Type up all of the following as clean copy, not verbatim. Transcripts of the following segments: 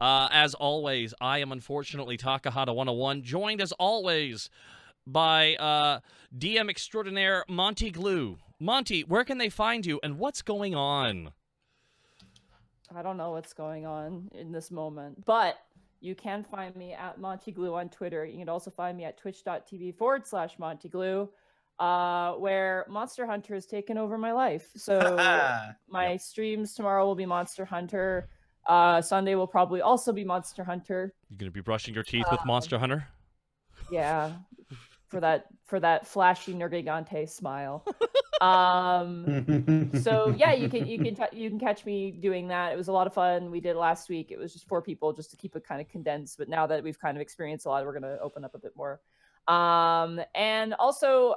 As always, I am unfortunately Takahata 101, joined as always by DM extraordinaire Monty Glue. Monty, where can they find you, and what's going on? I don't know what's going on in this moment, but you can find me at Monty Glue on Twitter. You can also find me at twitch.tv/MontyGlue, where Monster Hunter has taken over my life. So my streams tomorrow will be Monster Hunter. Sunday will probably also be Monster Hunter. You gonna be brushing your teeth with Monster Hunter? Yeah, for that flashy Nergigante smile. So yeah, you can catch me doing that. It was a lot of fun. We did last week. It was just 4 people, just to keep it kind of condensed. But now that we've kind of experienced a lot, we're gonna open up a bit more. And also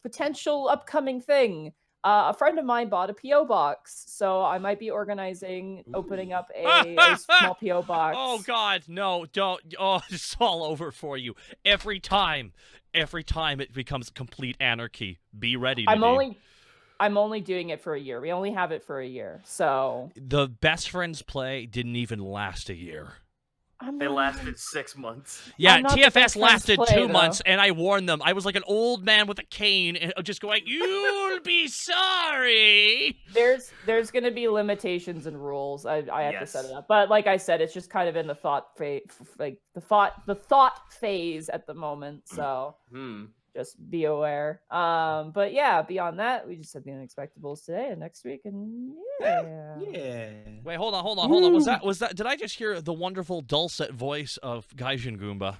potential upcoming thing. A friend of mine bought a P.O. box, so I might be organizing opening up a small P.O. box. Oh God, no, don't! Oh, it's all over for you every time. Every time it becomes complete anarchy. Be ready. I'm only doing it for a year. We only have it for a year, so the best friends play didn't even last a year. They lasted 6 months. Yeah, TFS lasted 2 months, and I warned them. I was like an old man with a cane, and just going, "You'll be sorry." There's going to be limitations and rules. I have to set it up, but like I said, it's just kind of in the thought phase, like the thought phase at the moment. So just be aware. But yeah, beyond that, we just had the Unexpectables today and next week, and yeah. Wait, hold on. Was that? Did I just hear the wonderful dulcet voice of Gaijin Goomba?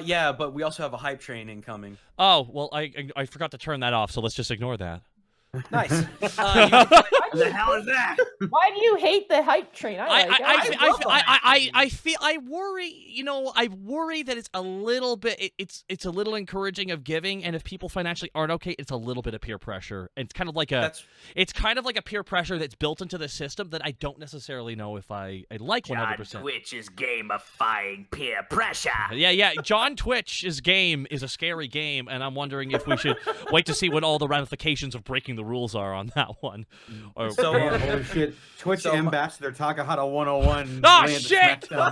Yeah, but we also have a hype train incoming. Oh, well, I forgot to turn that off, so let's just ignore that. Nice. What the hell is that? Why do you hate the hype train? I worry that it's a little bit. It's a little encouraging of giving, and if people financially aren't okay, it's a little bit of peer pressure. It's kind of like a peer pressure that's built into the system that I don't necessarily know if I like 100%. John Twitch is gamifying peer pressure. Yeah. John Twitch's game is a scary game, and I'm wondering if we should wait to see what all the ramifications of breaking the rules are on that one. Holy shit! Twitch ambassador Takahata 101. Oh shit! No!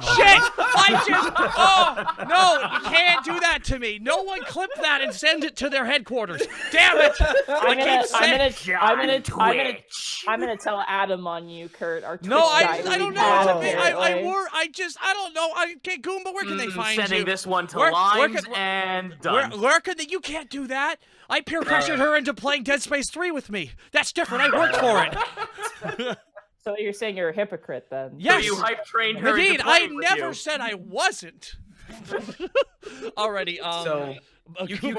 You can't do that to me. No one clip that and send it to their headquarters. Damn it! I'm gonna tell Adam on you, Kurt. Our Twitch I don't know. I don't know. Goomba, where can they find you? Sending this one to Limes and done. Where can you can't do that. I peer pressured her into playing Dead Space 3 with me. That's different. I worked for it. So you're saying you're a hypocrite then? Yes. So you hype trained her. Indeed, I never said I wasn't. Alrighty. So you can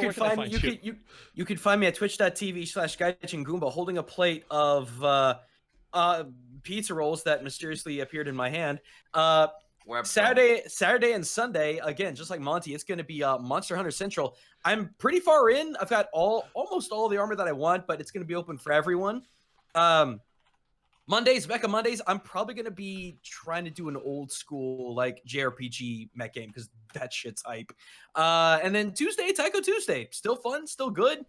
find me at twitch.tv/GaijinGoomba holding a plate of pizza rolls that mysteriously appeared in my hand. Saturday and Sunday, again, just like Monty, it's going to be Monster Hunter Central. I'm pretty far in. I've got almost all the armor that I want, but it's going to be open for everyone. Mondays, Mecha Mondays, I'm probably going to be trying to do an old school like JRPG mech game because that shit's hype. And then Tuesday, Taiko Tuesday. Still fun, still good.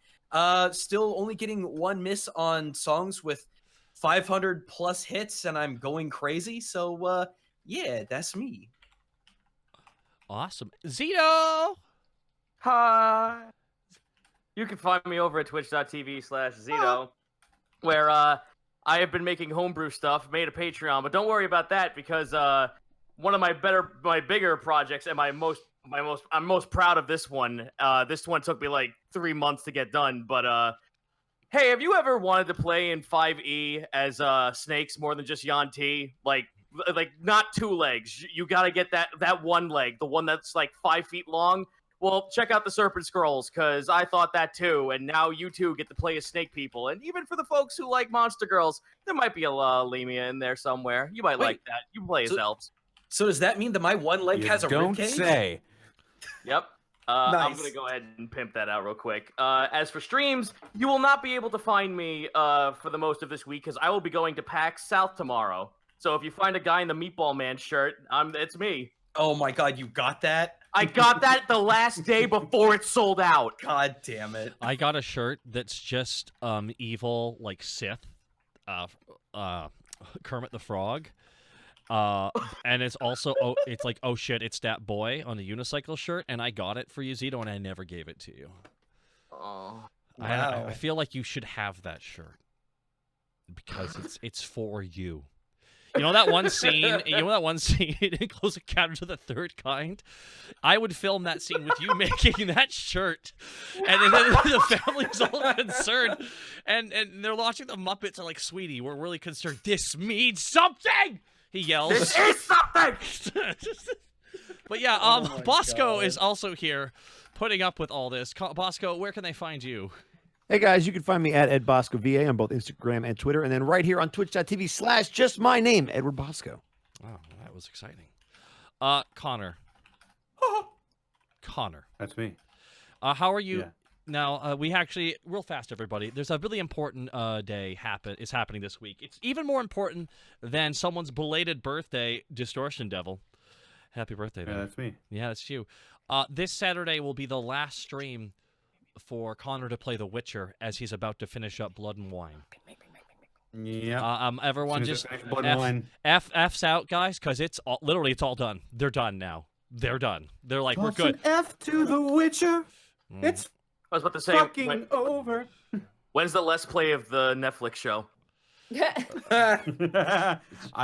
Still only getting 1 miss on songs with 500 plus hits, and I'm going crazy. So, yeah, that's me. Awesome. Zito! Hi! You can find me over at twitch.tv/Zito, where I have been making homebrew stuff, made a Patreon, but don't worry about that because one of my bigger projects and I'm most proud of this one. This one took me like 3 months to get done, but hey, have you ever wanted to play in 5e as snakes more than just Yanti? Like not 2 legs. You gotta get that 1 leg, the one that's like 5 feet long. Well, check out the Serpent Scrolls, because I thought that too, and now you too get to play as snake people. And even for the folks who like Monster Girls, there might be a Lemia in there somewhere. You might like that. You play as elves. So does that mean that my 1 leg has a ribcage? Don't say. Yep. Nice. I'm going to go ahead and pimp that out real quick. As for streams, you will not be able to find me for the most of this week, because I will be going to PAX South tomorrow. So if you find a guy in the Meatball Man shirt, it's me. Oh my god, you got that? I got that the last day before it sold out. God damn it. I got a shirt that's just evil, like Sith, Kermit the Frog. And And it's also it's like, oh shit, it's that boy on the unicycle shirt, and I got it for you, Zito, and I never gave it to you. Oh, wow. I feel like you should have that shirt because it's for you. You know that one scene? You know that one scene in Close Encounters of the Third Kind? I would film that scene with you making that shirt, and then the family's all concerned, and they're watching the Muppets and like, sweetie, we're really concerned. This means something. He yells. this is something. But yeah, Oh Bosco God. is also here, putting up with all this. Bosco, where can they find you? Hey guys, you can find me at Ed Bosco VA on both Instagram and Twitter, and then right here on twitch.tv/just my name, Edward Bosco. Oh, that was exciting. Connor. Connor. That's me. How are you? Yeah. Now, we actually, real fast, everybody, there's a really important day is happening this week. It's even more important than someone's belated birthday, Distortion Devil. Happy birthday, man. Yeah, that's me. Yeah, that's you. This Saturday will be the last stream for Connor to play The Witcher as he's about to finish up Blood and Wine. Yeah. Everyone just Blood and Wine. F's out, guys, because it's literally all done. They're done now. They're done. They're like, we're good. F to The Witcher. It's I was about to say, fucking over. when's the Let's Play of the Netflix show? I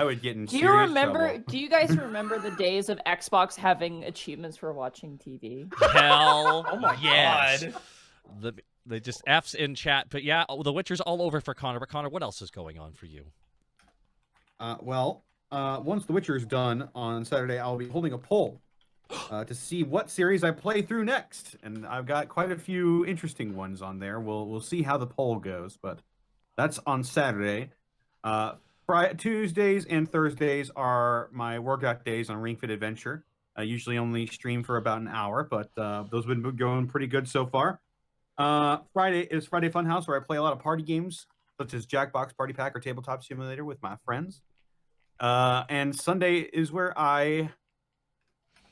would get in Do you serious remember? trouble. Do you guys remember the days of Xbox having achievements for watching TV? Hell, Oh my yes. God. They just F's in chat, but yeah, The Witcher's all over for Connor. But Connor, what else is going on for you? Once The Witcher is done on Saturday, I'll be holding a poll to see what series I play through next, and I've got quite a few interesting ones on there. We'll see how the poll goes, but that's on Saturday. Tuesdays and Thursdays are my workout days on Ring Fit Adventure. I usually only stream for about an hour, but those have been going pretty good so far. Friday is Friday Funhouse, where I play a lot of party games, such as Jackbox Party Pack or Tabletop Simulator with my friends. And Sunday is where I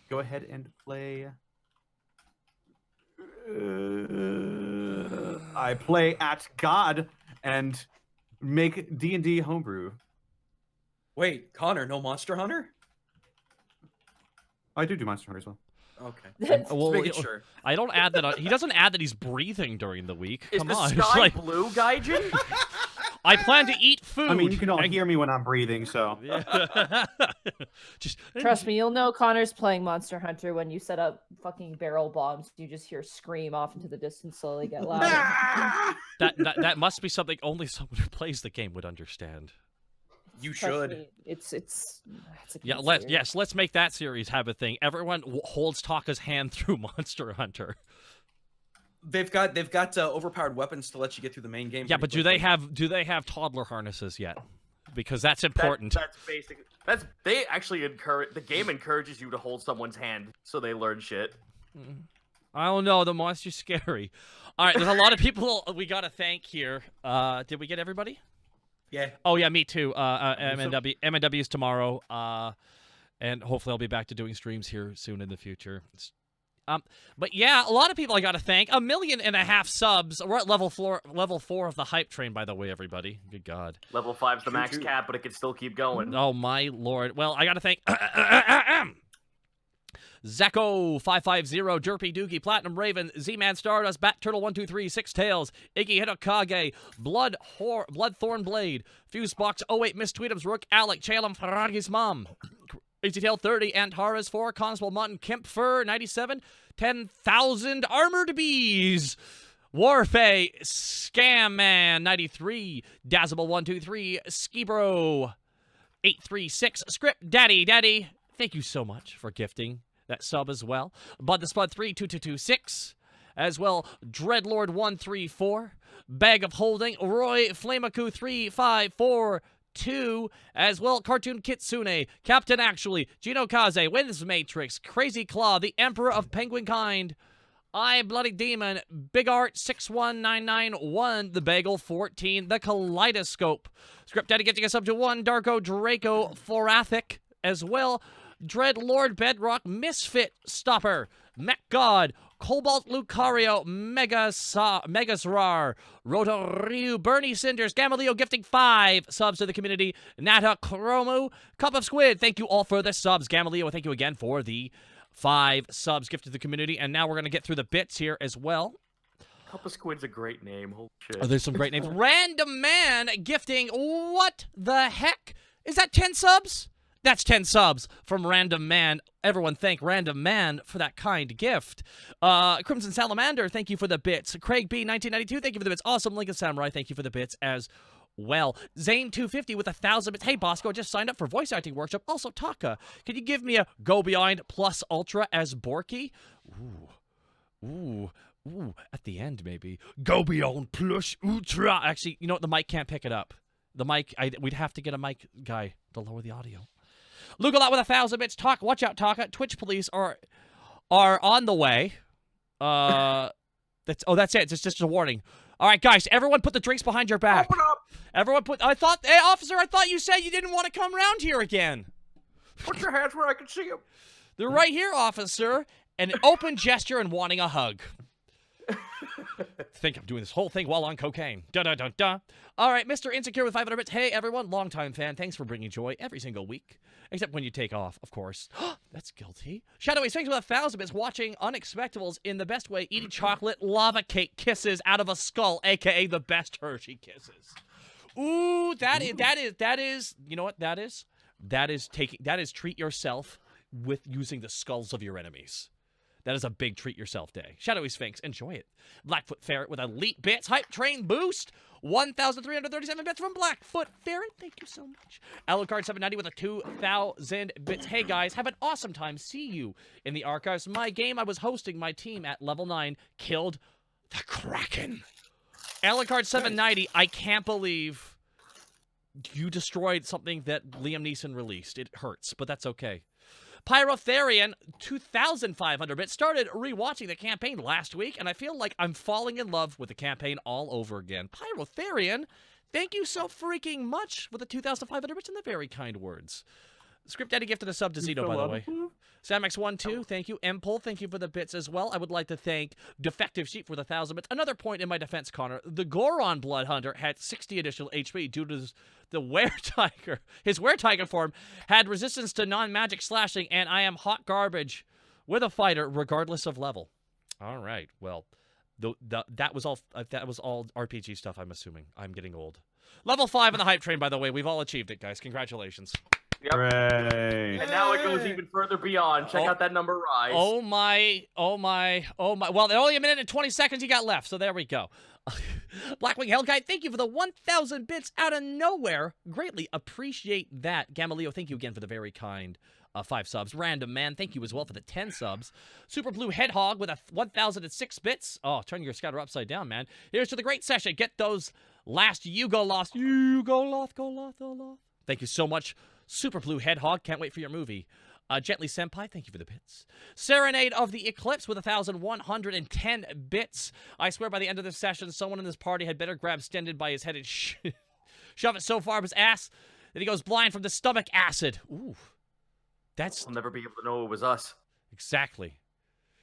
go ahead and play. I play at God and make D&D homebrew. Wait, Connor, no Monster Hunter? I do Monster Hunter as well. Okay. That's- Well, Just making sure. I don't add that. He doesn't add that he's breathing during the week. Is Come the on, sky it's like, blue, Gaijin? I plan to eat food. I mean, you can all hear me when I'm breathing, so. Just Trust me, you'll know Connor's playing Monster Hunter when you set up fucking barrel bombs. You just hear scream off into the distance, slowly get louder. that must be something only someone who plays the game would understand. You Trust should. me, it's a Yeah, good series. let's make that series have a thing. Everyone holds Taka's hand through Monster Hunter. They've got overpowered weapons to let you get through the main game. Yeah, pretty but do they have toddler harnesses yet? Because that's important. That's basic. They actually encourage. The game encourages you to hold someone's hand so they learn shit. I don't know. The monster's scary. All right, there's a lot of people we got to thank here. Did we get everybody? Yeah. Oh, yeah, me too. MNW's tomorrow. And hopefully I'll be back to doing streams here soon in the future. But yeah, a lot of people I got to thank. 1.5 million subs. We're at level 4 of the hype train, by the way, everybody. Good God. Level 5's the max cap, but it can still keep going. Oh, my Lord. Well, I got to thank Zeko550, Jerpy Doogie, Platinum Raven, Z-Man Stardust, Bat Turtle 123, Six Tails, Iggy Hitokage, Bloodthorn Blade, Fusebox 08, Miss Tweetums, Rook Alec, Chalem Faragi's Mom, Easy Tail 30, Antares 4, Constable Mutton, Kemp Fur 97, 10,000 Armored Bees, Warfay, Scam Man 93, Dazzable 123, Skibro 836, Script Daddy. Thank you so much for gifting that sub as well. Bud the Spud 32226, as well. Dreadlord 134, Bag of Holding, Roy Flamaku 3542, as well. Cartoon Kitsune, Captain Actually, Gino Kaze, Wins Matrix, Crazy Claw, the Emperor of Penguin Kind, I Bloody Demon, Big Art 61991, the Bagel 14, the Kaleidoscope. Script Daddy getting us up to 1, Darko Draco Forathic, as well. Dreadlord Bedrock, Misfit Stopper, Mech God, Cobalt Lucario, Megasrar, Rotoryu, Bernie Cinders, Gamaliel gifting 5 subs to the community, Nata Chromu, Cup of Squid, thank you all for the subs. Gamaliel, thank you again for the 5 subs gifted to the community. And now we're going to get through the bits here as well. Cup of Squid's a great name. Holy shit. Oh, there's some great names. Random Man gifting, what the heck? Is that 10 subs? That's 10 subs from Random Man. Everyone thank Random Man for that kind gift. Crimson Salamander, thank you for the bits. Craig B, 1992, thank you for the bits. Awesome Lincoln Samurai, thank you for the bits as well. Zane 250 with 1,000 bits. Hey, Bosco, I just signed up for voice acting workshop. Also, Taka, can you give me a Go Beyond Plus Ultra as Borky? Ooh, at the end, maybe. Go Beyond Plus Ultra. Actually, you know what? The mic can't pick it up. The mic, we'd have to get a mic guy to lower the audio. Lugalot with 1,000 bits. Watch out, Taka. Twitch police are on the way. That's it. It's just a warning. All right, guys. Everyone, put the drinks behind your back. Open up. Everyone, hey, officer. I thought you said you didn't want to come around here again. Put your hands where I can see them. They're right here, officer. An open gesture and wanting a hug. Think I'm doing this whole thing while on cocaine. Da-da-da-da. All right, Mr. Insecure with 500 bits. Hey, everyone, longtime fan. Thanks for bringing joy every single week. Except when you take off, of course. That's guilty. Shadowy Sphinx with 1,000 bits watching Unexpectables in the best way, eating chocolate lava cake kisses out of a skull, a.k.a. the best Hershey kisses. Ooh, that is, you know what that is? That is treat yourself with using the skulls of your enemies. That is a big treat yourself day. Shadowy Sphinx, enjoy it. Blackfoot Ferret with elite bits. Hype Train boost. 1,337 bits from Blackfoot Ferret. Thank you so much. Alucard 790 with a 2,000 bits. Hey guys, have an awesome time. See you in the archives. My game I was hosting, my team at level 9 killed the Kraken. Alucard 790, I can't believe you destroyed something that Liam Neeson released. It hurts, but that's okay. Pyrotherian, 2,500 bits, started rewatching the campaign last week, and I feel like I'm falling in love with the campaign all over again. Pyrotherian, thank you so freaking much for the 2,500 bits and the very kind words. Script Daddy gifted a sub to Zito, by the way. Samx12, thank you. Empul, thank you for the bits as well. I would like to thank Defective Sheep for the 1,000 bits. Another point in my defense, Connor. The Goron Blood Hunter had 60 additional HP due to the Were-Tiger. His Were-Tiger form had resistance to non-magic slashing, and I am hot garbage with a fighter regardless of level. All right, well, that was all RPG stuff, I'm assuming. I'm getting old. Level 5 on the hype train, by the way. We've all achieved it, guys. Congratulations. Yep. Hooray. And now it goes even further beyond. Check out that number rise. Oh my. Well, only a minute and 20 seconds you got left, so there we go. Blackwing Hellkite, thank you for the 1,000 bits out of nowhere. Greatly appreciate that. Gamaliel, thank you again for the very kind 5 subs. Random Man, thank you as well for the 10 subs. Super Blue Hedgehog with a 1,006 bits. Oh, turn your scouter upside down, man. Here's to the great session. Get those last You Go Lost. You Go Loth, go Loth, go Loth. Thank you so much, Super Blue Hedgehog. Can't wait for your movie. Gently Senpai, thank you for the bits. Serenade of the Eclipse with 1,110 bits. I swear by the end of this session, someone in this party had better grab Stended by his head and shove it so far up his ass that he goes blind from the stomach acid. Ooh. I'll never be able to know it was us. Exactly.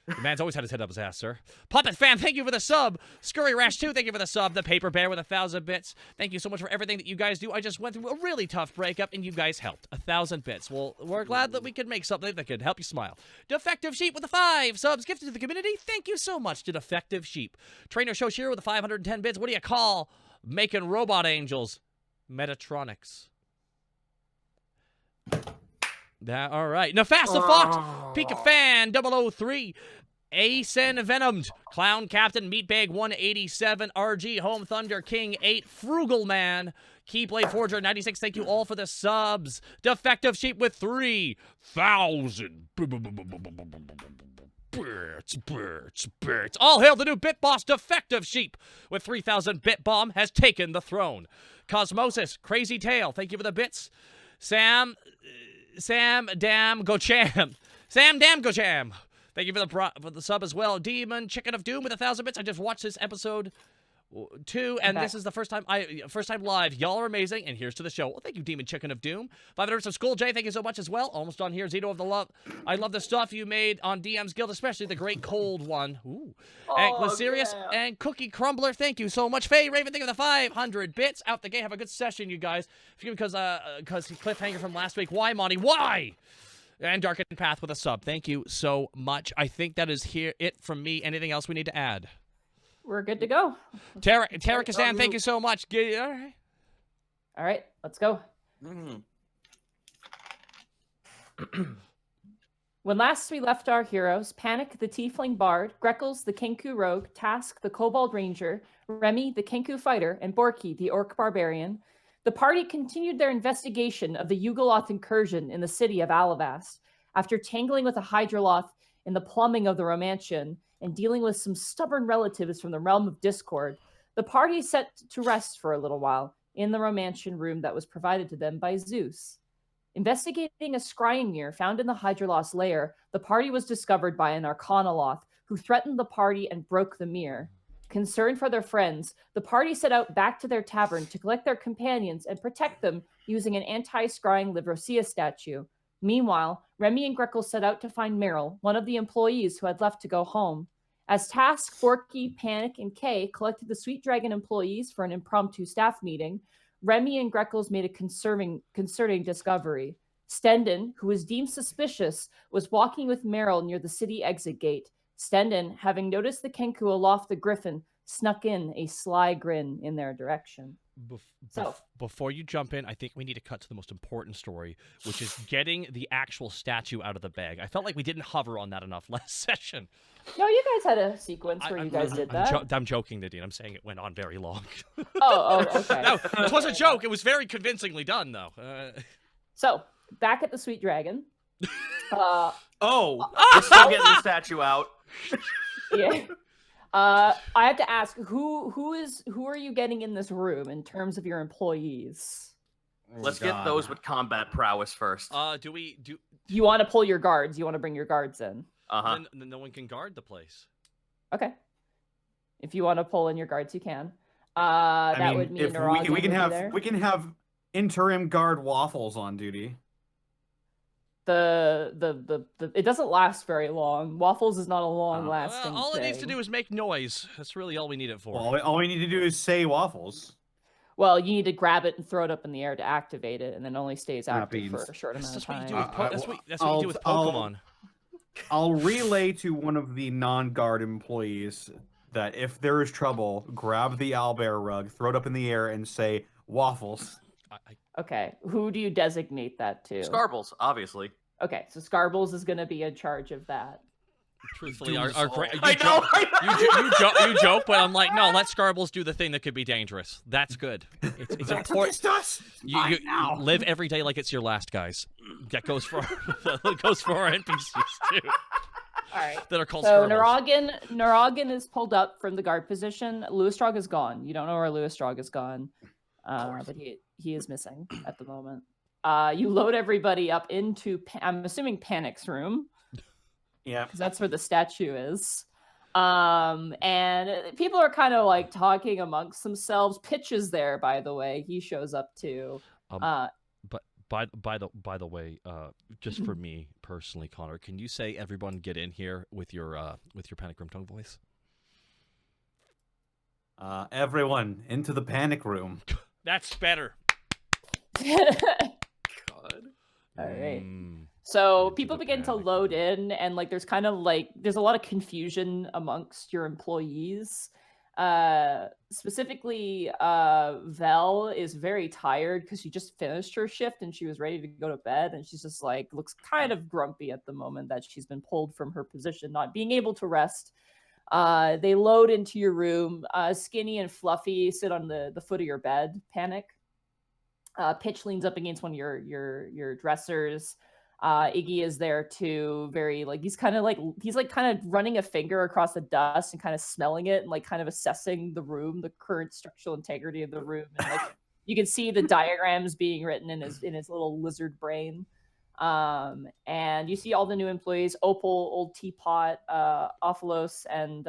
The man's always had his head up his ass, sir. Puppet Fan, thank you for the sub. Scurry Rash 2, thank you for the sub. The Paper Bear with 1,000 bits. Thank you so much for everything that you guys do. I just went through a really tough breakup, and you guys helped. 1,000 bits. Well, we're glad that we could make something that could help you smile. Defective Sheep with the 5 subs gifted to the community. Thank you so much to Defective Sheep. Trainer Shoshiro with the 510 bits. What do you call making robot angels? Metatronics. All right. Nefasta Fox, Pika Fan 003, Asen Venomed, Clown Captain, Meatbag 187, RG Home Thunder King 8, Frugal Man, Keyblade Forger 96. Thank you all for the subs. Defective Sheep with 3,000 bits. All hail the new Bit Boss. Defective Sheep with 3,000 Bit Bomb has taken the throne. Cosmosis, Crazy Tail. Thank you for the bits. Sam Dam Gocham. Thank you for the sub as well. Demon Chicken of Doom with 1,000 bits. I just watched this episode 2, and this is the first time live. Y'all are amazing, and here's to the show. Well, thank you, Demon Chicken of Doom. 5 minutes of school, Jay. Thank you so much as well. Almost done here. Zito of the love. I love the stuff you made on DM's Guild, especially the great cold one. Ooh. And Glacerius and Cookie Crumbler. Thank you so much. Faye Raven, thank you for the 500 bits. Out the gate. Have a good session, you guys. Because cliffhanger from last week. Why, Monty? Why? And Darkened Path with a sub. Thank you so much. I think that is it from me. Anything else we need to add? We're good to go. Tara Kazan, thank you so much. All right, let's go. When last we left our heroes, Panic the Tiefling Bard, Greckles the Kenku Rogue, Task the Kobold Ranger, Remy the Kenku Fighter, and Borky the Orc Barbarian, the party continued their investigation of the Yugoloth incursion in the city of Alavast. After tangling with a Hydroloth in the plumbing of the Romantian and dealing with some stubborn relatives from the realm of Discord, the party set to rest for a little while in the Romantian room that was provided to them by Zeus. Investigating a scrying mirror found in the Hydroloth's lair, the party was discovered by an Arcanoloth who threatened the party and broke the mirror. Concerned for their friends, the party set out back to their tavern to collect their companions and protect them using an anti-scrying Livrosia statue. Meanwhile, Remy and Greckles set out to find Meryl, one of the employees who had left to go home. As Task, Forky, Panic, and Kay collected the Sweet Dragon employees for an impromptu staff meeting, Remy and Greckles made a concerning discovery. Stendon, who was deemed suspicious, was walking with Meryl near the city exit gate. Stendon, having noticed the Kenku aloft the griffin, snuck in a sly grin in their direction. Before you jump in, I think we need to cut to the most important story, which is getting the actual statue out of the bag. I felt like we didn't hover on that enough last session. No, you guys had a sequence where you guys did that. I'm joking, Nadine. I'm saying it went on very long. Okay. No, this was a joke. It was very convincingly done, though. So, back at the Sweet Dragon. We're still getting the statue out. Yeah. I have to ask, who are you getting in this room in terms of your employees? Let's get those with combat prowess first. You want to pull your guards? You want to bring your guards in? Then no one can guard the place. Okay. If you want to pull in your guards, you can. Would mean we can have interim guard Waffles on duty. It doesn't last very long. Waffles is not a long lasting. All it needs to do is make noise. That's really all we need it for. All we need to do is say Waffles. Well, you need to grab it and throw it up in the air to activate it, and then only stays active for a short amount of time. That's what you do with Pokemon. I'll relay to one of the non-guard employees that if there is trouble, grab the owlbear rug, throw it up in the air, and say Waffles. Okay, who do you designate that to? Scarbles, obviously. Okay, so Scarbles is going to be in charge of that. Truthfully, you joke, but I'm like, no, let Scarbles do the thing that could be dangerous. That's good. It's important. You live every day like it's your last, guys. That goes for our NPCs too. All right. That are called so Scarbles. Neurogin is pulled up from the guard position. Lewistrog is gone. You don't know where Lewistrog is gone, but he is missing at the moment. You load everybody up into, I'm assuming, Panic's room. Yeah. Because that's where the statue is. And people are kind of like talking amongst themselves. Pitch is there, by the way. He shows up too. But by the way, just for me personally, Connor, can you say everyone get in here with your Panic Room tongue voice? Everyone into the Panic Room. That's better. God. All right. So people begin to load in, and like there's a lot of confusion amongst your employees. Specifically, Vel is very tired because she just finished her shift and she was ready to go to bed, and she's just like looks kind of grumpy at the moment that she's been pulled from her position, not being able to rest. They load into your room. Skinny and Fluffy sit on the foot of your bed. Panic. Pitch leans up against one of your dressers. Iggy is there too. He's kind of running a finger across the dust and kind of smelling it and like kind of assessing the room, the current structural integrity of the room. And like you can see the diagrams being written in his little lizard brain. And you see all the new employees: Opal, Old Teapot, Ophalos, and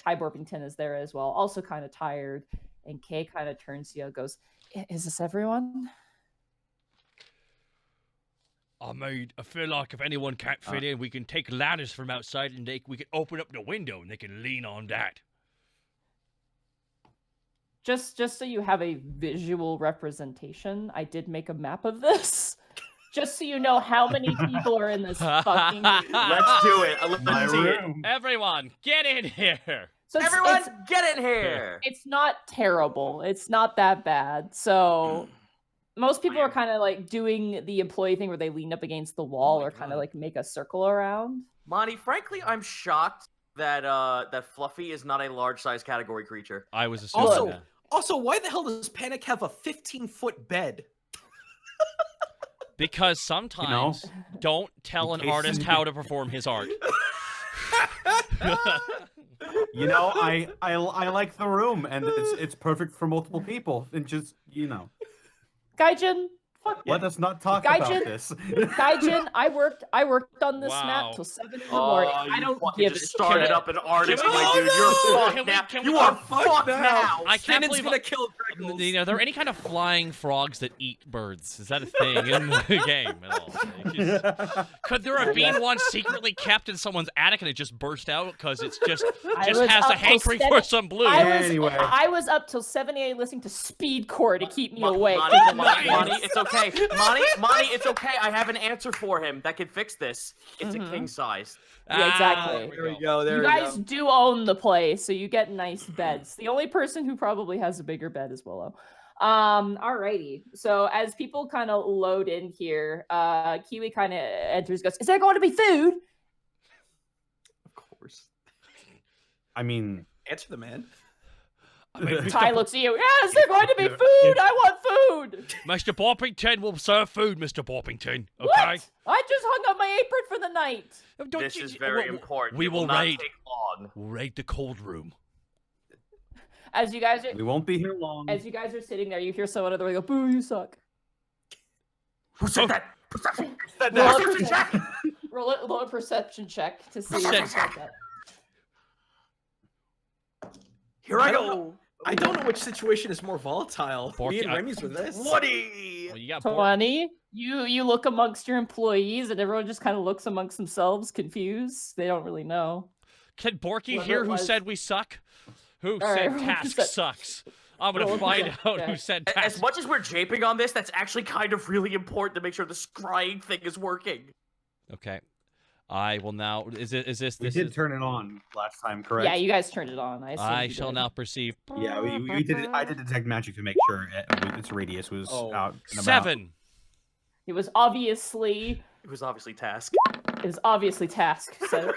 Ty Borpington is there as well, also kind of tired. And Kay kind of turns to you and goes, "Is this everyone?" I mean, I feel like if anyone can't fit in, we can take ladders from outside and we can open up the window and they can lean on that. Just so you have a visual representation, I did make a map of this. Just so you know how many people are in this fucking... Let's do it. Let's see it. Everyone, get in here. So Everyone, get in here. It's not terrible. It's not that bad. So most people are kind of like doing the employee thing where they lean up against the wall or kind of like make a circle around. Monty, frankly, I'm shocked that that Fluffy is not a large-size category creature. I was assuming that. Also, why the hell does Panic have a 15-foot bed? Because sometimes don't tell an artist how to perform his art. You know, I like the room, and it's perfect for multiple people. And just, you know, Gaijin, fuck let us not talk about this. Gaijin, I worked on this map till 7 in the morning. I don't give a shit. Started up an artist, my dude. You're fucked now. You are fucked now. I can't believe gonna kill Greggles. You know, are there any kind of flying frogs that eat birds? Is that a thing in the game at all? Could there have been one secretly kept in someone's attic and it just burst out because it's just has a hankering for some blue? I was up till 7 a.m. listening to speedcore to keep me awake. Monty, it's okay. Monty, it's okay. I have an answer for him that can fix this. It's a king size. Yeah, exactly. There we go. You guys do own the place, so you get nice beds. The only person who probably has a bigger bed is Willow. Alrighty. So as people kind of load in here, Kiwi kind of enters, goes, "Is there going to be food?" Of course. I mean, answer the man. Ty looks at you. Yeah, is there going to be food? I want food. Mr. Borpington will serve food, Mr. Borpington. Okay. What? I just hung up my apron for the night. This is very important. We will not raid. take long. We'll raid the cold room. As you guys are, we won't be here long. As you guys are sitting there, you hear someone other way go, "Boo, you suck." Who said that? Perception check. Roll a perception check to see. Here I go. I don't know which situation is more volatile. Me and Remy's with this. 20. Well, you got 20. You look amongst your employees, and everyone just kind of looks amongst themselves, confused. They don't really know. Can Borky hear who said we suck? Who said task sucks? I'm gonna find out who said task. As much as we're japing on this, that's actually kind of really important to make sure the scrying thing is working. Okay. I will now. Is this? We did turn it on last time, correct? Yeah, you guys turned it on. I shall now perceive. Yeah, we did. I did detect magic to make sure its radius was out. And 7. It was obviously. It was obviously task. It was obviously task. So.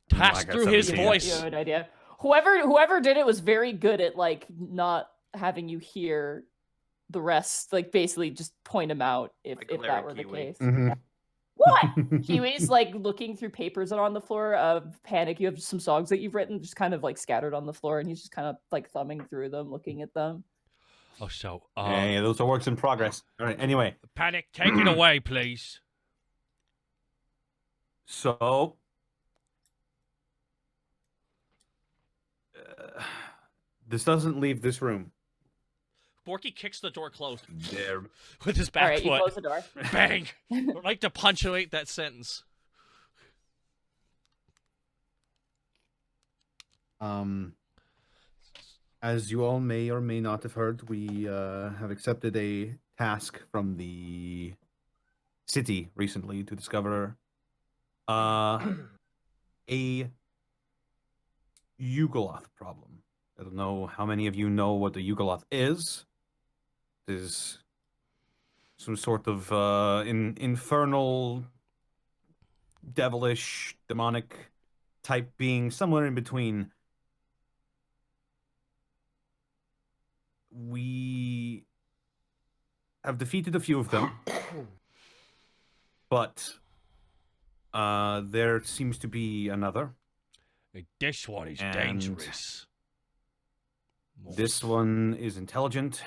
Task through his voice. Good idea. Whoever did it was very good at like not having you hear the rest. Like basically just point them out if that were the case. Mm-hmm. What? Kiwi's like looking through papers that are on the floor of Panic. You have some songs that you've written just kind of like scattered on the floor, and he's just kind of like thumbing through them, looking at them. Oh, so yeah, those are works in progress. All right. Anyway, Panic, take it away, please. So, this doesn't leave this room. Borky kicks the door closed There. with his back All right, foot. you close the door. Bang! I'd like to punctuate that sentence. As you all may or may not have heard, we have accepted a task from the city recently to discover a Yugoloth problem. I don't know how many of you know what the Yugoloth is. It is some sort of infernal, devilish, demonic type being, somewhere in between. We have defeated a few of them, but there seems to be another. This one is dangerous. This one is intelligent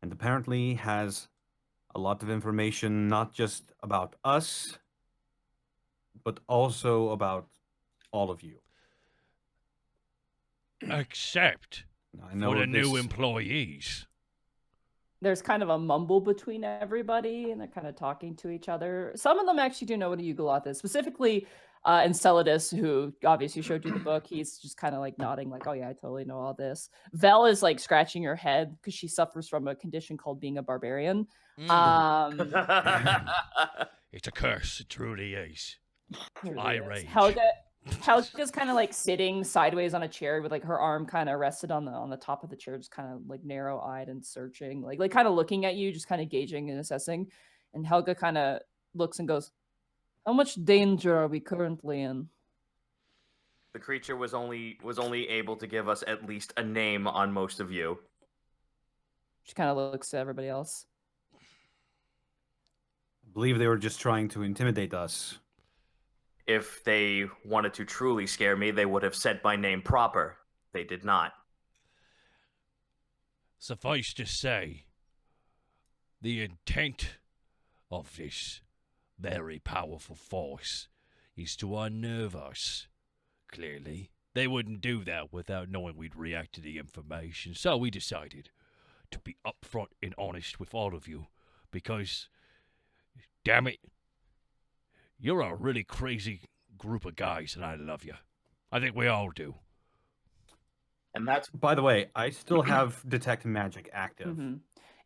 and apparently has a lot of information, not just about us, but also about all of you. Except for the new employees. There's kind of a mumble between everybody, and they're kind of talking to each other. Some of them actually do know what a Yugoloth is, specifically Enceladus, who obviously showed you the book. He's just kind of like nodding, like, "Oh yeah, I totally know all this." Vel is like scratching her head because she suffers from a condition called being a barbarian. It's a curse. It truly is. Irate. Helga's kind of like sitting sideways on a chair with like her arm kind of rested on the top of the chair, just kind of like narrow-eyed and searching, like kind of looking at you, just kind of gauging and assessing. And Helga kind of looks and goes, "How much danger are we currently in?" The creature was only able to give us at least a name on most of you. She kind of looks at everybody else. I believe they were just trying to intimidate us. If they wanted to truly scare me, they would have said my name proper. They did not. Suffice to say, the intent of this very powerful force is to unnerve us. Clearly, they wouldn't do that without knowing we'd react to the information, so we decided to be upfront and honest with all of you, because, damn it, you're a really crazy group of guys, and I love you. I think we all do. And that's... By the way, I still have Detect Magic active. Mm-hmm.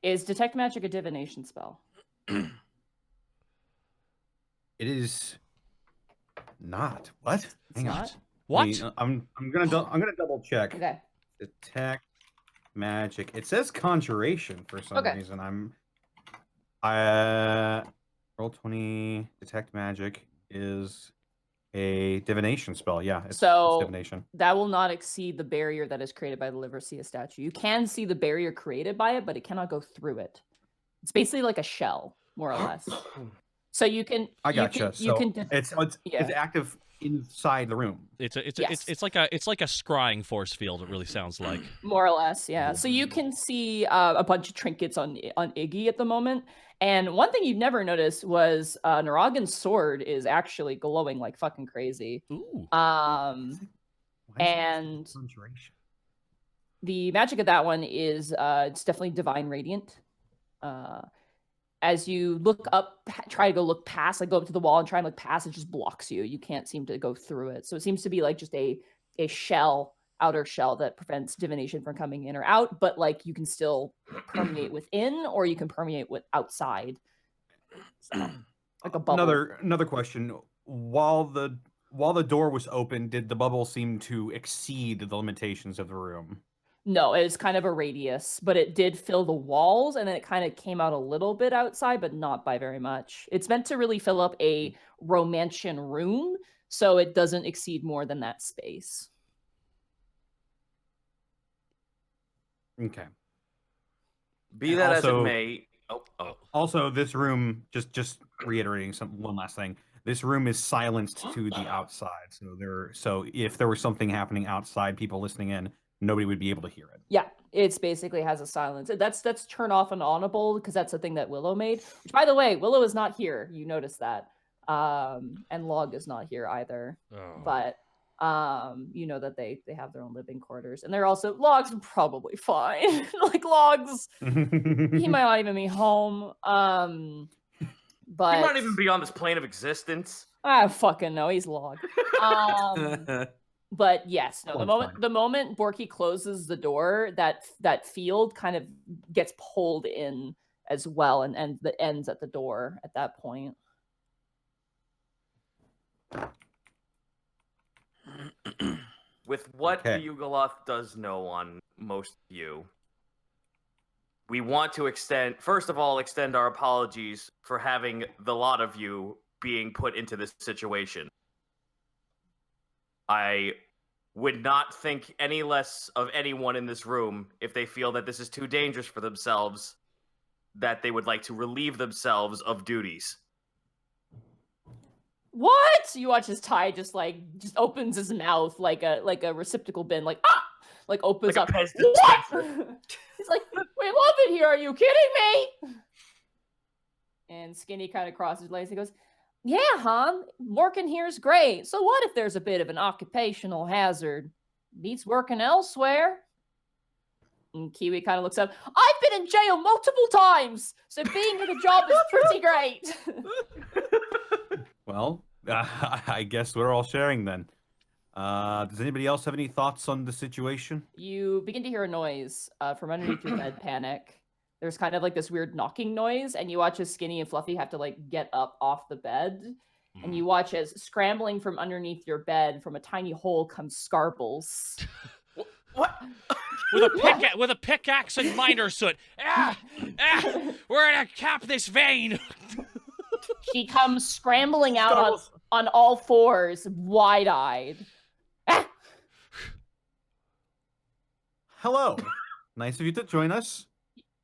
Is Detect Magic a divination spell? It is not. What? Hang on. What? Wait, I'm gonna double check. Okay. Detect Magic. It says Conjuration for some reason. Roll20. Detect Magic is a divination spell. Yeah, it's divination. That will not exceed the barrier that is created by the Liversia statue. You can see the barrier created by it, but it cannot go through it. It's basically like a shell, more or less. So you can. I gotcha. It's active inside the room. It's like a scrying force field. It really sounds like. More or less, yeah. So you can see a bunch of trinkets on Iggy at the moment. And one thing you've never noticed was Naragan's sword is actually glowing like fucking crazy. Ooh. And the magic of that one is it's definitely divine radiant. As you look up, try to go look past, like go up to the wall and try and look past, it just blocks you. You can't seem to go through it. So it seems to be like just a shell, outer shell that prevents divination from coming in or out, but like you can still permeate within, or you can permeate with outside. So, like a bubble. Another question. While the door was open, did the bubble seem to exceed the limitations of the room? No, it was kind of a radius, but it did fill the walls, and then it kind of came out a little bit outside, but not by very much. It's meant to really fill up a Romantian room, so it doesn't exceed more than that space. Okay. Be that as it may. Also, this room, just reiterating one last thing. This room is silenced to the outside, so if there was something happening outside, people listening in, nobody would be able to hear it. Yeah, it's basically has a silence. That's turn off and onable, because that's the thing that Willow made. Which, by the way, Willow is not here. You notice that. And Log is not here either. Oh. But you know that they have their own living quarters, and they're also Log's probably fine. Like Log's, he might not even be home. But he might even be on this plane of existence. I fucking know, he's Log. But yes, no. The moment Borky closes the door, that field kind of gets pulled in as well, and the ends at the door at that point. With what the Yugoloth does know on most of you, we want to extend our apologies for having the lot of you being put into this situation. I would not think any less of anyone in this room if they feel that this is too dangerous for themselves, that they would like to relieve themselves of duties. What? You watch his tie just opens his mouth like a receptacle bin, like opens like up. What? He's like, we love it here. Are you kidding me? And Skinny kind of crosses his legs. He goes, yeah, Han, working here is great. So what if there's a bit of an occupational hazard? Needs working elsewhere. And Kiwi kind of looks up. I've been in jail multiple times, so being in a job is pretty great. Well, I guess we're all sharing then. Does anybody else have any thoughts on the situation? You begin to hear a noise from underneath your bed, Panic. There's kind of like this weird knocking noise, and you watch as Skinny and Fluffy have to like get up off the bed. And you watch as scrambling from underneath your bed from a tiny hole comes Scarbles. What? With a pickaxe and miner soot. We're gonna cap this vein. She comes scrambling out on all fours, wide-eyed. Hello. Nice of you to join us.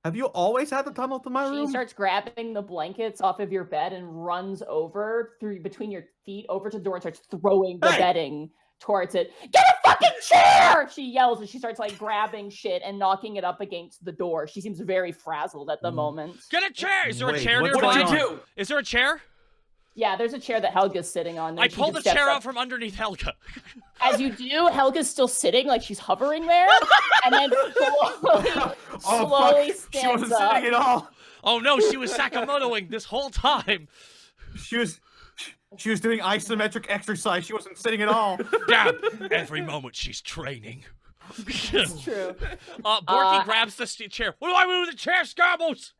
Have you always had the tunnel to my room? She starts grabbing the blankets off of your bed and runs over between your feet over to the door and starts throwing the bedding towards it. Get a fucking chair! She yells as she starts like grabbing shit and knocking it up against the door. She seems very frazzled at the moment. Get a chair! Is there a chair what nearby? What did you do? Is there a chair? Yeah, there's a chair that Helga's sitting on. I pulled the chair out from underneath Helga. As you do, Helga's still sitting like she's hovering there, and then slowly stands She wasn't up. sitting at all. Oh no, she was Sakamotoing this whole time. She was doing isometric exercise. She wasn't sitting at all. Damn, every moment she's training. It's true. Borky grabs the chair. What do I do with the chair, Scarbles?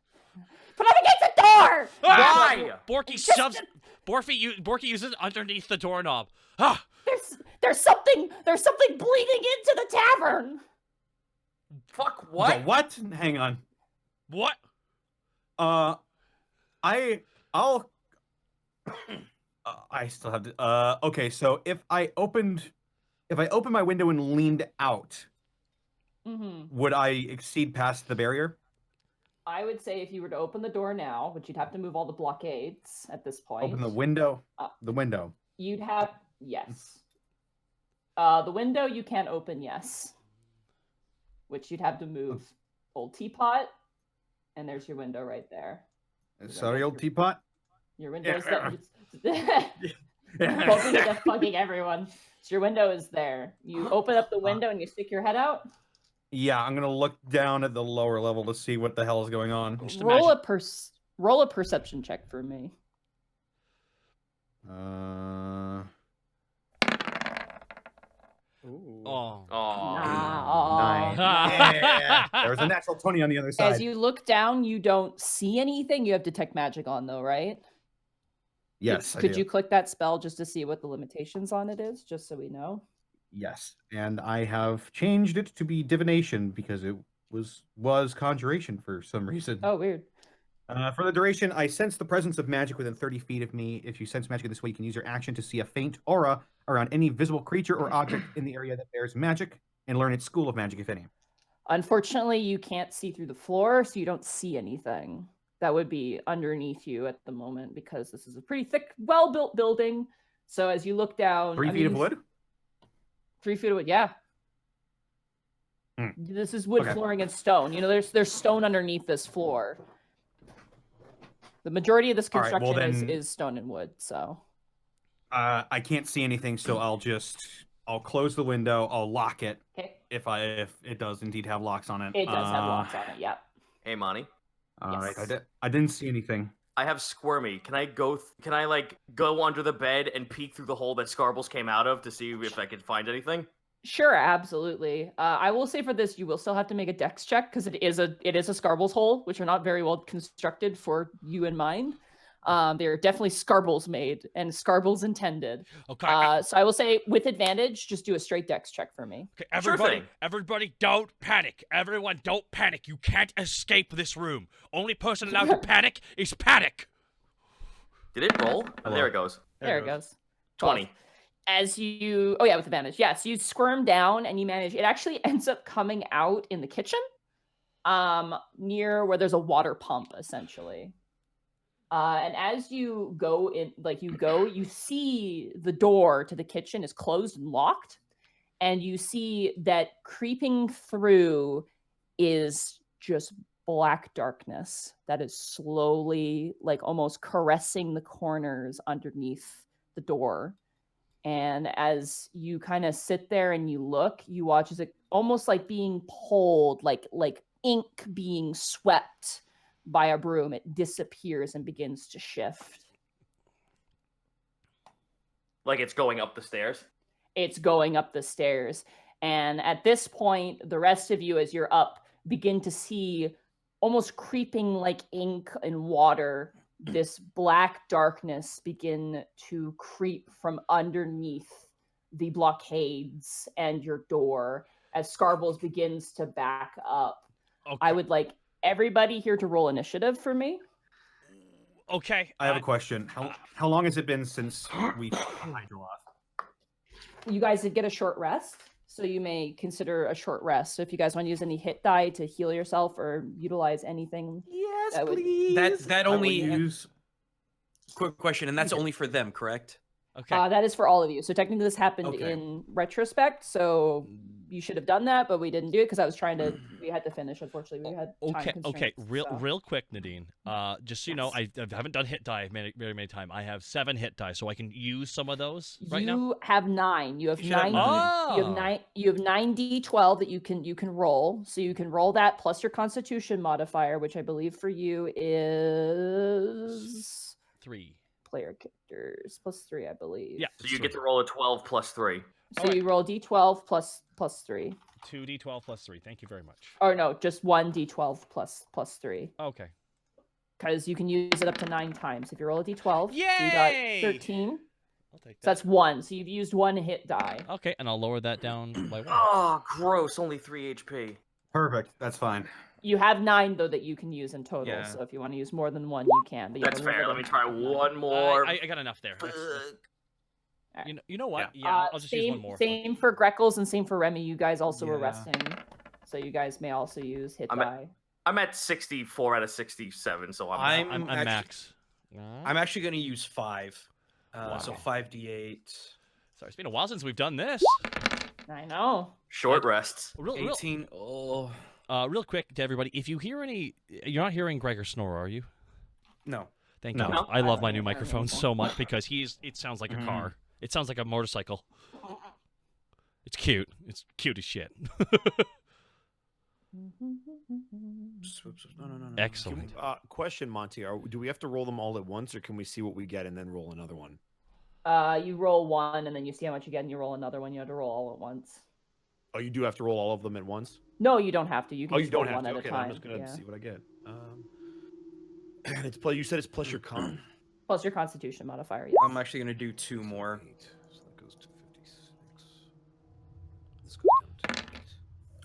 Put it against the door! Why? Borky shoves... Borky uses it underneath the doorknob. Ah! There's something bleeding into the tavern. Fuck what? The what? Hang on. What? I'll I still have to okay, so if I opened my window and leaned out, would I exceed past the barrier? I would say if you were to open the door now, which you'd have to move all the blockades at this point. Open the window. The window. You'd have yes. The window you can't open, yes. Which you'd have to move. Old teapot, and there's your window right there. Sorry, old teapot. Your window's there. Poking at fucking everyone. So your window is there. You open up the window and you stick your head out. Yeah, I'm gonna look down at the lower level to see what the hell is going on. Roll a perception check for me. Oh. Nah. Yeah. There was a natural 20 on the other side. As you look down, you don't see anything. You have detect magic on though, right? Yes. Could you click that spell just to see what the limitations on it is, just so we know? Yes, and I have changed it to be divination because it was conjuration for some reason. Oh, weird. For the duration, I sense the presence of magic within 30 feet of me. If you sense magic in this way, you can use your action to see a faint aura around any visible creature or object in the area that bears magic and learn its school of magic, if any. Unfortunately, you can't see through the floor, so you don't see anything that would be underneath you at the moment because this is a pretty thick, well-built building. So as you look down... 3 feet of wood? 3 feet of wood, yeah. This is wood flooring and stone. You know, there's stone underneath this floor. The majority of this construction is stone and wood, so... I can't see anything, so I'll close the window, I'll lock it. Okay. If it does indeed have locks on it. It does have locks on it, yeah. Hey, Monty. All right, I didn't see anything. I have Squirmy. Can I go under the bed and peek through the hole that Scarbles came out of to see if I could find anything? Sure, absolutely. I will say for this, you will still have to make a dex check because it is a Scarbles hole, which are not very well constructed for you in mind. They are definitely Scarbles made and Scarbles intended. Okay. So I will say with advantage, just do a straight dex check for me. Okay, everybody don't panic. Everyone don't panic. You can't escape this room. Only person allowed to panic is Panic. Did it roll? Oh, there it goes. There it goes. 20. As you... Oh, yeah, with advantage. Yeah, so you squirm down and you manage... It actually ends up coming out in the kitchen near where there's a water pump, essentially. And as you go in, you see the door to the kitchen is closed and locked. And you see that creeping through is just black darkness that is slowly, almost caressing the corners underneath the door. And as you kind of sit there and you look, you watch as it almost like being pulled, like ink being swept by a broom. It disappears and begins to shift. Like it's going up the stairs? It's going up the stairs. And at this point, the rest of you, as you're up, begin to see almost creeping like ink and water, this black darkness begin to creep from underneath the blockades and your door as Scarbles begins to back up. Okay. I would like everybody here to roll initiative for me. Okay. I have a question. How long has it been since we hydro off? You guys did get a short rest, so you may consider a short rest. So if you guys want to use any hit die to heal yourself or utilize anything, yes, that please. That only use. Quick question, and that's only for them, correct? Okay. That is for all of you. So technically, this happened in retrospect. So you should have done that, but we didn't do it because I was trying to. We had to finish. Unfortunately, we had time Okay. Real quick, Nadine. Just so you know, I haven't done hit die very many times. I have 7 hit die, so I can use some of those right now. You have 9. You have 9. Oh. You have 9. You have 9d12 that you can roll. So you can roll that plus your Constitution modifier, which I believe for you is 3. Player characters plus 3, I believe. Yeah. So you get to roll a 12 plus 3. So you roll d12 plus 3. 2d12 plus 3. Thank you very much. Or no, just 1d12 plus 3. Okay. Because you can use it up to 9 times. If you roll a d12, yay! so you got 13. I'll take that. So that's 1. So you've used 1 hit die. Okay, and I'll lower that down by 1. Oh, gross. Only 3 HP. Perfect. That's fine. You have 9 though that you can use in total. Yeah. So if you want to use more than 1, you can. But you That's fair. Let me try one more. I got enough there. Right. You know what? Yeah, I'll just use one more. Same for Greckles and same for Remy. You guys also were resting, so you guys may also use hit die. I'm at 64 out of 67, so I'm max. I'm actually going to use 5. So 5d8. Sorry, it's been a while since we've done this. I know. Short rests. 18. Oh. Real quick to everybody, if you hear any, you're not hearing Gregor snore, are you? No. Thank you. No. I love my new microphone so much because it sounds like a car. It sounds like a motorcycle. It's cute. It's cute as shit. No. Excellent. Question, Monty. Do we have to roll them all at once, or can we see what we get and then roll another one? You roll 1, and then you see how much you get, and you roll another one. You have to roll all at once. Oh, you do have to roll all of them at once? No, you don't have to. You can just roll don't one have to. at a Okay, time. I'm just gonna see what I get. It's you said it's plus your con. Plus your Constitution modifier. Yes. I'm actually going to do 2 more. So that goes to 56. This goes down to 8.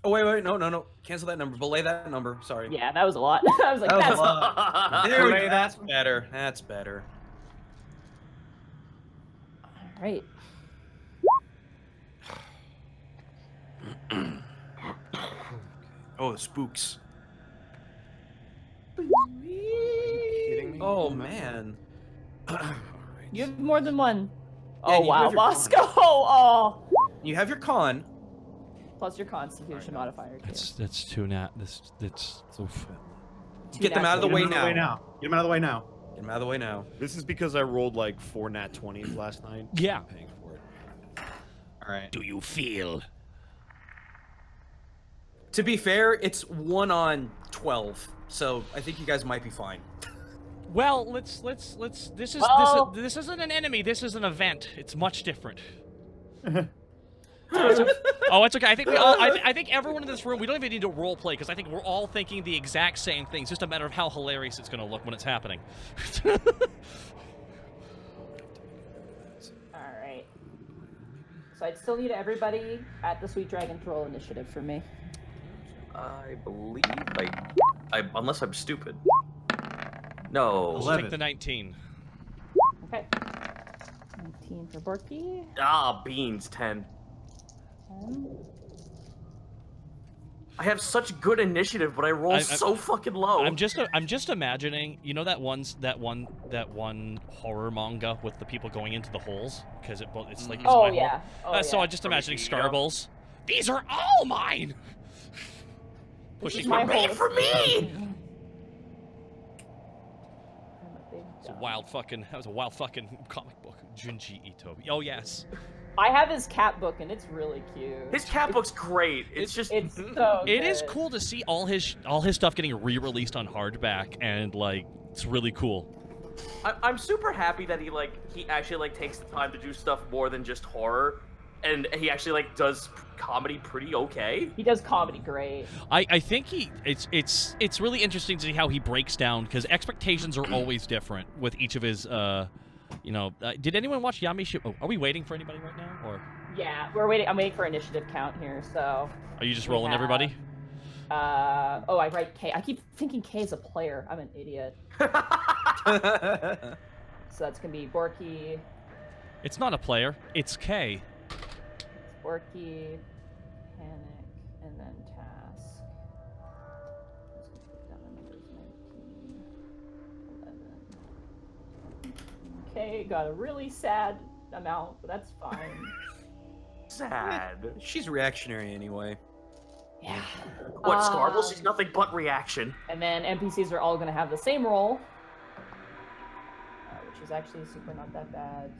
Oh, wait. No. Cancel that number. Belay that number. Sorry. Yeah, that was a lot. I was like, That was that's a lot. There we go. That's better. That's better. all right. Oh, the spooks. Are you kidding me? Oh, man. You have more than 1. Yeah, Oh you wow, have your Bosco! Oh. You have your con. Plus your Constitution modifier. That's 2 nat. That's oof. Get them out of the way now. Get them out of the way now. Get them out of the way now. This is because I rolled like 4 nat 20s last night. Yeah. I'm paying for it. All right. Do you feel? To be fair, it's 1 on 12, so I think you guys might be fine. Well, let's. This isn't an enemy. This is an event. It's much different. Oh, it's okay. I think we all. I think everyone in this room. We don't even need to role play because I think we're all thinking the exact same thing. It's just a matter of how hilarious it's going to look when it's happening. All right. So I'd still need everybody at the Sweet Dragon to roll initiative for me. I believe I unless I'm stupid. No. Let's take the 19. Okay. 19 for Borky. Ah, beans. 10. 10. I have such good initiative, but I roll so fucking low. I'm just imagining, you know that one horror manga with the people going into the holes because it's like Oh yeah. So I'm just imagining Scarbles. These are all mine. Pushing my Wait for me. That was a wild fucking comic book. Junji Ito. Oh yes. I have his cat book, and it's really cute. His cat book's great. It's just it's so It is good. cool to see all his stuff getting re-released on hardback, and like it's really cool. I'm super happy that he actually takes the time to do stuff more than just horror, and he actually does comedy pretty okay. He does comedy great. I think it's really interesting to see how he breaks down, because expectations are always different with each of his did anyone watch Yamishi? Oh, are we waiting for anybody right now, or Yeah, we're waiting. I'm waiting for initiative count here. So are you just rolling everybody? I write K. I keep thinking K is a player. I'm an idiot. So that's gonna be Borky. It's not a player. It's K. It's Borky, Panic, and then Task. Let's just put down the numbers 19, 11. Okay, got a really sad amount, but that's fine. Sad. She's reactionary anyway. Yeah. What, Scarble? She's nothing but reaction. And then NPCs are all going to have the same roll, which is actually super not that bad.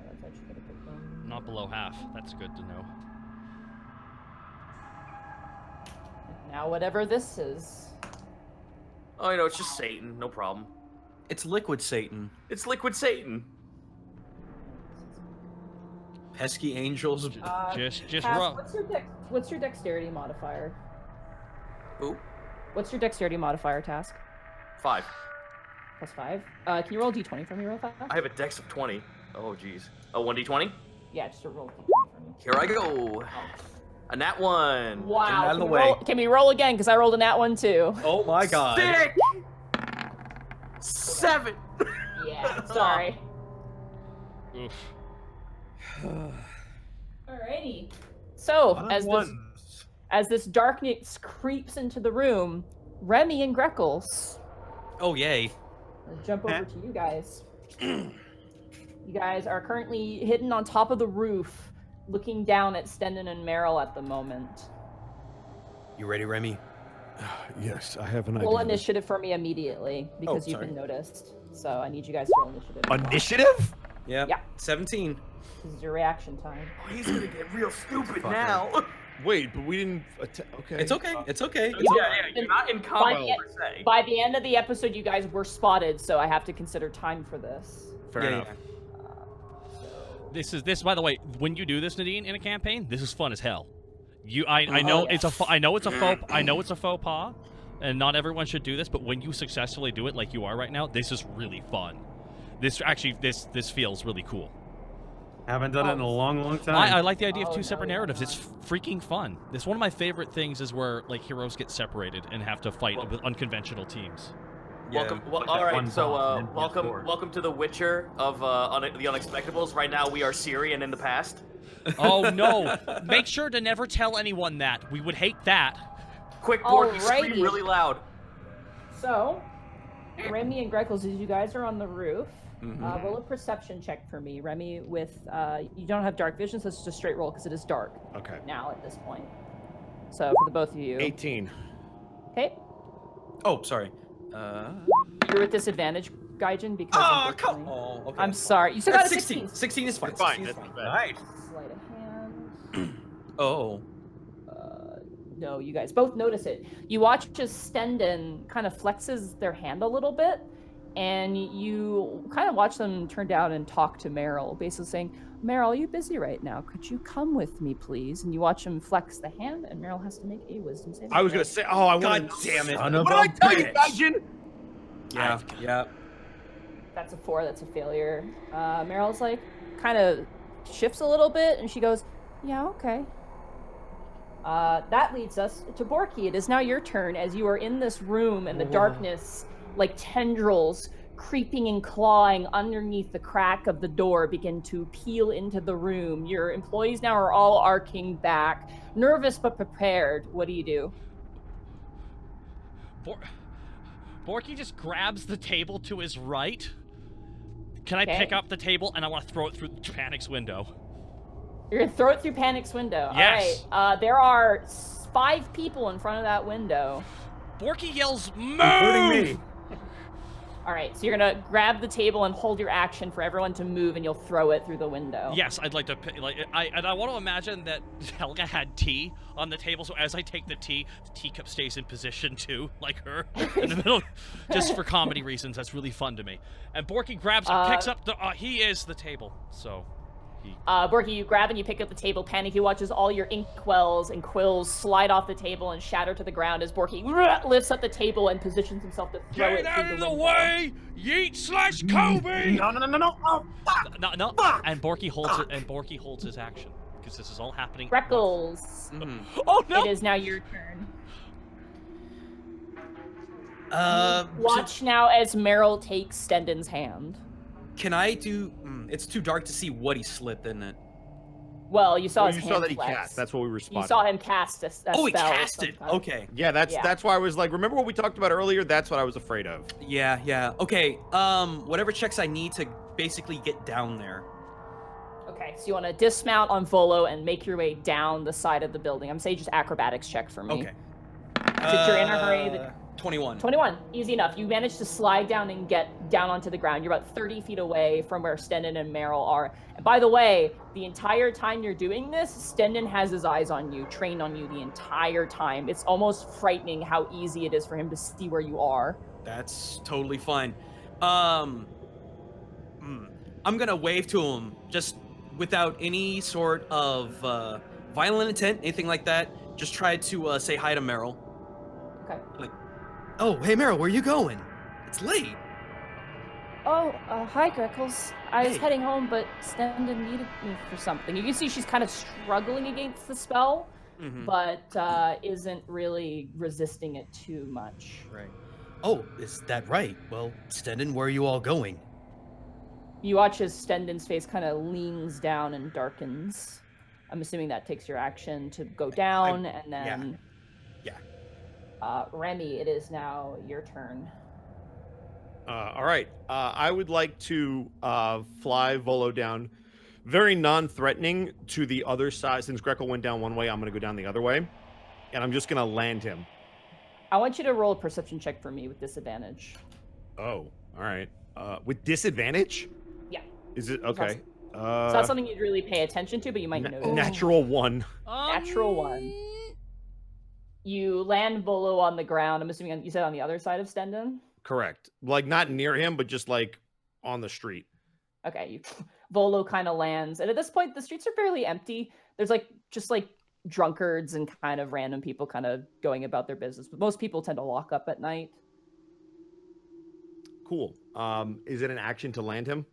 That's actually going to pick them. Not below half. That's good to know. Now, whatever this is. Oh, it's just Satan. No problem. It's Liquid Satan. It's Liquid Satan. Pesky angels. Just Cass, rough. what's your dexterity modifier? Ooh. What's your dexterity modifier, Task? 5. +5. Can you roll a d20 for me real fast? I have a dex of 20. Oh, jeez. Oh, 1d20? Yeah, just a roll d20 for me. Here I go. A nat 1. Wow. Get out of the Can way. can we roll again? Because I rolled a nat 1 too. Oh my god. Sick! 7. Yeah, sorry. Oof. Alrighty. So, as this darkness creeps into the room, Remy and Greckles, Oh yay. let's jump over to you guys. You guys are currently hidden on top of the roof, looking down at Stendon and Meryl at the moment. You ready, Remy? Yes, I have an idea. Roll initiative for me immediately, because you've sorry. been noticed. So I need you guys to roll initiative. Initiative? Yeah. Yeah. 17. This is your reaction time. Oh, he's gonna get real stupid Fucker. now. Wait, but we didn't. Okay. It's okay. It's okay. You're not in combo per se. By the end of the episode, you guys were spotted, so I have to consider time for this. Fair enough. This by the way, when you do this, Nadine, in a campaign, this is fun as hell. I know it's a faux pas, and not everyone should do this, but when you successfully do it like you are right now, this is really fun. This feels really cool. Haven't done it in a long, long time. I like the idea of two no, separate you're narratives. not. It's freaking fun. This one of my favorite things is where like heroes get separated and have to fight with unconventional teams. Welcome. Well, Like all that right. one So, boss in welcome, PS4. welcome to the Witcher of the Unexpectables. Right now, we are Syrian in the past. Oh no! Make sure to never tell anyone that. We would hate that. Quick, Borky, Alrighty. scream really loud. So, Remy and Greckles, as you guys are on the roof, roll a perception check for me. Remy, with you don't have dark vision, so it's just a straight roll because it is dark Okay. now at this point. So for the both of you, 18. okay, Oh, sorry. you're at disadvantage, Gaijin, because Oh, unfortunately- come on. Okay. I'm sorry. You still got a 16. 16 is fine. Fine. 16 is That's fine. nice. Sleight of hand. Oh. No, you guys both notice it. You watch as Stendon kind of flexes their hand a little bit, and you kind of watch them turn down and talk to Meryl, basically saying, Meryl, are you busy right now? Could you come with me, please? And you watch him flex the hand, and Meryl has to make a wisdom saving I was throw. going to say, I God damn it. Son of What did a I tell you, bitch. Gaijin? Yeah. Yeah. That's a 4. That's a failure. Meryl's like, kind of shifts a little bit, and she goes, yeah, okay. That leads us to Borky. It is now your turn as you are in this room and the darkness, like tendrils creeping and clawing underneath the crack of the door, begin to peel into the room. Your employees now are all arcing back, nervous but prepared. What do you do? Borky just grabs the table to his right. Can I Okay. pick up the table and I want to throw it through Panic's window? You're gonna throw it through Panic's window. Yes. All right. There are 5 people in front of that window. Borky yells, "Move!" Including me. All right, so you're gonna grab the table and hold your action for everyone to move, and you'll throw it through the window. Yes, I'd like to I want to imagine that Helga had tea on the table, so as I take the teacup stays in position too, like her in the middle, just for comedy reasons. That's really fun to me. And Borky grabs it, picks up the he is the table, so. Borky, you grab and you pick up the table. Panic, he watches all your inkwells and quills slide off the table and shatter to the ground as Borky lifts up the table and positions himself to throw it Get through out of the the window. way! Yeet / Kobe! No. Oh, fuck! No. Fuck! And Borky holds it, and Borky holds his action. Because this is all happening. Freckles. Oh, no! It is now your turn. Watch So now as Meryl takes Stendon's hand. can I do? It's too dark to see what he slipped, isn't it? Well, you saw Oh, his you hand saw that he flex. cast. That's what we were spotting. You saw him cast a spell. Oh, he cast of some it. kind. Okay. Yeah, that's why I was like, remember what we talked about earlier? That's what I was afraid of. Yeah. Okay. Whatever checks I need to basically get down there. Okay, so you want to dismount on Volo and make your way down the side of the building. I'm saying just acrobatics check for me. Okay. Since you're in a hurry, 21. 21, easy enough. You managed to slide down and get down onto the ground. You're about 30 feet away from where Stendon and Meryl are. And by the way, the entire time you're doing this, Stendon has his eyes on you, trained on you the entire time. It's almost frightening how easy it is for him to see where you are. That's totally fine. I'm gonna wave to him just without any sort of violent intent, anything like that. Just try to say hi to Meryl. Okay. Like, oh, hey Meryl, where you going? It's late. Oh, hi, Greckles. I was Hey. heading home, but Stendon needed me for something. You can see she's kind of struggling against the spell, but isn't really resisting it too much. Right. Oh, is that right? Well, Stendon, where are you all going? You watch as Stendon's face kind of leans down and darkens. I'm assuming that takes your action to go down, and then... Yeah. Remy, it is now your turn. All right. I would like to fly Volo down very non-threatening to the other side. Since Greco went down one way, I'm going to go down the other way. And I'm just going to land him. I want you to roll a perception check for me with disadvantage. Oh, all right. With disadvantage? Yeah. Is it? Okay. It's not something you'd really pay attention to, but you might notice. Natural 1. Natural 1. You land Volo on the ground. I'm assuming you said on the other side of Stendon? Correct. Like, not near him, but just, like, on the street. Okay, Volo kind of lands. And at this point, the streets are fairly empty. There's, just drunkards and kind of random people kind of going about their business. But most people tend to lock up at night. Cool. Is it an action to land him?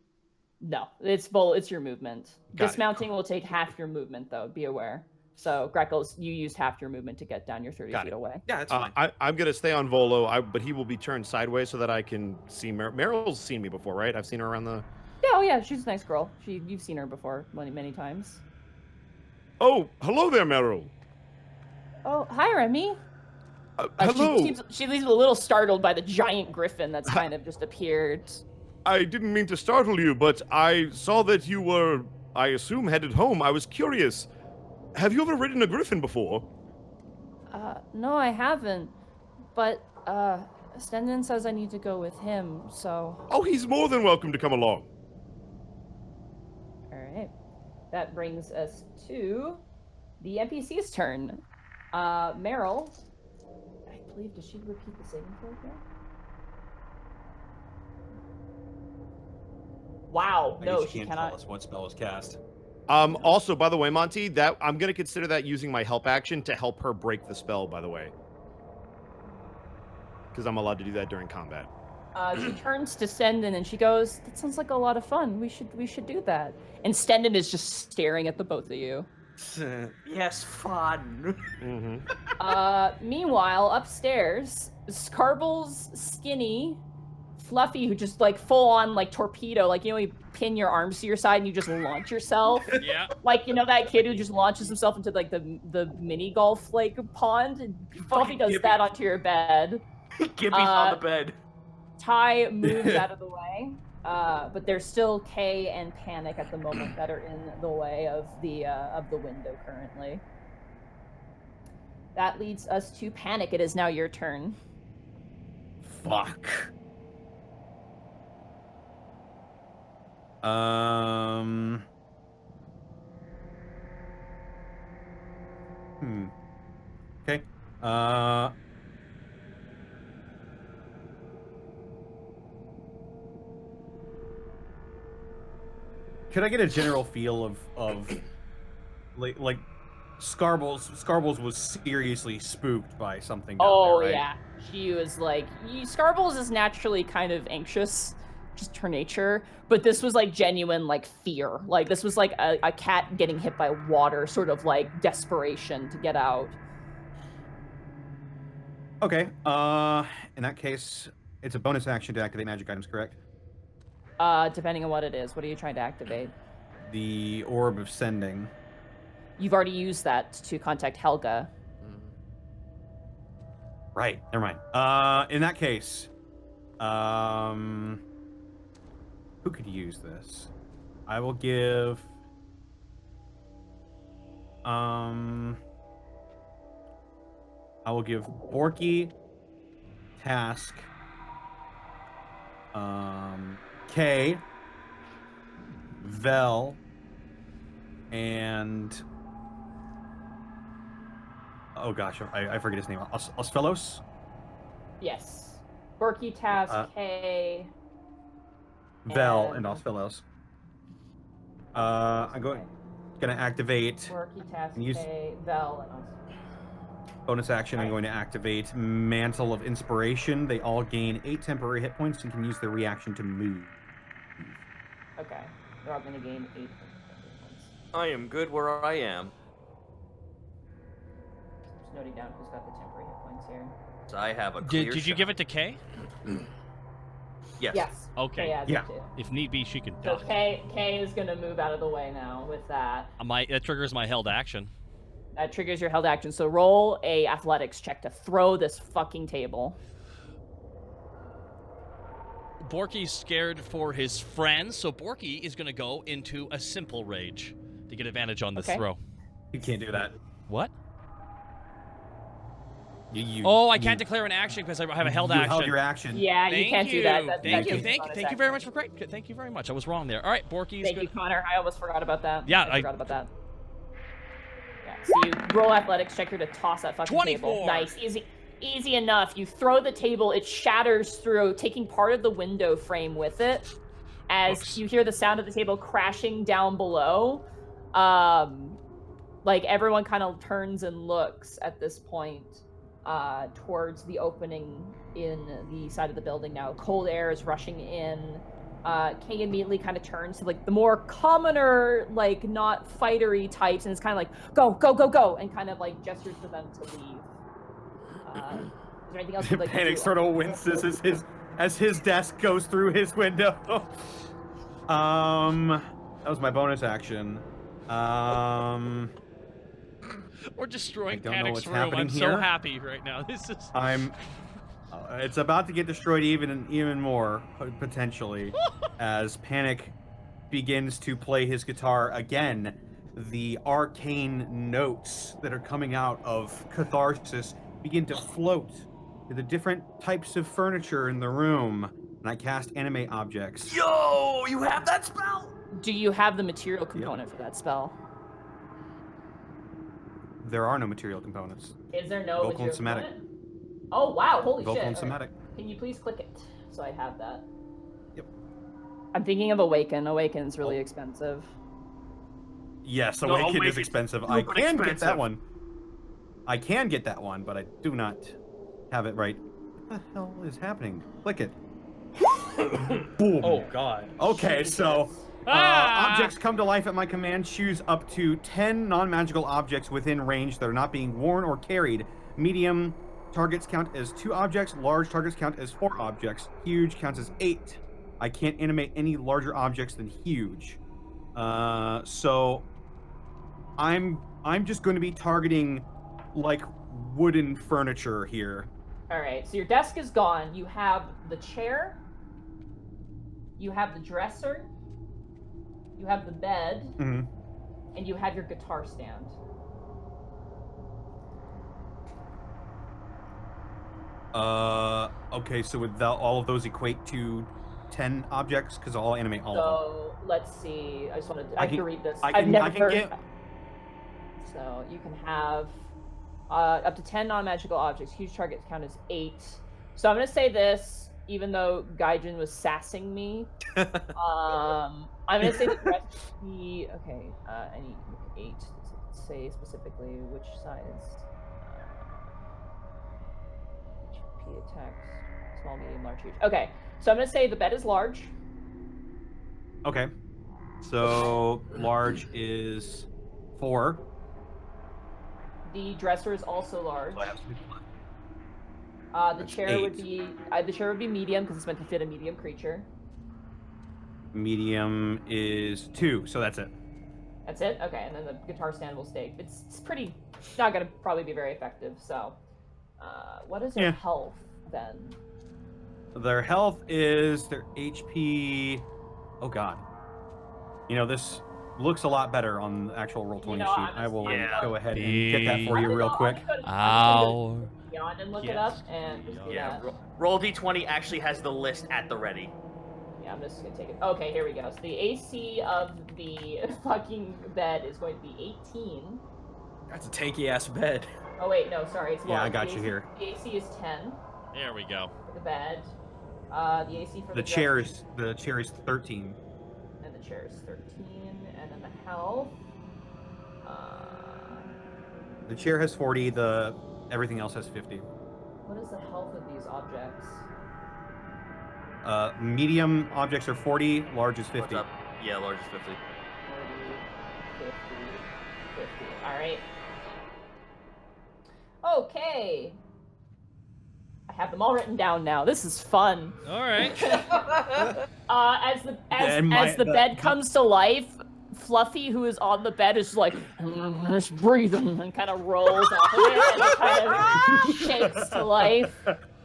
No, it's your movement. Got it. Dismounting will take half your movement, though. Be aware. So, Greckles, you used half your movement to get down. You're 30 feet away. Yeah, that's fine. I'm going to stay on Volo, but he will be turned sideways so that I can see Meryl's seen me before, right? I've seen her around the... Yeah, oh yeah, she's a nice girl. You've seen her before many times. Oh, hello there, Meryl. Oh, hi, Remy. Hello. She leaves a little startled by the giant griffin that's kind of just appeared. I didn't mean to startle you, but I saw that you were, I assume, headed home. I was curious. Have you ever ridden a griffin before? No, I haven't. But, Stendon says I need to go with him, so... Oh, he's more than welcome to come along. Alright. That brings us to the NPC's turn. Meryl... I believe, does she repeat the saving throw again? Wow, no, she cannot. Tell us what spell was cast. Also, by the way, Monty, that I'm going to consider that using my help action to help her break the spell, by the way. Because I'm allowed to do that during combat. She turns to Stendon and she goes, "That sounds like a lot of fun. We should do that." And Stendon is just staring at the both of you. Yes, fun. Meanwhile, upstairs, Scarble's skinny, Fluffy, who just full on torpedo, you pin your arms to your side and you just launch yourself. Yeah. That kid who just launches himself into the mini golf pond. And Fluffy does that onto your bed. Gibby's on the bed. Ty moves out of the way. But there's still Kay and Panic at the moment that are in the way of the window currently. That leads us to Panic. It is now your turn. Fuck. Okay. Could I get a general feel of like Scarbles was seriously spooked by something down there, right? Yeah, she was like, Scarbles is naturally kind of anxious, just her nature, but this was like genuine like fear. Like this was like a cat getting hit by water, sort of like desperation to get out. Okay. In that case, it's a bonus action to activate magic items, correct? Depending on what it is. What are you trying to activate? The Orb of Sending. You've already used that to contact Helga. Right. Never mind. In that case, who could use this? I will give. I will give Borky, Task, Kay, Vel, and oh gosh, I forget his name. Osfelos? Yes. Borky, Task, Kay, Vel, and Osfelos. I'm gonna activate. Borky, Task, use Kay, Vel, and Osfelos. Bonus action, I'm going to activate Mantle of Inspiration. They all gain 8 temporary hit points and can use their reaction to move. Okay. They're all going to gain 8 points. I am good where I am. Just noting down who's got the temporary hit points here. So I have a clear Did you give it to Kay? Yes. Yes. Okay. Kay has Yeah. it too. If need be, she can So duck. Kay is going to move out of the way now with that. That triggers my held action. That triggers your held action. So roll a athletics check to throw this fucking table. Borky's scared for his friends, so Borky is going to go into a simple rage to get advantage on this throw. You can't do that. What? I I can't declare an action because I have a held action. You held your action. Yeah, you can't do that. Thank you very much for great. Thank you very much. I was wrong there. All right, Borky's Thank you, Connor. I almost forgot about that. Yeah, I forgot about that. Yeah. So you roll athletics check here to toss that fucking 24. table. Nice, easy enough. You throw the table. It shatters through, taking part of the window frame with it. As you hear the sound of the table crashing down below, like everyone kind of turns and looks at this point towards the opening in the side of the building now. Cold air is rushing in. Kay immediately kind of turns to like the more commoner, like not fightery types, and it's kind of like go, and kind of like gestures for them to leave. Is there anything else you'd like to do? Panic sort of winces as his desk goes through his window. That was my bonus action. We're destroying I don't know Panic's what's room. happening I'm here. so happy right now. This is. It's about to get destroyed even more potentially as Panic begins to play his guitar again. The arcane notes that are coming out of Catharsis begin to float to the different types of furniture in the room, and I cast Animate Objects. Yo, you have that spell? Do you have the material component for that spell? There are no material components. Is there no Vocal material and somatic. component? Oh wow, holy Vocal shit. and All somatic. right. Can you please click it so I have that? Yep. I'm thinking of Awaken. Awaken's really expensive. Yes, No, Awaken is Awaken's expensive. super I can get expensive. that one. I can get that one, but I do not have it right. What the hell is happening? Click it. Boom. Oh god. Okay, so objects come to life at my command. Choose up to 10 non-magical objects within range that are not being worn or carried. Medium targets count as 2 objects. Large targets count as 4 objects. Huge counts as 8. I can't animate any larger objects than huge. So I'm just going to be targeting like wooden furniture here. All right, so your desk is gone. You have the chair. You have the dresser. You have the bed. Mm-hmm. And you have your guitar stand. Okay, so would all of those equate to 10 objects because I'll animate all of them. So let's see. I just wanted to, I have to read this. I I've can never heard. get. So you can have up to 10 non-magical objects. Huge targets count as 8. So I'm gonna say this, even though Gaijin was sassing me. I'm gonna say the rest of the okay. I need 8 to say specifically which size. HP attacks, small, medium, large, huge. Okay, so I'm gonna say the bed is large. Okay. So large is 4. The dresser is also large. So I have to do The That's chair would 8. be medium because it's meant to fit a medium creature. Medium is 2, so that's it. That's it? Okay, and then the guitar stand will stay. It's pretty, not gonna probably be very effective, so. What is their health, then? Their health is their HP. Oh god. You know, this looks a lot better on the actual Roll20 sheet. I will go ahead and get that for you real quick. Ow. Beyond and look it up, and just do that. Roll D20 actually has the list at the ready. Yeah, I'm just gonna take it. Okay, here we go. So the AC of the fucking bed is going to be 18. That's a tanky ass bed. Oh wait, no, sorry, it's Yeah, large. I got you here. The AC is 10 There we go. for the bed. The AC for The chair is 13. and the chair is 13, and then the health. The chair has 40. Everything else has 50. What is the health of these objects? Medium objects are 40. Large is 50. What's up? Yeah, large is 50. 40, 50. All right. Okay. I have them all written down now. This is fun. All right. As the bed comes to life, Fluffy, who is on the bed, is like, just breathing and kind of rolls off of it and kind of shakes to life.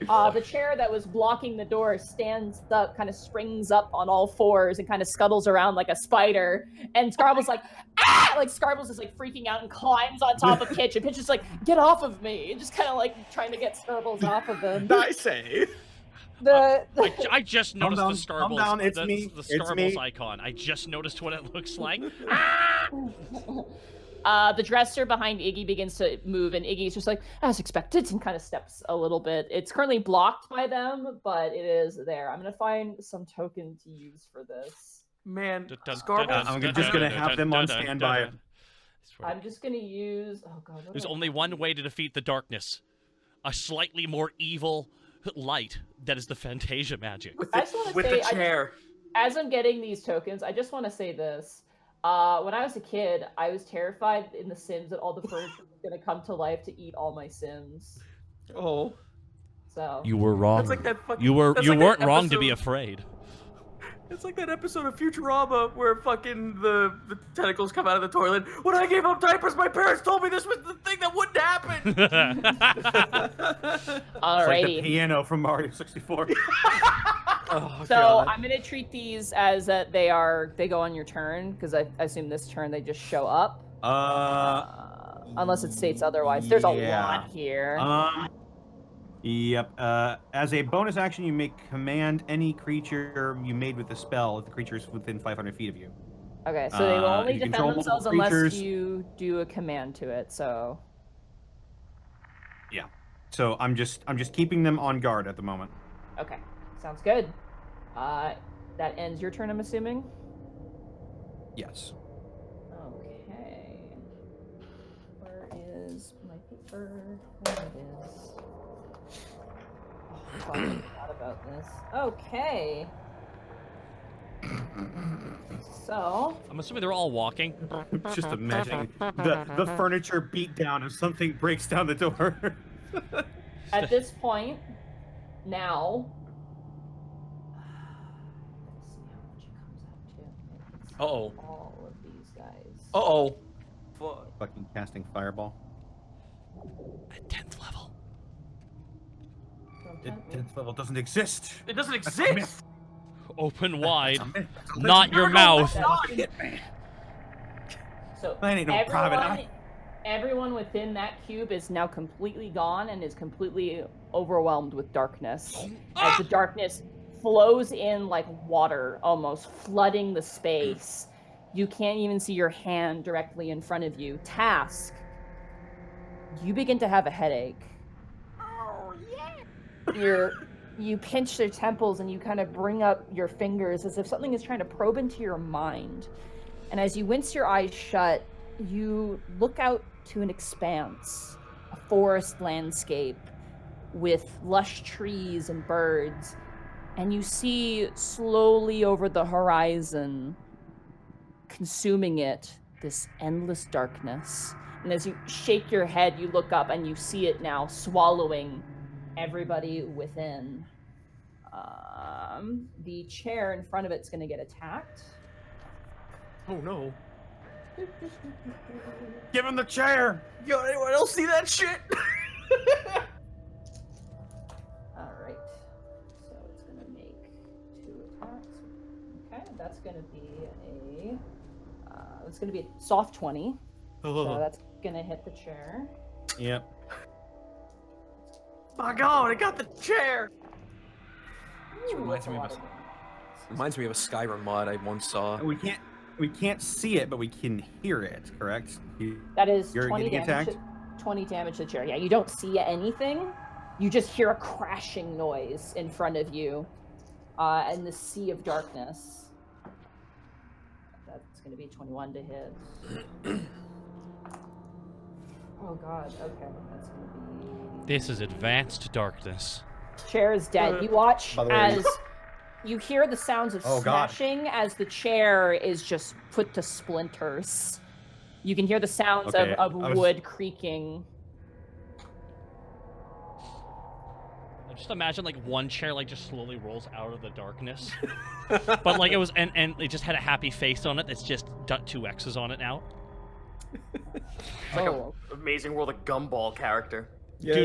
The chair that was blocking the door stands up, kind of springs up on all fours and kind of scuttles around like a spider. And Scarble's like, ah! Like Scarble's just like freaking out and climbs on top of Pitch. And Pitch is like, get off of me. And just kind of like trying to get Scarble's off of him. I say. I just noticed down, the Scarbles. down, it's the, me. the It's Scarbles me. icon. I just noticed what it looks like. The dresser behind Iggy begins to move, and Iggy's just like, as expected, and kind of steps a little bit. It's currently blocked by them, but it is there. I'm gonna find some token to use for this. Man, I'm just gonna have them on standby. I'm just gonna use. Oh god. There's only one way to defeat the darkness: a slightly more evil light. That is the Fantasia magic. With I just wanna the say, chair. As I'm getting these tokens, I just want to say this. When I was a kid, I was terrified in The Sims that all the furniture was gonna come to life to eat all my Sims. Oh. So. You were wrong. That's like that fucking, you that's like weren't that wrong to be episode- afraid. It's like that episode of Futurama where fucking the tentacles come out of the toilet. When I gave up diapers, my parents told me this was the thing that wouldn't happen. Alrighty. Like the piano from Mario 64. Oh, So God. I'm gonna treat these as that they go on your turn because I assume this turn they just show up. Unless it states otherwise. There's a lot here. Yep. As a bonus action, you may command any creature you made with the spell if the creature is within 500 feet of you. Okay, so they will only you defend control themselves multiple unless creatures. you do a command to it. So Yeah. So I'm just keeping them on guard at the moment. okay, sounds good. That ends your turn, I'm assuming. Yes. Okay. Where is my paper? There it is. Oh, I forgot about this. Okay. So. I'm assuming they're all walking. Just imagining the furniture beat down if something breaks down the door. At this point, now. Let's see how much it comes out to. Uh-oh. All of these guys. Uh-oh. Fucking casting fireball. At 10th level. From 10th level doesn't exist. It doesn't exist. Open wide, not your mouth. So Mine ain't no private eye. everyone within that cube is now completely gone and is completely overwhelmed with darkness. As the darkness flows in like water, almost flooding the space. You can't even see your hand directly in front of you. Task, you begin to have a headache. Oh, yeah! You pinch your temples and you kind of bring up your fingers as if something is trying to probe into your mind. And as you wince your eyes shut, you look out to an expanse, a forest landscape with lush trees and birds. And you see slowly over the horizon, consuming it, this endless darkness. And as you shake your head, you look up and you see it now swallowing everybody within. The chair in front of it's going to get attacked. Oh no. Give him the chair. Yo, anyone else see that shit? Alright. So it's going to make 2 attacks. Okay, that's going to be a soft 20. So that's going to hit the chair. Yep. My God, I got the chair. This reminds me of a Skyrim mod I once saw. We can't see it, but we can hear it. Correct? That is You're 20 getting damage. attacked? 20 damage to the chair. Yeah, you don't see anything. You just hear a crashing noise in front of you, and the sea of darkness. That's going to be 21 to hit. Oh God. Okay, that's going to be. This is advanced darkness. Chair is dead. You watch as you hear the sounds of smashing as the chair is just put to splinters. You can hear the sounds of wood creaking. Just imagine like one chair like just slowly rolls out of the darkness, but like it was and it just had a happy face on it. That's just 2 X's on it now. Like an Amazing World of Gumball character. Yeah,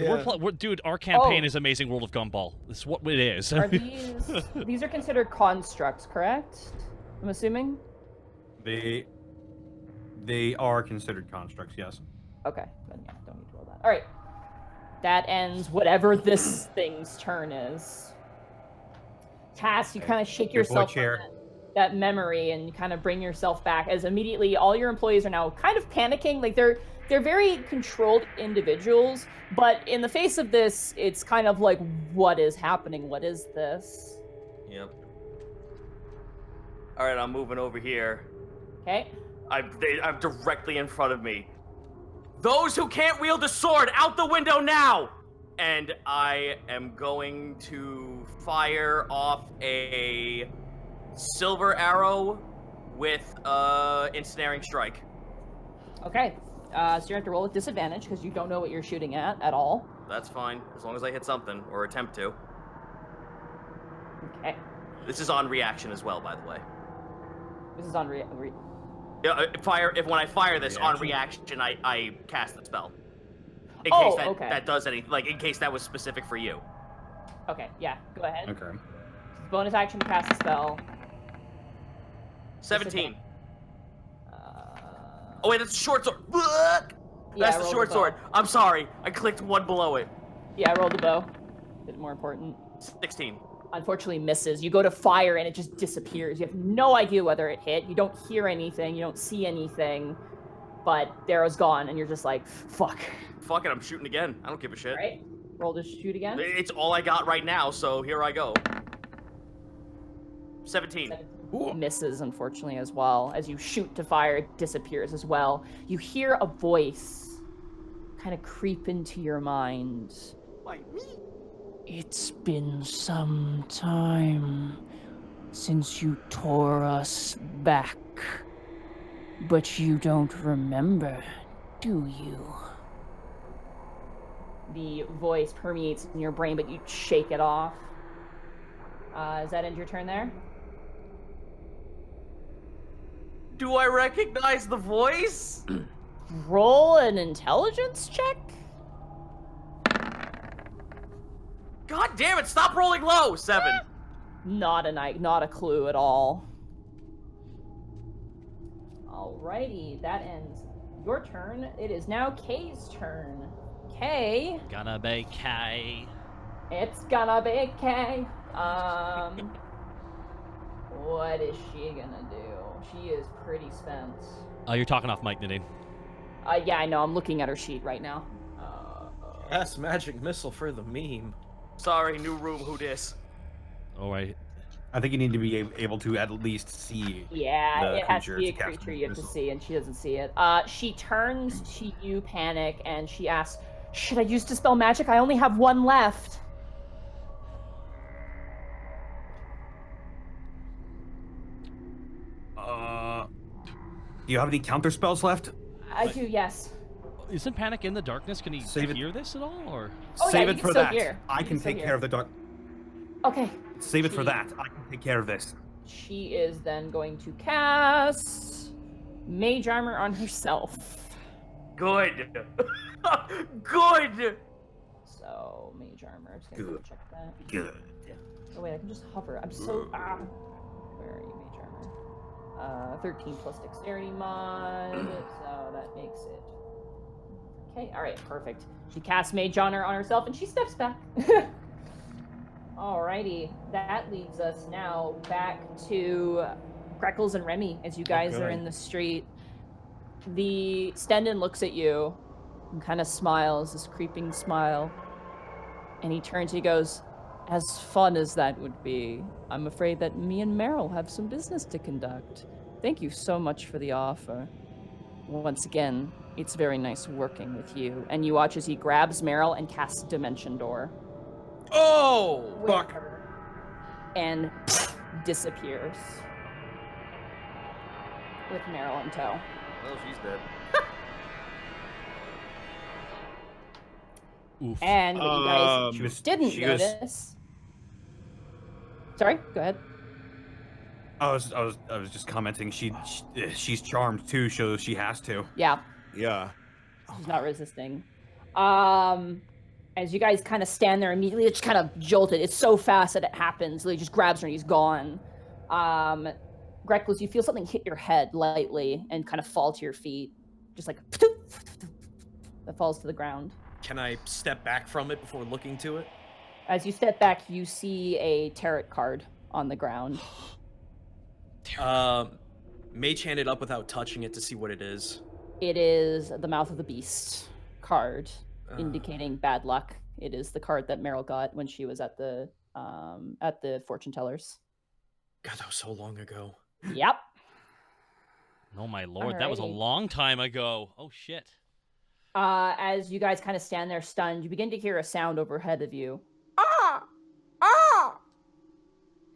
dude, our campaign is Amazing World of Gumball. This is what it is. Are these are considered constructs, correct? I'm assuming. They are considered constructs, yes. Okay, then yeah, don't need to roll that. All right, that ends whatever this thing's turn is. Task, you kind of shake yourself from that memory and you kind of bring yourself back as immediately all your employees are now kind of panicking. Like they're very controlled individuals, but in the face of this, it's kind of like, what is happening? What is this? Yep. All right, I'm moving over here. Okay. I'm directly in front of me. Those who can't wield a sword, out the window now! And I am going to fire off a silver arrow with ensnaring strike. Okay. So you have to roll with disadvantage because you don't know what you're shooting at all. That's fine, as long as I hit something, or attempt to. Okay. This is on reaction as well, by the way. This is on Yeah, when I fire this on reaction, I cast the spell. In case that does anything, like in case that was specific for you. Okay, yeah, go ahead. Okay. Bonus action to cast a spell. 17. Oh wait, that's a short sword. That's the short sword. I'm sorry, I clicked one below it. Yeah, I rolled the bow. Bit more important. 16. Unfortunately misses. You go to fire and it just disappears. You have no idea whether it hit. You don't hear anything. You don't see anything. But the arrow's gone and you're just like, fuck. Fuck it, I'm shooting again. I don't give a shit. Right? Roll to shoot again. It's all I got right now, so here I go. 17. Misses, unfortunately, as well. As you shoot to fire, it disappears as well. You hear a voice kind of creep into your mind. Like me? It's been some time since you tore us back. But you don't remember, do you? The voice permeates in your brain, but you shake it off. Does that end your turn there? Do I recognize the voice? Roll an intelligence check? God damn it, stop rolling low! 7. Not a clue at all. Alrighty, that ends your turn. It is now Kay's turn. Kay. Gonna be Kay. It's gonna be Kay. What is she gonna do? She is pretty spent. You're talking off mic, Nadine. Yeah, I know. I'm looking at her sheet right now. Cast magic missile for the meme. Sorry, new room. Who dis? Oh, right. I think you need to be able to at least see. Yeah, it has to be a cast creature you have to missile. see, and she doesn't see it. She turns to you, Panic, and she asks, "Should I use Dispel Magic? I only have one left." Do you have any counter spells left? I do, yes. Isn't Panic in the darkness? Can he hear this at all, or? Oh, Save yeah, it you for can still that. hear. I You can still take hear. care of the dark. Okay. Save it for that. I can take care of this. She is then going to cast Mage Armor on herself. Good. Good. So, Mage Armor. Just gonna Good. check that. Good. Oh, wait, I can just hover. I'm so... Where are you, Mage Armor? 13 plus Dexterity mod, so that makes it... Okay, alright, perfect. She casts Mage Armor on herself, and she steps back. Alrighty, that leads us now back to Greckles and Remy as you guys are in the street. The Stendon looks at you and kind of smiles, this creeping smile. And he turns and he goes, "As fun as that would be, I'm afraid that me and Meryl have some business to conduct. Thank you so much for the offer. Once again, it's very nice working with you." And you watch as he grabs Meryl and casts Dimension Door. Oh, Fuck. And disappears. With Meryl in tow. Well, she's dead. Oof. And what you guys didn't she goes- notice... Sorry, go ahead. I was just commenting. She's charmed too, so she has to. Yeah, Yeah. she's not resisting. As you guys kind of stand there immediately, it's kind of jolted. It's so fast that it happens. He just grabs her and he's gone. Greckles, you feel something hit your head lightly and kind of fall to your feet. Just like that falls to the ground. Can I step back from it before looking to it? As you step back, you see a tarot card on the ground. Mage hand it up without touching it to see what it is. It is the Mouth of the Beast card, indicating bad luck. It is the card that Meryl got when she was at the fortune tellers. God, that was so long ago. Yep. Oh my lord, that was a Alrighty. long time ago. Oh shit. As you guys kind of stand there stunned, you begin to hear a sound overhead of you.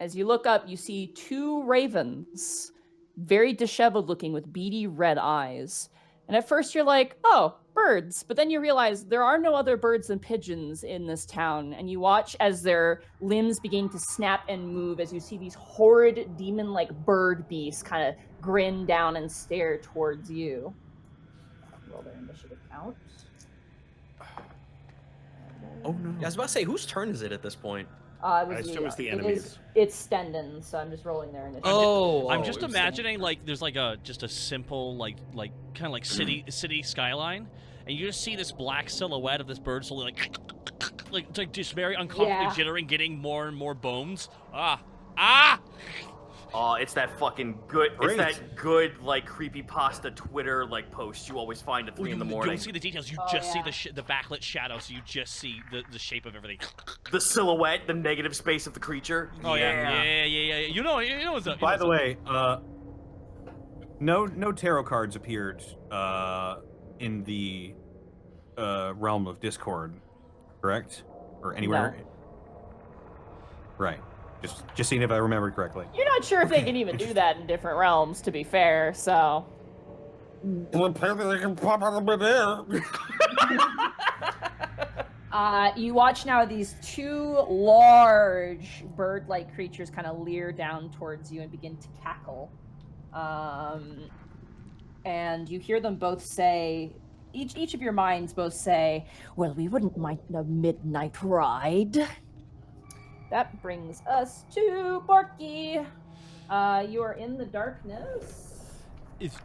As you look up, you see two ravens, very disheveled looking with beady red eyes. And at first you're like, oh, birds. But then you realize there are no other birds than pigeons in this town. And you watch as their limbs begin to snap and move as you see these horrid demon-like bird beasts kind of grin down and stare towards you. Roll their initiative out. Oh no. Yeah, I was about to say, whose turn is it at this point? I assume it's the enemies. It's Stendon, so I'm just rolling their initiative. I'm just it was imagining like there's like just a simple like kind of like city skyline, and you just see this black silhouette of this bird slowly like it's like just very uncomfortably jittering, getting more and more bones. Oh, it's that fucking good. Great. It's that good like creepypasta Twitter like post you always find at 3 in the You morning. don't see the details. You just see the backlit shadow, so you just see the shape of everything. The silhouette, the negative space of the creature. Oh yeah. You know what's up. By the way, no tarot cards appeared in the realm of Discord, correct? Or anywhere? No. Right. Just seeing if I remember correctly. You're not sure if they can even do that in different realms, to be fair, so... Well, apparently they can pop out of midair. You watch now these two large bird-like creatures kind of leer down towards you and begin to cackle. And you hear them both say, each of your minds both say, "Well, we wouldn't mind a midnight ride." That brings us to Borky. You are in the darkness.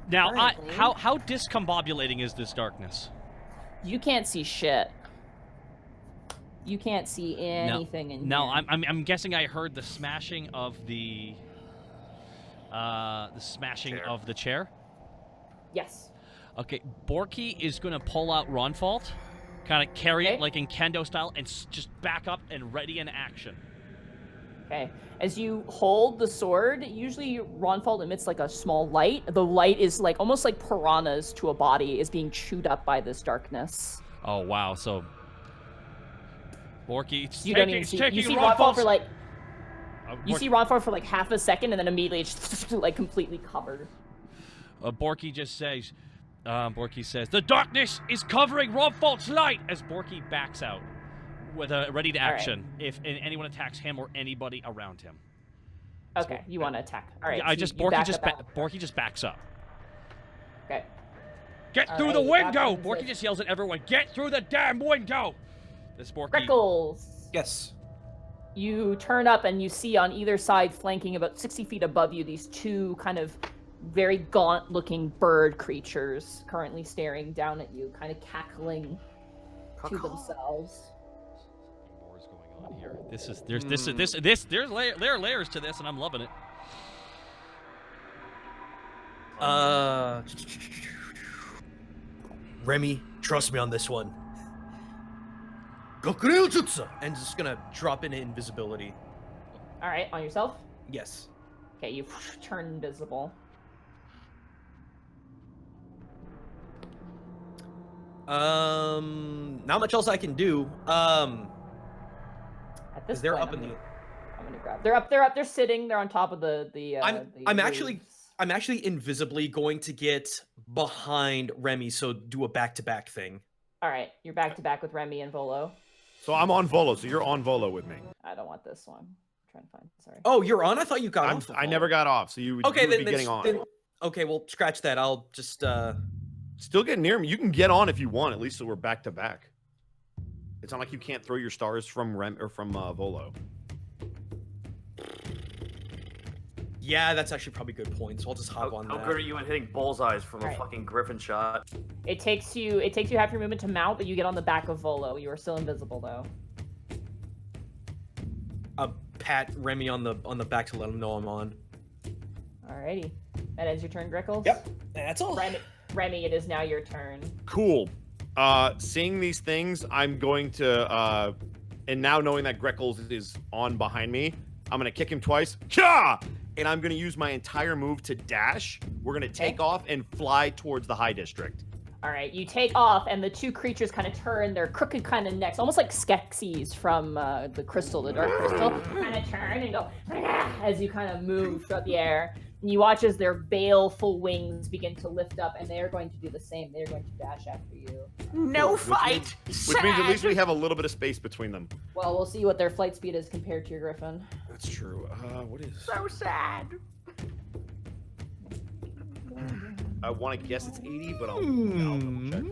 Now, Currently. how discombobulating is this darkness? You can't see shit. You can't see anything in no, here. I'm guessing I heard the smashing of the Chair. of the chair. Yes. Okay, Borky is gonna pull out Ronfault, kind of carry it like in kendo style, and just back up and ready in action. Okay. As you hold the sword, usually Ronfault emits like a small light. The light is like almost like piranhas to a body is being chewed up by this darkness. Oh wow! So Borky, You don't even see. You see Ronfault for like. You see Ronfault for like half a second, and then immediately it's like completely covered. Borky just says, Borky says, "The darkness is covering Ronfault's light." As Borky backs out, with a ready to action if anyone attacks him or anybody around him. Okay, you want to attack. All right. Yeah, so Borky just backs up. Okay. Get through the window! Borky just yells at everyone, "Get through the damn window!" This Borky. Greckles. Yes. You turn up and you see on either side, flanking about 60 feet above you, these two kind of very gaunt-looking bird creatures currently staring down at you, kind of cackling to themselves. More is going on here. There are layers to this, and I'm loving it. Remy, trust me on this one. Gokuryu Jutsu! And just gonna drop into invisibility. All right, on yourself? Yes. Okay, you turn invisible. Not much else I can do. At this they're point, up in the. I'm gonna grab. They're up. They're sitting. They're on top of the. I'm actually invisibly going to get behind Remy, so do a back-to-back thing. All right, you're back to back with Remy and Volo. So I'm on Volo, so you're on Volo with me. I don't want this one. I'm trying to find. Sorry. Oh, you're on? I thought you got off. I never got off, so you would be getting on. Okay, well, scratch that. I'll just Still get near me. You can get on if you want, at least so we're back to back. It's not like you can't throw your stars from Volo. Yeah, that's actually probably a good point. So I'll just hop on that. How good are you at hitting bullseyes from a fucking griffin shot? It takes you half your movement to mount, but you get on the back of Volo. You are still invisible though. Pat Remy on the back to let him know I'm on. Alrighty. That ends your turn, Grickles? Yep. That's all. Remy, it is now your turn. Cool. Seeing these things, I'm going to and now knowing that Greckles is on behind me, I'm gonna kick him twice. Kya! And I'm gonna use my entire move to dash. We're gonna take off and fly towards the high district. All right, you take off, and the two creatures kind of turn their crooked kind of necks, almost like Skeksis from the Dark Crystal, kind of turn and go as you kind of move throughout the air. And you watch as their baleful wings begin to lift up, and they are going to do the same. They're going to dash after you. No fight! Which means at least we have a little bit of space between them. Well, we'll see what their flight speed is compared to your Griffin. That's true. What is? So sad. I want to guess it's 80, but I'll double check.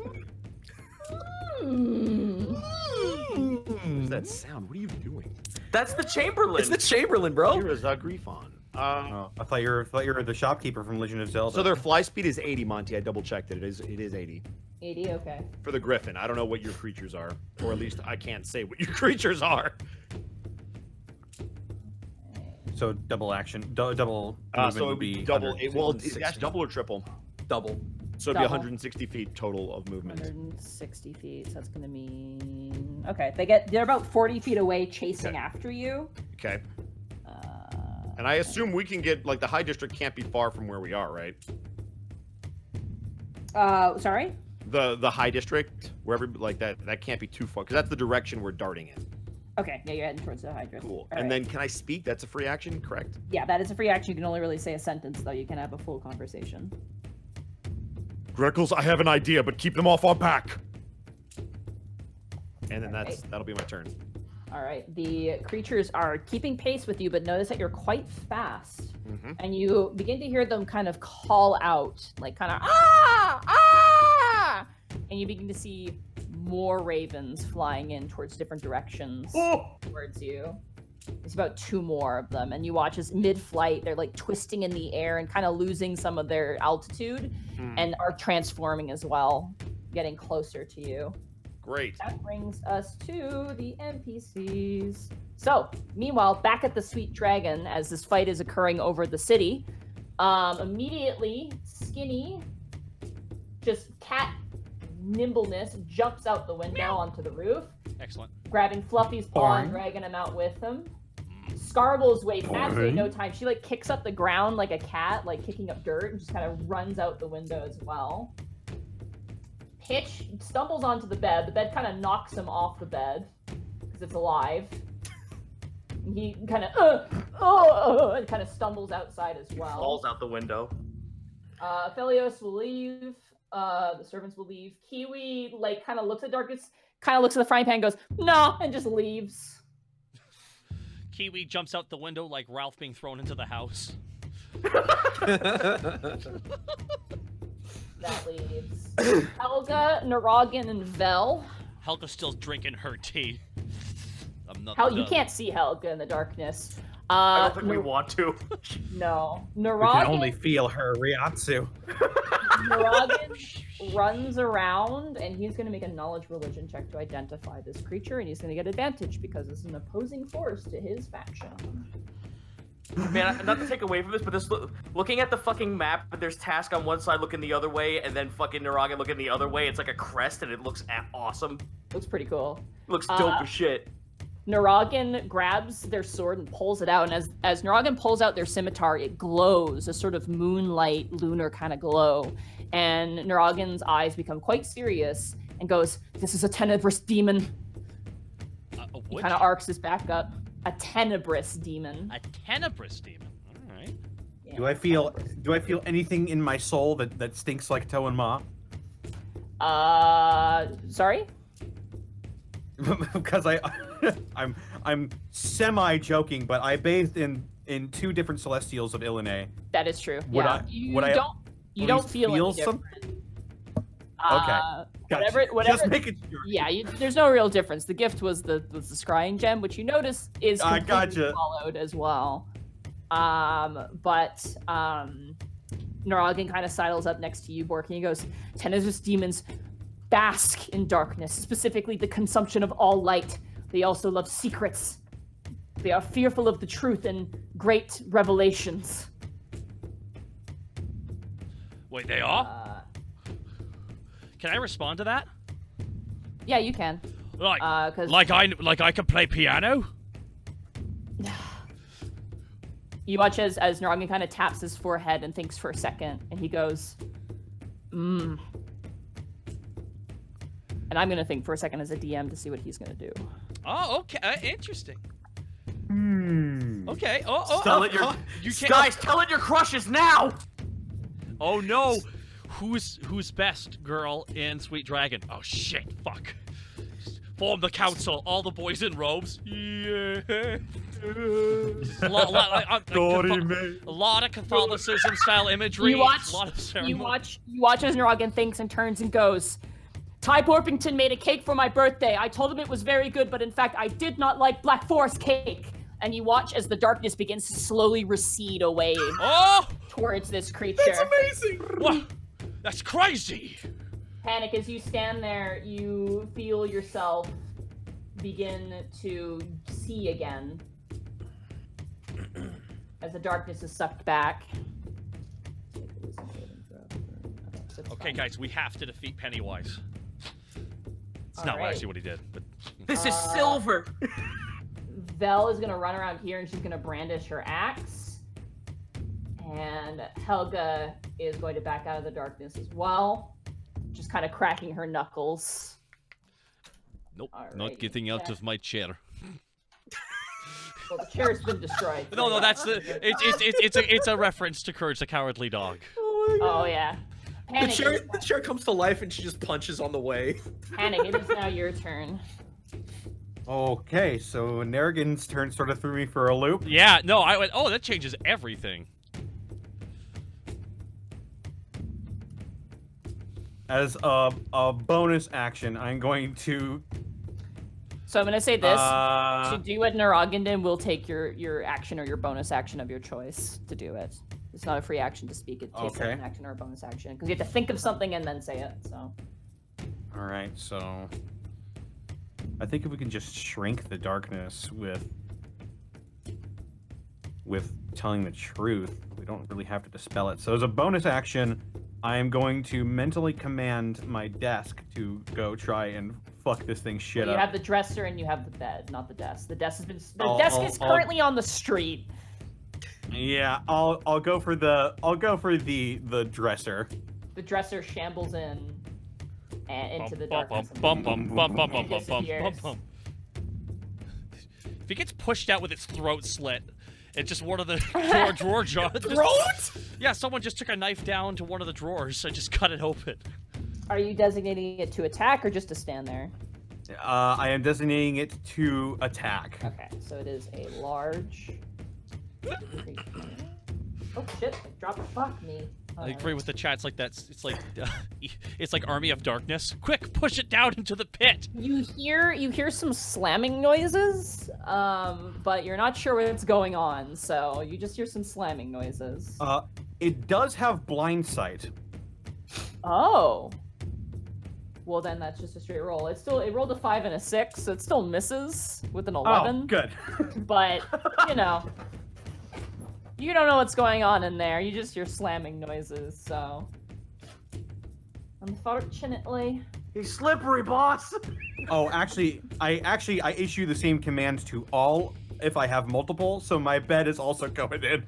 What is that sound? What are you doing? That's the Chamberlain. It's the Chamberlain, bro. Here is Griffon. I thought you were the shopkeeper from Legend of Zelda. So their fly speed is 80, Monty. I double checked it. It is 80. 80, okay. For the Griffin. I don't know what your creatures are, or at least I can't say what your creatures are. So double action, double. So it would be double. That's double or triple. Double. So it'd be 160 feet total of movement. 160 feet. So that's gonna mean okay. They're about 40 feet away, chasing after you. Okay. And I assume we can get, like, the high district can't be far from where we are, right? Sorry? The high district, wherever, like, that can't be too far, because that's the direction we're darting in. Okay, yeah, you're heading towards the high district. Cool. And then can I speak? That's a free action, correct? Yeah, that is a free action. You can only really say a sentence, though. You can have a full conversation. Greckles, I have an idea, but keep them off our back. And then that'll be my turn. All right, the creatures are keeping pace with you, but notice that you're quite fast. Mm-hmm. And you begin to hear them kind of call out, like kind of, ah! And you begin to see more ravens flying in towards different directions towards you. There's about 2 more of them, and you watch as mid-flight, they're like twisting in the air and kind of losing some of their altitude and are transforming as well, getting closer to you. Great. That brings us to the NPCs. So, meanwhile, back at the Sweet Dragon, as this fight is occurring over the city, immediately, Skinny, just cat nimbleness, jumps out the window onto the roof. Excellent. Grabbing Fluffy's paw and dragging him out with him. Scarble's way faster in no time. She like kicks up the ground like a cat, like kicking up dirt, and just kind of runs out the window as well. Pitch stumbles onto the bed. The bed kind of knocks him off the bed because it's alive. He kind of and kind of stumbles outside as well. Falls out the window. Phelios will leave. The servants will leave. Kiwi like kind of looks at darkness, kind of looks at the frying pan, goes no, and just leaves. Kiwi jumps out the window like Ralph being thrown into the house. That leaves Helga, Narogin, and Vel. Helga's still drinking her tea. I'm not. You can't see Helga in the darkness. I don't think we want to. No. We Narogin. can only feel her Ryatsu. Narogin runs around, and he's going to make a knowledge religion check to identify this creature, and he's going to get advantage because it's an opposing force to his faction. Man, not to take away from this, but looking at the fucking map, but there's Task on one side looking the other way, and then fucking Narogin looking the other way. It's like a crest, and it looks awesome. Looks pretty cool. Looks dope as shit. Narogin grabs their sword and pulls it out, and as Narogin pulls out their scimitar, it glows, a sort of moonlight, lunar kind of glow. And Narogin's eyes become quite serious and goes, "This is a Tenebrous Demon." He kind of arcs his back up. A Tenebrous Demon. A Tenebrous Demon. All right. Yeah, Do I feel anything in my soul that stinks like Toe and Ma? Sorry? Because I'm semi joking, but I bathed in two different celestials of Illinois. That is true. Would yeah. You don't feel any different. Okay. Gotcha. Whatever. Just making sure. Yeah, there's no real difference. The gift was the scrying gem, which you notice is completely swallowed as well. But Narogin kind of sidles up next to you, Bork, and he goes, "Tenebrous demons bask in darkness, specifically the consumption of all light. They also love secrets. They are fearful of the truth and great revelations." Wait, they are? Can I respond to that? Yeah, you can. Like I can play piano? You watch as Narogin kind of taps his forehead and thinks for a second, and he goes, And I'm going to think for a second as a DM to see what he's going to do. Oh, okay. Interesting. Okay. Guys, tell it your crushes now! Oh, no. Who's best girl in Sweet Dragon? Oh, shit. Fuck. Form the council. All the boys in robes. Yeah. A lot of Catholicism style imagery. You watch as Narogin thinks and turns and goes, "Ty Porpington made a cake for my birthday. I told him it was very good, but in fact, I did not like Black Forest cake." And you watch as the darkness begins to slowly recede away towards this creature. That's amazing! What? That's crazy! Panic, as you stand there, you feel yourself begin to see again. As the darkness is sucked back. Okay, guys, we have to defeat Pennywise. It's not actually what he did, but... This is silver! Vel is gonna run around here and she's gonna brandish her axe. And Helga is going to back out of the darkness as well. Just kind of cracking her knuckles. Nope, not getting out of my chair. Well, the chair's been destroyed. No, that's it's a reference to Courage the Cowardly Dog. Oh yeah. Panic, the chair comes to life and she just punches on the way. Panic, it is now your turn. Okay, so Narrogin's turn sort of threw me for a loop. Yeah, no, I went, oh, that changes everything. As a bonus action, I'm going to... So I'm going to say this. To do what Narogin did, we'll take your action or your bonus action of your choice to do it. It's not a free action to speak. It takes an action or a bonus action. Because you have to think of something and then say it, so... Alright, so... I think if we can just shrink the darkness with telling the truth, we don't really have to dispel it. So as a bonus action, I am going to mentally command my desk to go try and fuck this thing shit You up. have the dresser and you have the bed, not the desk. The desk is currently on the street. Yeah, I'll go for the dresser. The dresser shambles in and into the darkness. If it gets pushed out with its throat slit, it's just one of the drawer jars. Throat? Yeah, someone just took a knife down to one of the drawers and just cut it open. Are you designating it to attack or just to stand there? I am designating it to attack. Okay, so it is a large. Oh shit! Drop it. Fuck me. I agree with the chat. It's like it's like Army of Darkness. Quick, push it down into the pit. You hear some slamming noises, but you're not sure what's going on. So you just hear some slamming noises. It does have blind sight. Oh. Well, then that's just a straight roll. It rolled a 5 and a 6, so it still misses with an 11. Oh, good. But you know, you don't know what's going on in there. You just hear slamming noises. So, unfortunately, He's slippery, boss. Oh, I issue the same commands to all if I have multiple, so my bed is also going in.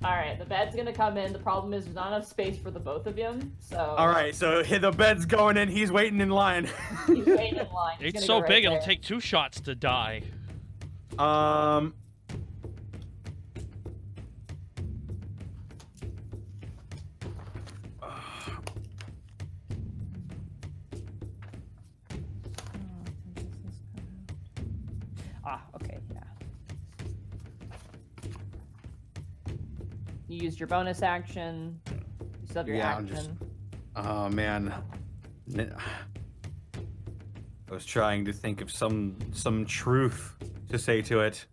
all right, the bed's gonna come in. The problem is there's not enough space for the both of you. So. All right, so the bed's going in. He's waiting in line. He's waiting in line. He's It's gonna so go right big, there. it'll take 2 shots to die. Okay, yeah. You used your bonus action. You still have your Yeah, I'm action. Oh man, I was trying to think of some truth to say to it.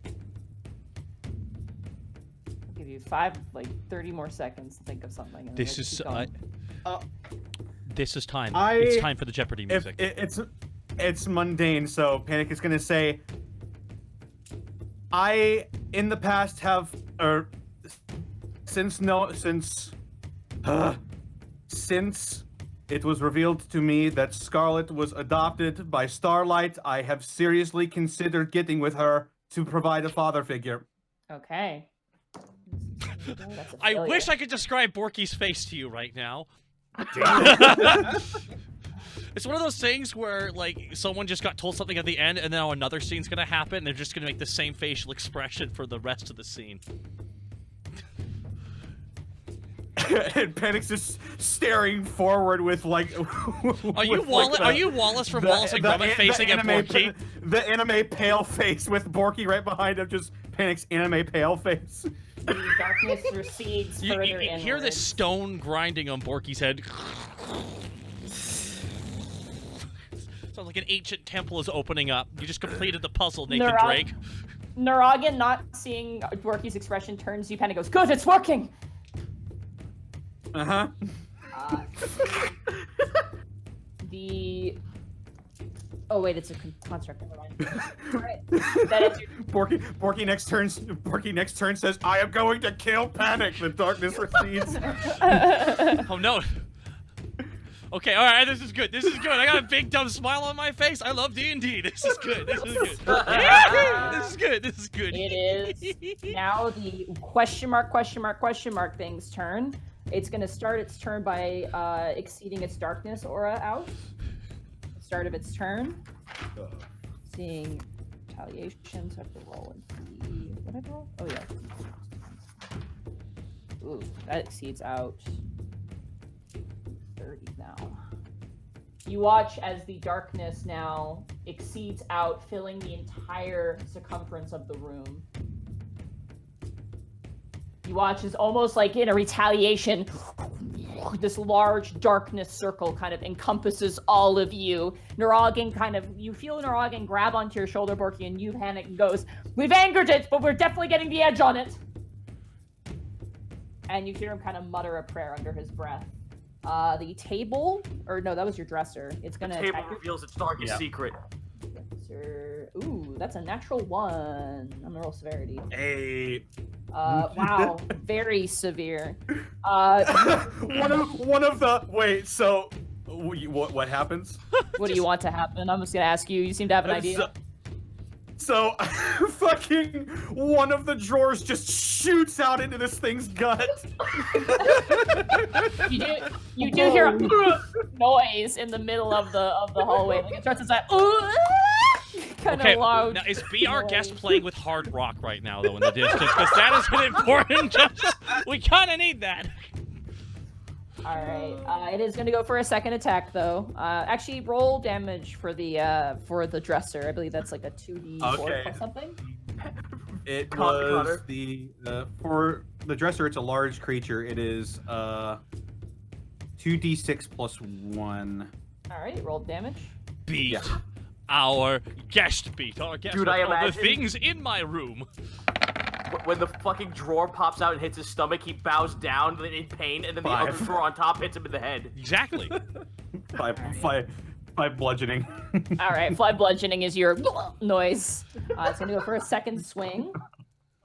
I'll give you 30 more seconds to think of something. And This then is we'll keep going. this is time. It's time for the Jeopardy music. It's mundane, so Panic is gonna say, I in the past have since it was revealed to me that Scarlet was adopted by Starlight, I have seriously considered getting with her to provide a father figure. Okay. I wish I could describe Borky's face to you right now. It's one of those things where, like, someone just got told something at the end, and now another scene's gonna happen, and they're just gonna make the same facial expression for the rest of the scene. And Panic's just staring forward with, like... Are you Wallace from Wallace and Gromit facing at Borky? The anime pale face with Borky right behind him, just Panic's anime pale face. The darkness recedes further You hear this stone grinding on Borky's head. Sounds like an ancient temple is opening up. You just completed the puzzle, Nathan Drake. Naragan, not seeing Borky's expression, turns to you, Panic goes, "Good, it's working!" Uh-huh. Oh wait, it's a construct. Never mind. All right. That is your... Borky next turn says, "I am going to kill Panic." The darkness recedes. Oh no. Okay, all right, this is good. This is good. I got a big dumb smile on my face. I love D&D. This is good. This is good. This is good. This is good. It is now the question mark thing's turn. It's going to start its turn by exceeding its darkness aura out. Start of its turn. Seeing retaliation, so I have to roll and see. What did I roll? Oh yeah. Ooh, that exceeds out 30 now. You watch as the darkness now exceeds out, filling the entire circumference of the room. You watch as almost like in a retaliation, this large darkness circle kind of encompasses all of you. You feel Naragan grab onto your shoulder, Borky, and you panic and goes, "We've angered it, but we're definitely getting the edge on it." And you hear him kind of mutter a prayer under his breath. The table, or no, that was your dresser. It's gonna The table attack reveals its darkest secret. Ooh, that's a natural 1. I'm gonna roll severity. Hey. Wow, very severe. one of the wait. So, what happens? What do you want to happen? I'm just gonna ask you. You seem to have an idea. So, fucking one of the drawers just shoots out into this thing's gut. You do hear a noise in the middle of the hallway. Like it starts inside. Kind of loud. Now, is BR guest playing with hard rock right now, though, in the distance? Because that is an important. We kind of need that. All right. It is going to go for a second attack, though. Actually, roll damage for the dresser. I believe that's like a 2d4 plus something. It was for the dresser. It's a large creature. It is 2d6 plus 1. All right. Roll damage. Beat. Yeah. Our guest. Dude, I imagine the things in my room. When the fucking drawer pops out and hits his stomach, he bows down in pain, and then the other drawer on top hits him in the head. Exactly. Five bludgeoning. All right, 5 bludgeoning is your noise. It's gonna go for a second swing.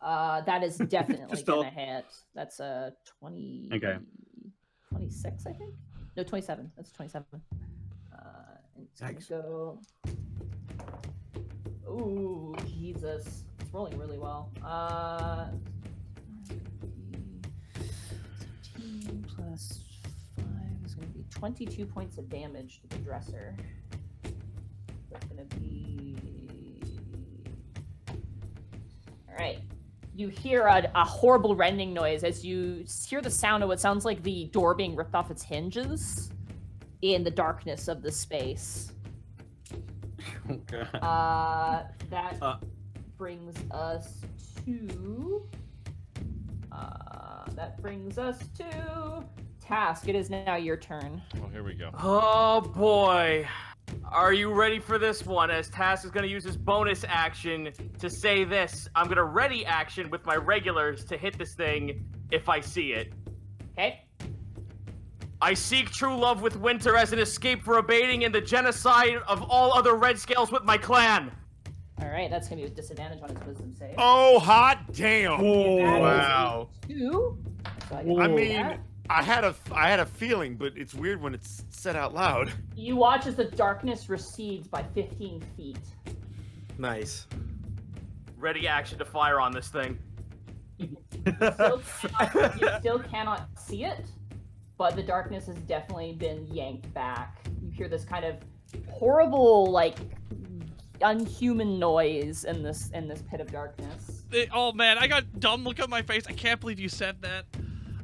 That is definitely gonna hit. That's a 20. Okay. 26, I think. No, 27. That's 27. It's gonna go. Ooh, Jesus. It's rolling really well. 17 plus 5 is going to be 22 points of damage to the dresser. That's going to be... Alright. You hear a horrible rending noise as you hear the sound of what sounds like the door being ripped off its hinges in the darkness of the space. Okay. That brings us to Task. It is now your turn. Oh, here we go. Oh boy. Are you ready for this one? As Task is going to use his bonus action to say this. I'm going to ready action with my regulars to hit this thing if I see it. Okay. I seek true love with Winter as an escape for abating in the genocide of all other Red Scales with my clan. All right, that's gonna be with disadvantage on his wisdom save. Oh, hot damn! Oh, wow. 2. So I mean, I had a feeling, but it's weird when it's said out loud. You watch as the darkness recedes by 15 feet. Nice. Ready action to fire on this thing. You still cannot see it, but the darkness has definitely been yanked back. You hear this kind of horrible, like, unhuman noise in this pit of darkness. Oh man, I got dumb look on my face. I can't believe you said that.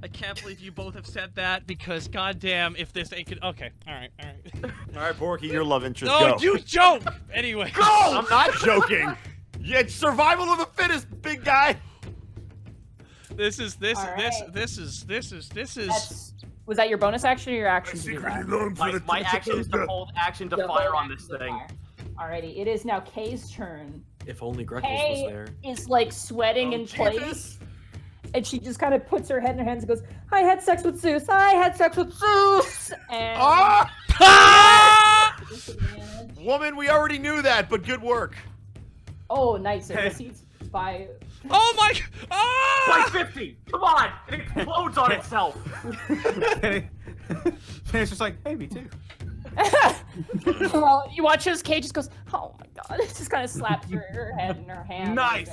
I can't believe you both have said that because goddamn, if this ain't okay. All right. All right, Borky, your love interest. No, go. you joke. Anyway, go. I'm not joking. Yeah, it's survival of the fittest, big guy. This is. Was that your bonus action or your action? My action is to hold action to fire on this thing. Alrighty, it is now Kay's turn. If only Greckles Kay was there. is like sweating in place. And she just kind of puts her head in her hands and goes, I had sex with Zeus. And Woman, we already knew that, but good work. Oh, nice. It recedes by... Oh my... By 50! Come on! It explodes on itself! And it's just like, hey, me too. Well, you watch as Kay just goes, oh my god. It just kind of slaps her head in her hand. Nice!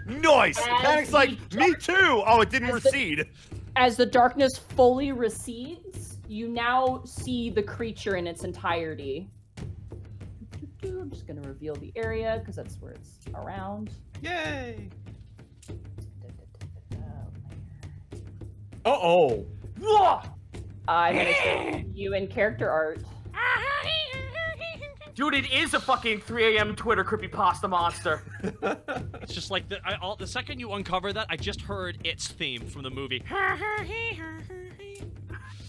Nice! Panic's like, me too! Oh, it didn't recede. As the darkness fully recedes, you now see the creature in its entirety. I'm just going to reveal the area because that's where it's around. Yay! Uh-oh. I'm going to show you in character art. Dude, it is a fucking 3 a.m. Twitter creepypasta monster. It's just like the second you uncover that, I just heard its theme from the movie.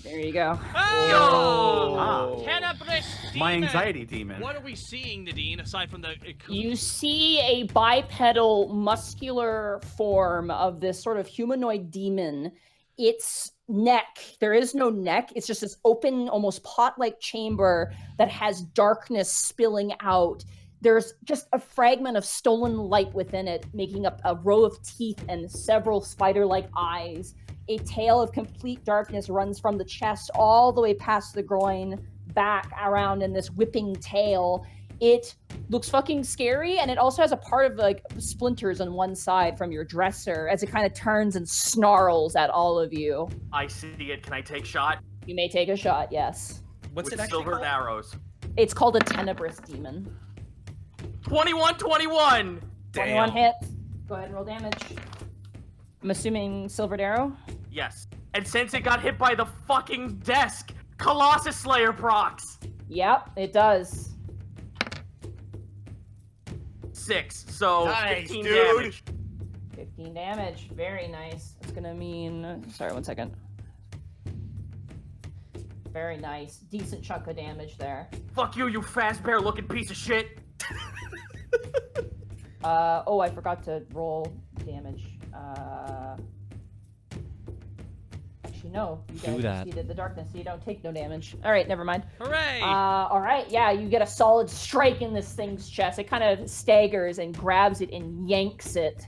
There you go. Oh! Tenebrous Demon! My anxiety demon. What are we seeing, Nadine, aside from the... You see a bipedal, muscular form of this sort of humanoid demon. Its neck. There is no neck. It's just this open, almost pot-like chamber that has darkness spilling out. There's just a fragment of stolen light within it, making up a row of teeth and several spider-like eyes. A tail of complete darkness runs from the chest all the way past the groin, back around in this whipping tail. It looks fucking scary, and it also has a part of like splinters on one side from your dresser as it kind of turns and snarls at all of you. I see it. Can I take shot? You may take a shot, yes. What's With it actually silvered called? arrows. It's called a Tenebrous Demon. 21. 21 hits. Go ahead and roll damage. I'm assuming silvered arrow? Yes. And since it got hit by the fucking desk, Colossus Slayer procs. Yep, it does. 6. So Nice, 15 dude. damage. 15 damage. Very nice. That's gonna mean... Sorry, 1 second. Very nice. Decent chunk of damage there. Fuck you, you Fazbear looking piece of shit. Oh, I forgot to roll damage. Actually, no. You guys that. exceeded the darkness, so you don't take no damage. All right, never mind. Hooray! All right, yeah, you get a solid strike in this thing's chest. It kind of staggers and grabs it and yanks it.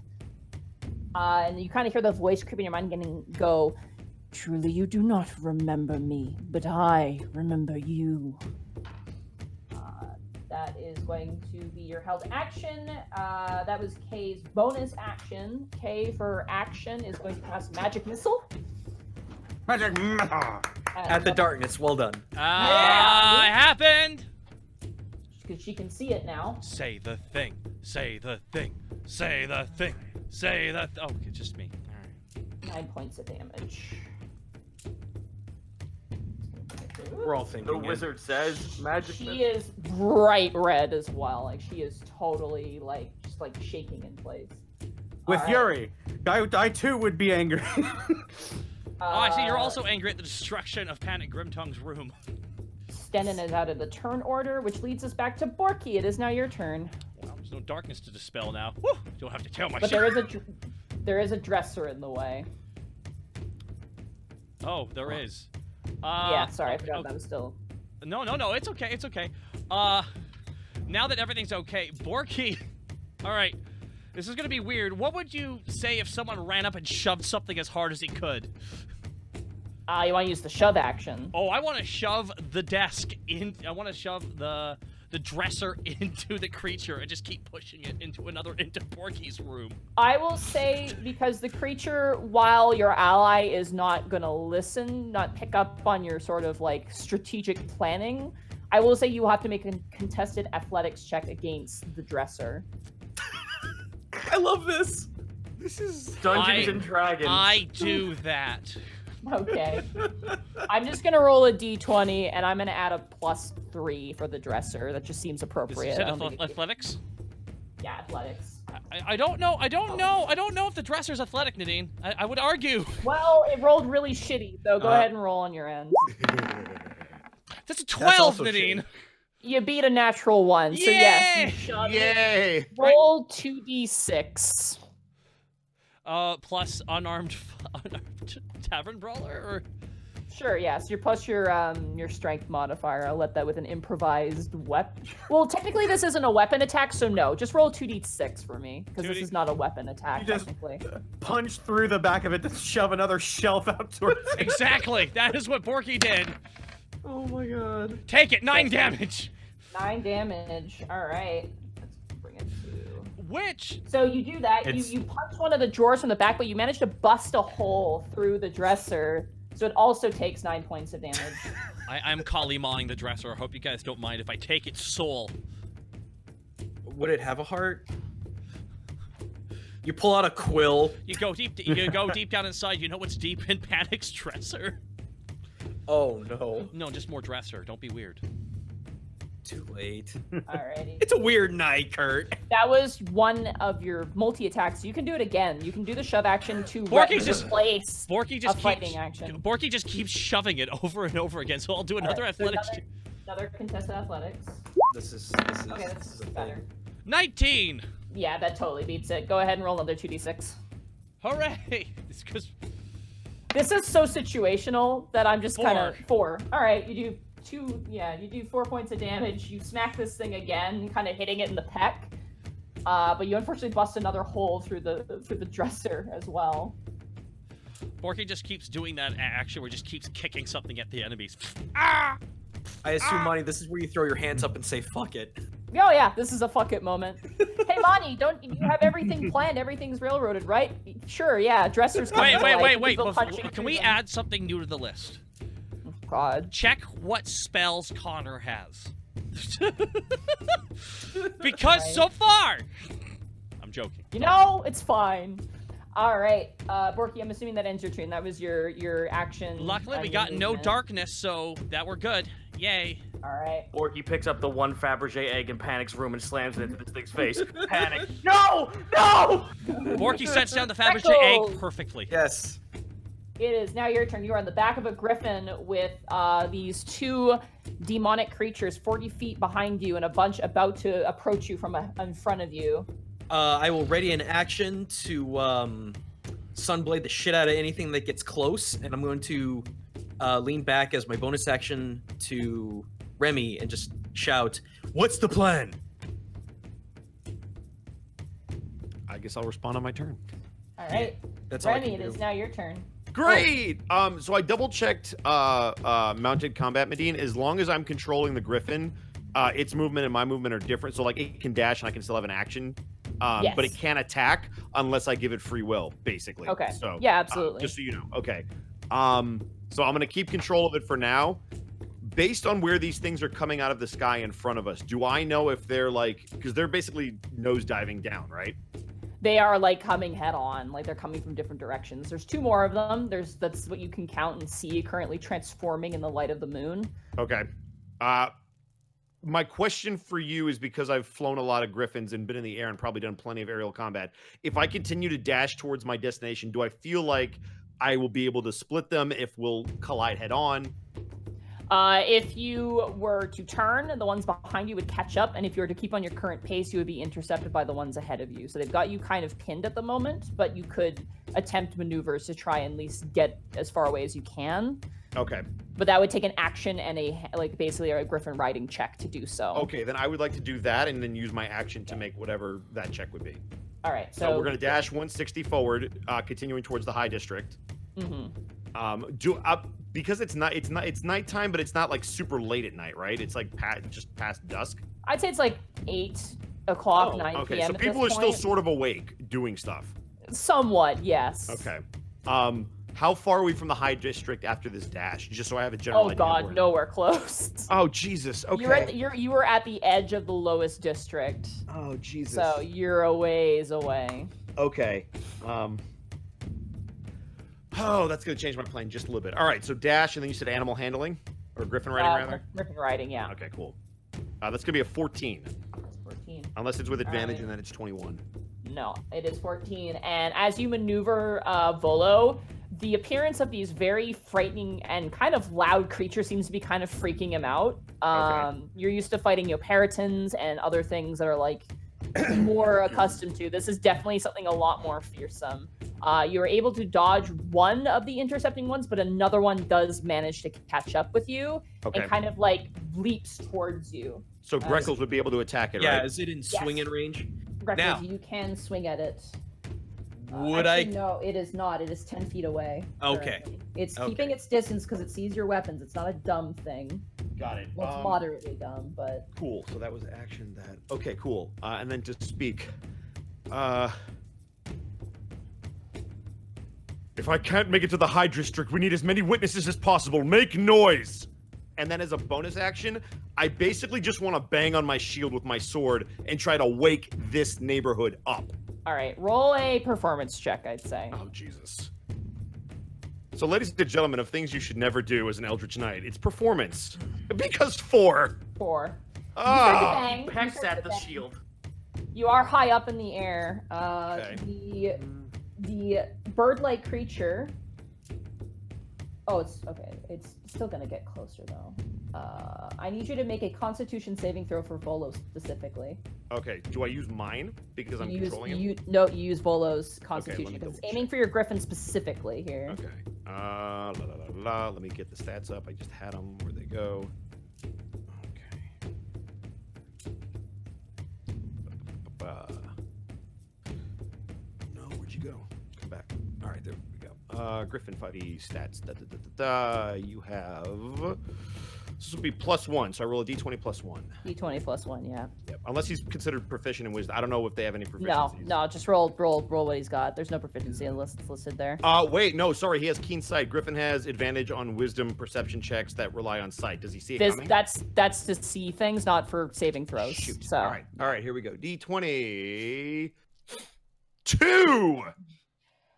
And you kind of hear the voice creep in your mind getting go, "Truly you do not remember me, but I remember you." That is going to be your held action. That was K's bonus action. K for action is going to cast Magic Missile. Magic missile. At the darkness. Well done. It happened! Because she can see it now. Say the thing. Say the thing. Say the thing. Say the oh, it's just me. All right. 9 points of damage. We're all thinking. The wizard says magic. She is bright red as well. Like she is totally like just like shaking in place. With All right. Yuri, I too would be angry. Oh, I see. You're also angry at the destruction of Panic Grimtongue's room. Stenin is out of the turn order, which leads us back to Borky. It is now your turn. Well, there's no darkness to dispel now. Woo! Don't have to tell my But shit. there is a dresser in the way. Oh, there is. Yeah, sorry, I okay, forgot okay. that was still. No, it's okay, it's okay. Now that everything's okay, Borky. All right, this is gonna be weird. What would you say if someone ran up and shoved something as hard as he could? You want to use the shove action? Oh, I want to shove the desk in. I want to shove the dresser into the creature and just keep pushing it into Borky's room. I will say, because the creature, while your ally is not gonna listen, not pick up on your sort of like strategic planning, I will say you will have to make a contested athletics check against the dresser. I love this. This is Dungeons and Dragons. I do that. Okay. I'm just gonna roll a d20 and I'm gonna add a +3 for the dresser. That just seems appropriate. Is it I don't think it- athletics? Yeah, athletics. I don't know. I don't know if the dresser's athletic, Nadine. I would argue. Well, it rolled really shitty, so go ahead and roll on your end. That's a 12, also Nadine. You beat a natural 1, so yes. You shove it. yay! Roll 2d6. Plus unarmed tavern brawler, or Sure, yes. Plus your strength modifier. I'll let that with an improvised weapon. Well, technically this isn't a weapon attack, so no. Just roll 2d6 for me, because this is not a weapon attack, You just- technically. Punch through the back of it to shove another shelf out towards it. exactly. That is what Borky did. Oh my god. Take it. 9 damage. 9 damage. All right. Let's bring it to... Which So you do that. It's- You punch one of the drawers from the back, but you manage to bust a hole through the dresser. So it also takes 9 points of damage. I'm Kali mawing the dresser. I hope you guys don't mind if I take its soul. Would it have a heart? You pull out a quill. You go deep. You go deep down inside. You know what's deep in Panic's dresser? Oh no. No, just more dresser. Don't be weird. Too late. Alrighty. It's a weird night, Kurt. That was one of your multi-attacks. You can do it again. You can do the shove action to Borky's just- replace Borky a just fighting keeps action. Borky just keeps shoving it over and over again. So I'll do another Alright, so athletics. another contested athletics. This is Okay, this that's is a better. thing. 19. Yeah, that totally beats it. Go ahead and roll another 2d6. Hooray! It's because This is so situational that I'm just kind of 4. All right, you do 2. Yeah, you do 4 points of damage. You smack this thing again, kind of hitting it in the pec. But you unfortunately bust another hole through the dresser as well. Borky just keeps doing that action where he just keeps kicking something at the enemies. Ah! I assume, Monty, this is where you throw your hands up and say, fuck it. Oh yeah, this is a fuck it moment. Hey Monty, don't you have everything planned? Everything's railroaded, right? Sure, yeah. Dressers. Wait. Can we add something new to the list? God. Check what spells Connor has. Because so far, I'm joking. You know, it's fine. All right, Borky, I'm assuming that ends your turn. That was your action. Luckily, we got no darkness, so that we're good. Yay. All right. Borky picks up the one Fabergé egg in Panic's room and slams it into this thing's face. Panic. No! No! Borky sets down the Fabergé egg perfectly. Yes. It is now your turn. You are on the back of a griffin with these 2 demonic creatures 40 feet behind you and a bunch about to approach you from in front of you. I will ready an action to Sunblade the shit out of anything that gets close, and I'm going to lean back as my bonus action to Remy and just shout, "What's the plan?" I guess I'll respond on my turn. All right. That's all I Remy, can it do. is now your turn. Great. So I double checked mounted combat, Medine. As long as I'm controlling the griffin, its movement and my movement are different. So like it can dash and I can still have an action. Yes. But it can't attack unless I give it free will, basically. Okay. So Yeah, absolutely. just so you know. Okay. So I'm gonna keep control of it for now. Based on where these things are coming out of the sky in front of us, do I know if they're like, because they're basically nosediving down, right? They are like coming head on, like they're coming from different directions. There's 2 more of them. That's what you can count and see currently transforming in the light of the moon. Okay. My question for you is, because I've flown a lot of griffins and been in the air and probably done plenty of aerial combat, if I continue to dash towards my destination, do I feel like I will be able to split them if we'll collide head on? If you were to turn, the ones behind you would catch up, and if you were to keep on your current pace, you would be intercepted by the ones ahead of you. So they've got you kind of pinned at the moment, but you could attempt maneuvers to try and at least get as far away as you can. Okay. But that would take an action and basically a griffin riding check to do so. Okay, then I would like to do that and then use my action to make whatever that check would be. All right. So we're going to dash 160 forward, continuing towards the high district. Because it's nighttime, but it's not like super late at night, right? It's like just past dusk. I'd say it's like 8 o'clock, 9 okay, p.m. so at people this are still point. sort of awake doing stuff. Somewhat, yes. Okay. How far are we from the high district after this dash? Just so I have a general idea. Oh God, nowhere close. Oh Jesus. Okay. You were at the edge of the lowest district. Oh Jesus. So you're a ways away. Okay. Oh, that's gonna change my plan just a little bit. All right, so dash, and then you said animal handling or griffin riding rather. Griffin riding, yeah. Okay, cool. That's gonna be a 14. 14. Unless it's with advantage, right. and then it's 21. No, it is 14. And as you maneuver Volo, the appearance of these very frightening and kind of loud creatures seems to be kind of freaking him out. Okay. You're used to fighting Peritons and other things that are like more accustomed to. This is definitely something a lot more fearsome. You are able to dodge one of the intercepting ones, but another one does manage to catch up with you and kind of like leaps towards you. So Greckles would be able to attack it, right? Yeah, is it in swinging range? Greckles, Now. you can swing at it. Would Actually, no, it is not. It is 10 feet away. Okay. Currently. It's keeping its distance because it sees your weapons. It's not a dumb thing. Got it. Well, it's moderately dumb, but... Cool. So that was action that... Okay, cool. And then to speak. If I can't make it to the High District, we need as many witnesses as possible. Make noise! And then as a bonus action, I basically just want to bang on my shield with my sword and try to wake this neighborhood up. All right, roll a performance check, I'd say. Oh, Jesus. So, ladies and gentlemen, of things you should never do as an Eldritch Knight, it's performance. Because 4. 4. Ah! Pecks at the shield. You are high up in the air. Okay. The bird-like creature... Oh, it's okay. It's still gonna get closer though. I need you to make a Constitution saving throw for Volo specifically. Okay, do I use mine because I'm controlling him? No, you use Volo's Constitution me because it's double aiming for your Griffin specifically here. Okay. Let me get the stats up. I just had them. Where'd they go? Okay. No, where'd you go? Come back. All right, there we go. Griffin 5e stats. You have. This will be +1, so I roll a d20 +1. D20 +1, yeah. Yep. Unless he's considered proficient in wisdom. I don't know if they have any proficiencies. No, just roll what he's got. There's no proficiency unless it's listed there. Wait, no, sorry. He has keen sight. Griffin has advantage on wisdom perception checks that rely on sight. Does he see it coming? That's to see things, not for saving throws. Shoot. So. All right, here we go. D20. 2.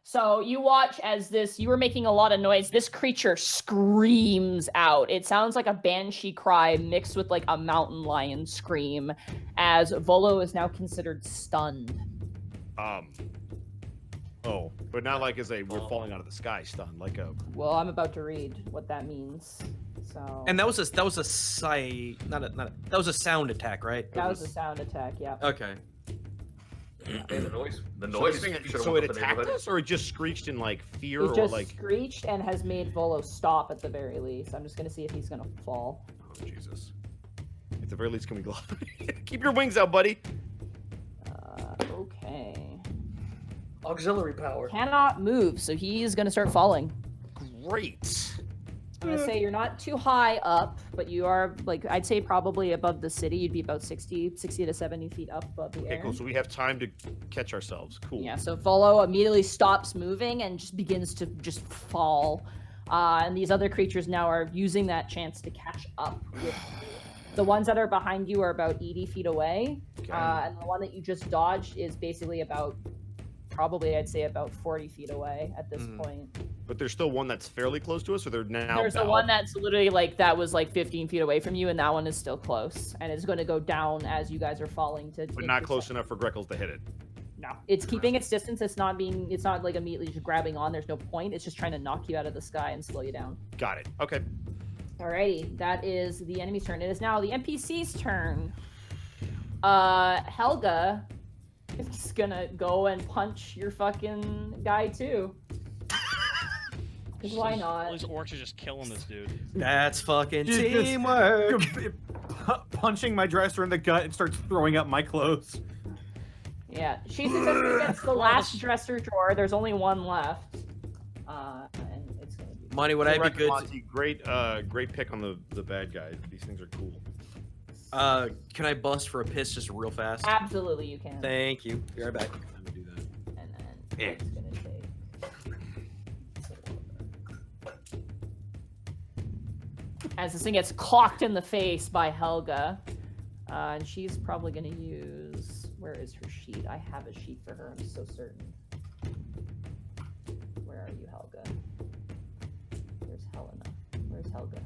So you watch as you were making a lot of noise. This creature screams out. It sounds like a banshee cry mixed with like a mountain lion scream, as Volo is now considered stunned. Oh, but not like as a we're falling out of the sky stun, like a. Well, I'm about to read what that means. So. And that was a sound attack, right? That was a sound attack. Yeah. Okay. Hey, the noise. So it attacked us, or it just screeched in like fear, It just or like screeched and has made Volo stop at the very least. I'm just gonna see if he's gonna fall. Oh Jesus! At the very least, can we glide? Keep your wings out, buddy. Okay. Auxiliary power. Cannot move, so he is gonna start falling. Great. I'm gonna say you're not too high up, but you are, like, I'd say probably above the city. You'd be about 60 to 70 feet up above the air. Okay, cool. So we have time to catch ourselves. Cool. Yeah, so Volo immediately stops moving and just begins to just fall. And these other creatures now are using that chance to catch up with you. The ones that are behind you are about 80 feet away. Okay. And the one that you just dodged is basically probably I'd say about 40 feet away at this point. But there's still one that's fairly close to us, or they're now. There's the one that's literally that was 15 feet away from you, and that one is still close, and it's going to go down as you guys are falling to. But not close enough for Greckles to hit it. No, it's keeping its distance. It's not like immediately just grabbing on. There's no point. It's just trying to knock you out of the sky and slow you down. Got it. Okay. Alrighty, that is the enemy's turn. It is now the NPC's turn. Helga is gonna go and punch your fucking guy too. Because why not? All these orcs are just killing this dude. That's fucking Just teamwork. Punching my dresser in the gut and starts throwing up my clothes. Yeah, she successfully gets the last dresser drawer. There's only one left. And it's gonna be... Money, would I be good? Monty, great pick on the bad guy. These things are cool. Can I bust for a piss just real fast? Absolutely, you can. Thank you. Be right back. I'm gonna do that. And then it's gonna take... As this thing gets clocked in the face by Helga, and she's probably gonna use... Where is her sheet? I have a sheet for her, I'm so certain. Where are you, Helga? Where's Helena? Where's Helga?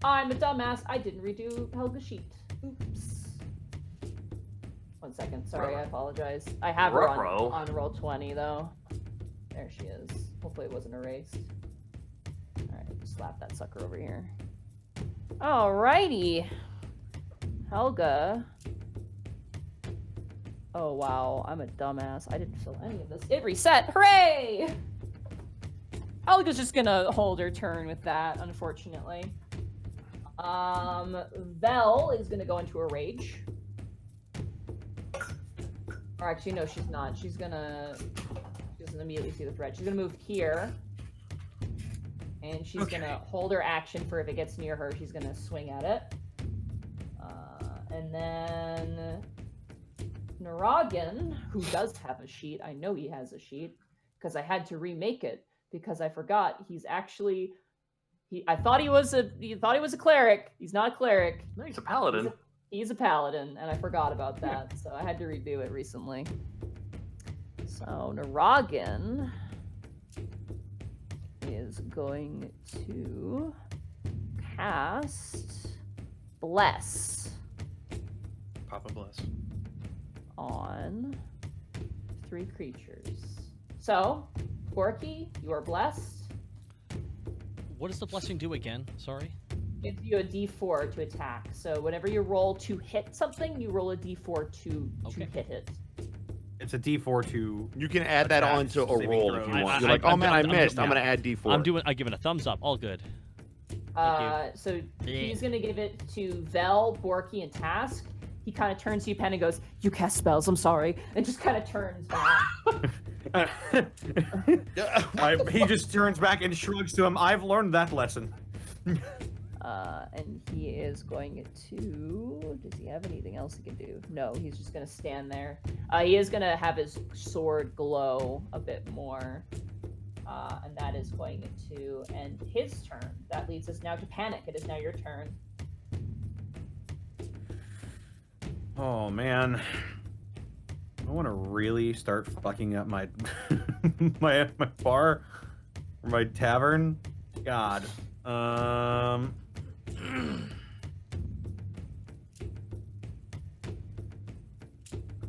I'm a dumbass. I didn't redo Helga's sheet. Oops. 1 second. Sorry, I apologize. I have her on Roll20, though. There she is. Hopefully it wasn't erased. Alright, slap that sucker over here. Alrighty. Helga. Oh, wow. I'm a dumbass. I didn't fill any of this. It reset. Hooray! Helga's just gonna hold her turn with that, unfortunately. Vel is gonna go into a rage. Or actually, no, she's not. She doesn't immediately see the threat. She's gonna move here. And she's gonna hold her action for if it gets near her, she's gonna swing at it. And then Naragan, who does have a sheet, I know he has a sheet, because I had to remake it, because I forgot he's actually... I thought he was a cleric. He's not a cleric. No, he's a paladin. He's a paladin, and I forgot about that, so I had to redo it recently. So Naragan is going to cast Bless. Papa bless. On 3 creatures. So, Corky, you are blessed. What does the blessing do again? Sorry. Gives you a d4 to attack. So whenever you roll to hit something, you roll a d4 to hit it. it's a D4 to. You can add that attack, onto a saving roll throw. if you want. You're I- like, oh man, I I'm missed. doing I'm gonna that. add D4. I'm giving a thumbs up. All good. So he's gonna give it to Vel, Borky, and Task. He kind of turns to you, Pen, and goes, "You cast spells. I'm sorry," and just kind of turns back. He just turns back and shrugs to him. I've learned that lesson. And he is going to. Does he have anything else he can do? No, he's just gonna stand there. He is gonna have his sword glow a bit more. And that is going to end his turn. That leads us now to Panic. It is now your turn. Oh man, I want to really start fucking up my my bar or my tavern. God.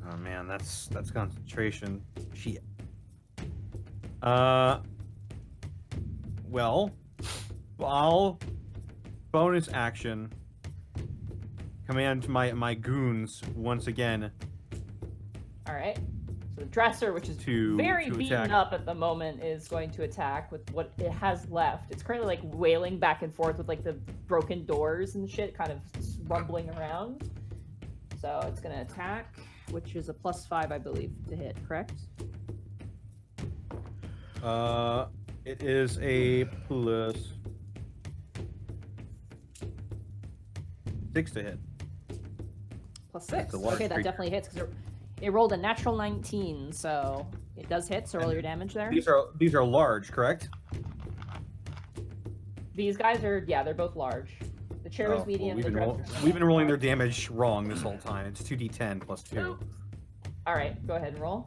Oh man, that's concentration. Shit. Well, I'll bonus action command my goons once again. All right. So the Dresser, which is very beaten attack. up at the moment, is going to attack with what it has left. It's currently like wailing back and forth with like the broken doors and shit, kind of rumbling around. So it's going to attack, which is a +5, I believe, to hit. Correct? It is a +6 to hit. +6. a large Okay, that creature. definitely hits because it rolled a natural 19, so it does hit. So roll your damage there. These are large, correct? These guys are, yeah, they're both large. The chair is medium. We've the been, Dresser- we've been rolling their damage wrong this whole time. It's 2d10 plus 2. All right, go ahead and roll.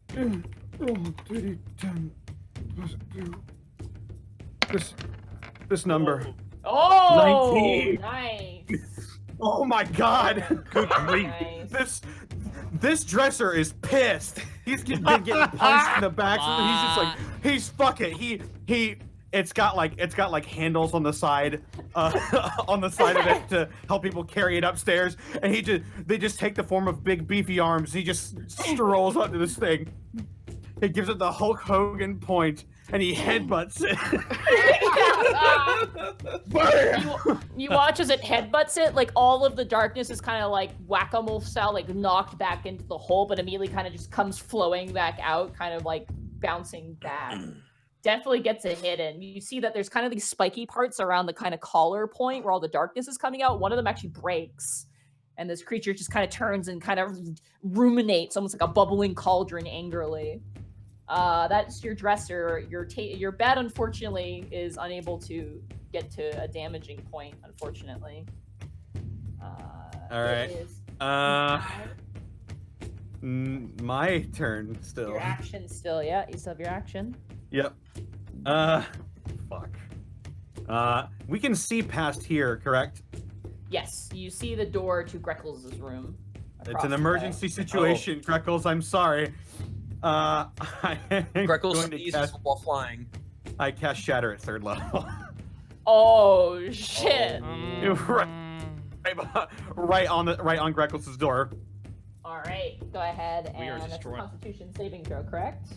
2d10 plus 2. This number. Oh, 19. Nice. Oh my god! Good grief. Nice. This dresser is pissed. He's been getting punched in the back. So he's just like, fuck it. It's got like handles on the side, on the side of it to help people carry it upstairs. And they just take the form of big beefy arms. He just strolls onto this thing. He gives it the Hulk Hogan point, and he headbutts it. You watch as it headbutts it, like all of the darkness is kind of like whack-a-mole style, like knocked back into the hole, but immediately kind of just comes flowing back out, kind of like bouncing back. Definitely gets a hit in. You see that there's kind of these spiky parts around the kind of collar point where all the darkness is coming out. One of them actually breaks, and this creature just kind of turns and kind of ruminates, almost like a bubbling cauldron, angrily. That's your Dresser. Your bed, unfortunately, is unable to get to a damaging point, unfortunately. All right. It is My turn still. your action still, yeah. You still have your action. Yep. Fuck. We can see past here, correct? Yes, you see the door to Greckles' room. It's an emergency situation, Greckles. I'm sorry. Greckles sneezes while flying. I cast Shatter at 3rd level. Oh shit! right on Greckles' door. All right, go ahead We are and that's a destroying- Constitution saving throw, correct?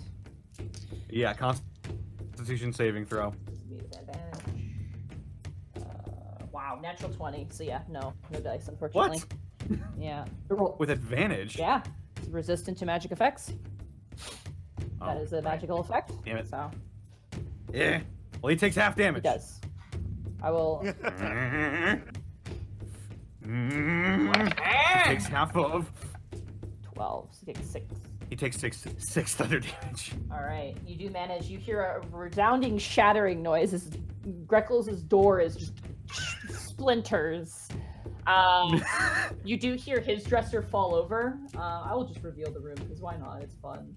Yeah, Constitution saving throw. Need advantage. Wow, natural 20. So yeah, no dice, unfortunately. What? Yeah. With advantage? Yeah. It's resistant to magic effects. That Oh, is a magical effect. Damn it. So Yeah. Well, he takes half he damage. does. I will. He takes half of. 12. So he takes 6. He takes six thunder damage. All right, you do manage. You hear a resounding shattering noise as Greckles' door is just splinters. You do hear his dresser fall over. I will just reveal the room because why not? It's fun.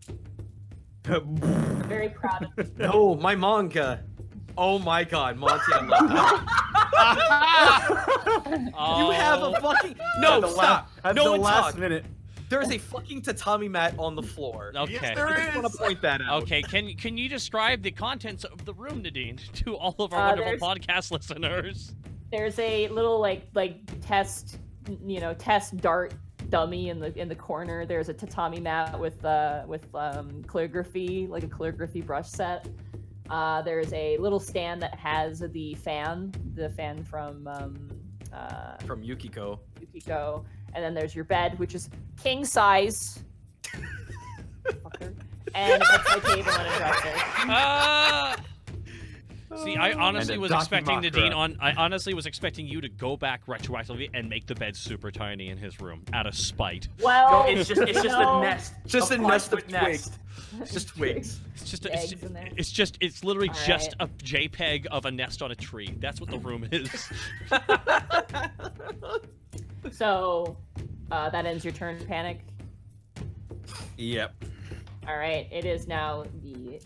I'm very proud of you. No, my manga. Oh my god, Monty, I love that. You have a fucking no. Stop. At No the one last talk. minute. There's a fucking tatami mat on the floor. Okay. Yes, there I just want is. to point that out. Okay, can you describe the contents of the room, Nadine, to all of our wonderful there's- podcast listeners? There's a little like test, test dart dummy in the corner. There's a tatami mat with calligraphy, like a calligraphy brush set. There's a little stand that has the fan from Yukiko. Yukiko, and then there's your bed, which is king size. Fucker. And a bedside table and a dresser. See, I honestly was expecting Nadine I honestly was expecting you to go back retroactively and make the bed super tiny in his room out of spite. Well, it's just a nest. Just a nest of twigs. It's just twigs. It's literally just a JPEG of a nest on a tree. That's what the room is. So, that ends your turn, Panic. Yep. All right, it is now the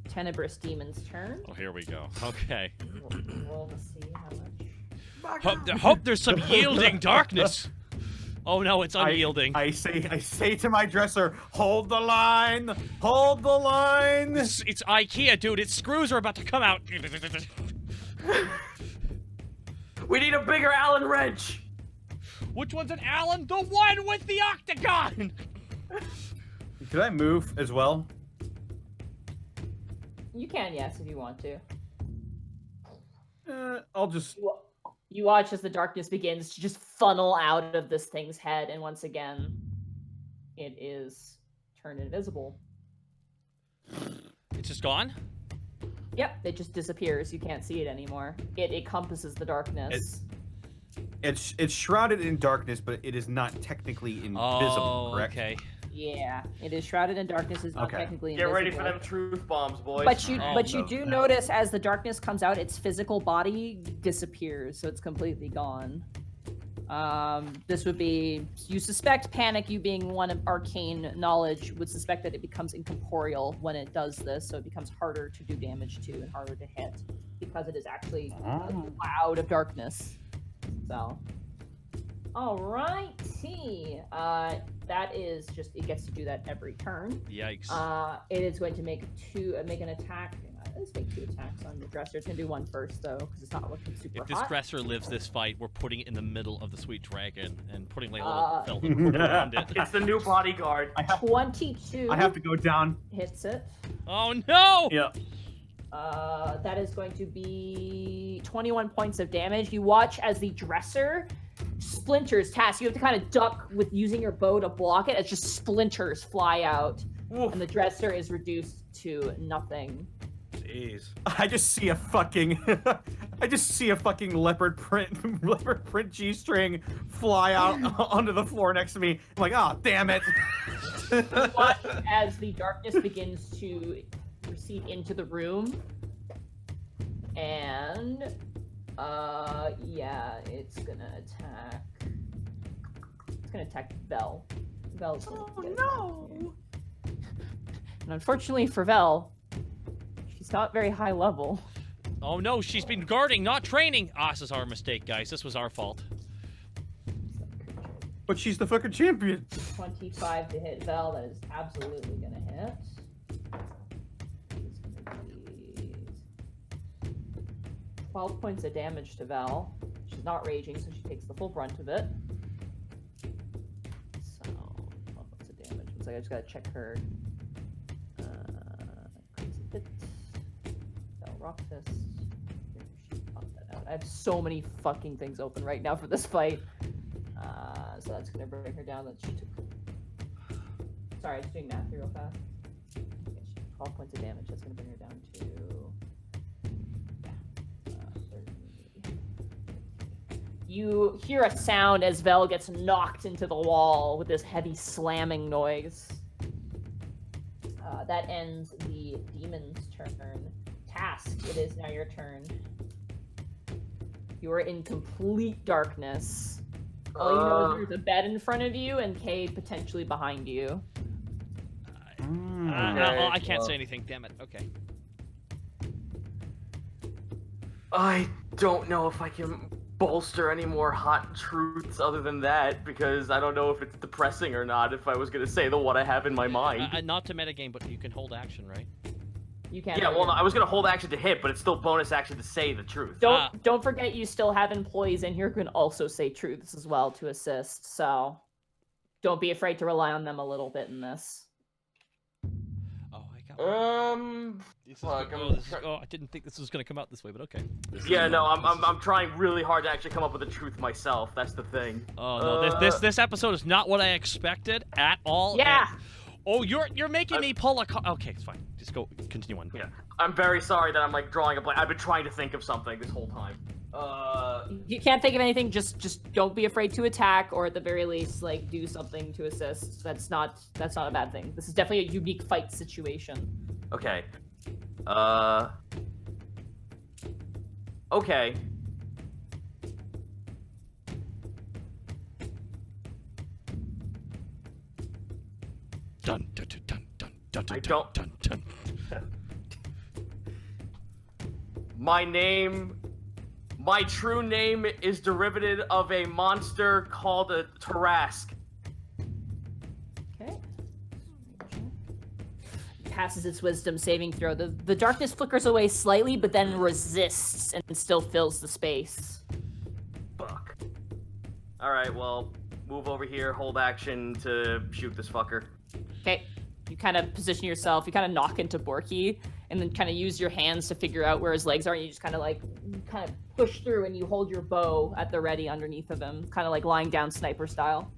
Tenebrous Demon's turn. Oh, here we go. Okay. Roll to see how much. Hope there's some yielding darkness. Oh no, it's unyielding. I say to my dresser, hold the line, hold the line. It's IKEA, dude. Its screws are about to come out. We need a bigger Allen wrench. Which one's an Allen? The one with the octagon. Could I move as well? You can, yes, if you want to. I'll just... You watch as the darkness begins to just funnel out of this thing's head, and once again, it is turned invisible. It's just gone? Yep, it just disappears. You can't see it anymore. It encompasses the darkness. It's shrouded in darkness, but it is not technically invisible, correct? Okay. Yeah, it is shrouded in darkness. Is not technically invisible. Get ready for them truth bombs, boys. But you do notice as the darkness comes out, its physical body disappears, so it's completely gone. This would be, you suspect Panic, you being one of arcane knowledge, would suspect that it becomes incorporeal when it does this, so it becomes harder to do damage to and harder to hit because it is actually a cloud of darkness. So. Alrighty. That is just, it gets to do that every turn. Yikes. It is going to make an attack. Let's make 2 attacks on the dresser. It's going to do 1 first, though, because it's not looking super hot. If this dresser lives this fight, we're putting it in the middle of the sweet dragon and putting like a little velvet around it. It's the new bodyguard. 22. I have to go down. Hits it. Oh no! Yeah. That is going to be 21 points of damage. You watch as the dresser splinters. Task, you have to kind of duck with using your bow to block it. It's just splinters fly out. Oof. And the dresser is reduced to nothing. Jeez. I just see a fucking leopard print G-string fly out onto the floor next to me. I'm like, oh, damn it. Watch as the darkness begins to recede into the room. And yeah, it's gonna attack. It's gonna attack Vel. Vel's gonna no! And unfortunately for Vel, she's not very high level. Oh no, she's been guarding, not training. This is our mistake, guys. This was our fault. But she's the fucking champion. 25 to hit Vel. That is absolutely gonna hit. 12 points of damage to Val. She's not raging, so she takes the full brunt of it. So, 12 points of damage. Looks like I just gotta check her. Crazy hit. Val Rock Fist. Pop that out. I have so many fucking things open right now for this fight. So that's gonna bring her down. That she took. Sorry, I was doing math here real fast. Okay, 12 points of damage. That's gonna bring her down to. You hear a sound as Vel gets knocked into the wall with this heavy slamming noise. That ends the demon's turn. Task, it is now your turn. You are in complete darkness. All you know is there's a bed in front of you and Kay potentially behind you. I can't say anything, damn it. Okay. I don't know if I can bolster any more hot truths other than that, because I don't know if it's depressing or not if I was going to say the what I have in my mind. Not to metagame, but you can hold action, right? You can. Yeah, well, no, I was going to hold action to hit, but it's still bonus action to say the truth. Don't forget you still have employees in here who can also say truths as well to assist, so... don't be afraid to rely on them a little bit in this. Oh, I got Fuck, I didn't think this was gonna come out this way, but okay. Yeah, no, I'm trying really hard to actually come up with the truth myself. That's the thing. Oh no, this episode is not what I expected at all. Yeah. Oh, you're making me pull a card. Okay, it's fine. Just go, continue on. Yeah, I'm very sorry that I'm like drawing a blank. I've been trying to think of something this whole time. You can't think of anything. Just don't be afraid to attack, or at the very least, like do something to assist. That's not a bad thing. This is definitely a unique fight situation. Okay. Okay. Dun dun dun dun dun dun I dun don't- dun dun. My true name is derivative of a monster called a Tarask. Okay. Passes its wisdom saving throw. The darkness flickers away slightly, but then resists and still fills the space. Fuck. Alright, well, move over here, hold action to shoot this fucker. Okay. You kind of position yourself, you kind of knock into Borky, and then kind of use your hands to figure out where his legs are, and you just kind of push through, and you hold your bow at the ready underneath of him, kind of like lying down sniper style.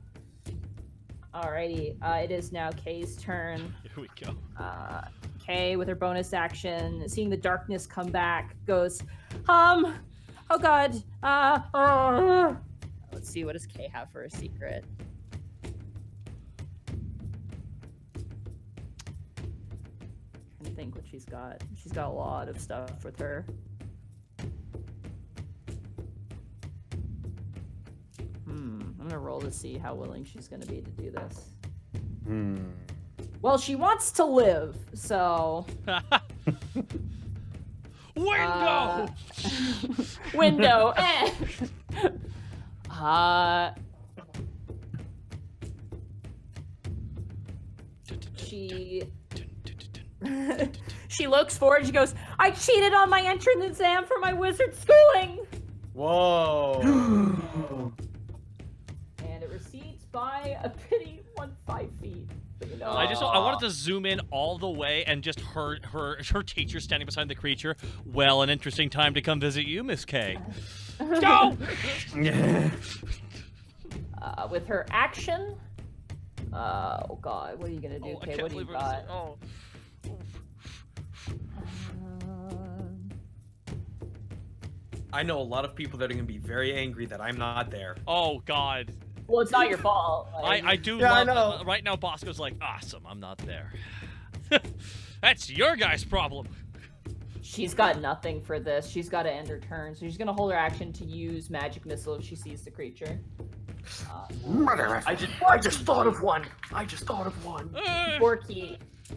Alrighty, it is now Kay's turn. Here we go. Kay, with her bonus action, seeing the darkness come back, goes, oh god, Let's see, what does Kay have for a secret? I think what she's got. She's got a lot of stuff with her. I'm gonna roll to see how willing she's gonna be to do this. Well, she wants to live, so. Window. Window. She looks forward. She goes, "I cheated on my entrance exam for my wizard schooling." Whoa. And it recedes by a pity 5 feet. But you know, I wanted to zoom in all the way and just her teacher standing beside the creature. Well, an interesting time to come visit you, Miss K. Go. With her action. Oh god, what are you gonna do, Kay? What do you got? I know a lot of people that are going to be very angry that I'm not there. Oh god. Well, it's not your fault. I do Yeah, love. I know. Right now, Bosco's like, awesome. I'm not there. That's your guy's problem. She's got nothing for this. She's got to end her turn, so she's gonna hold her action to use magic missile if she sees the creature. I just thought of one.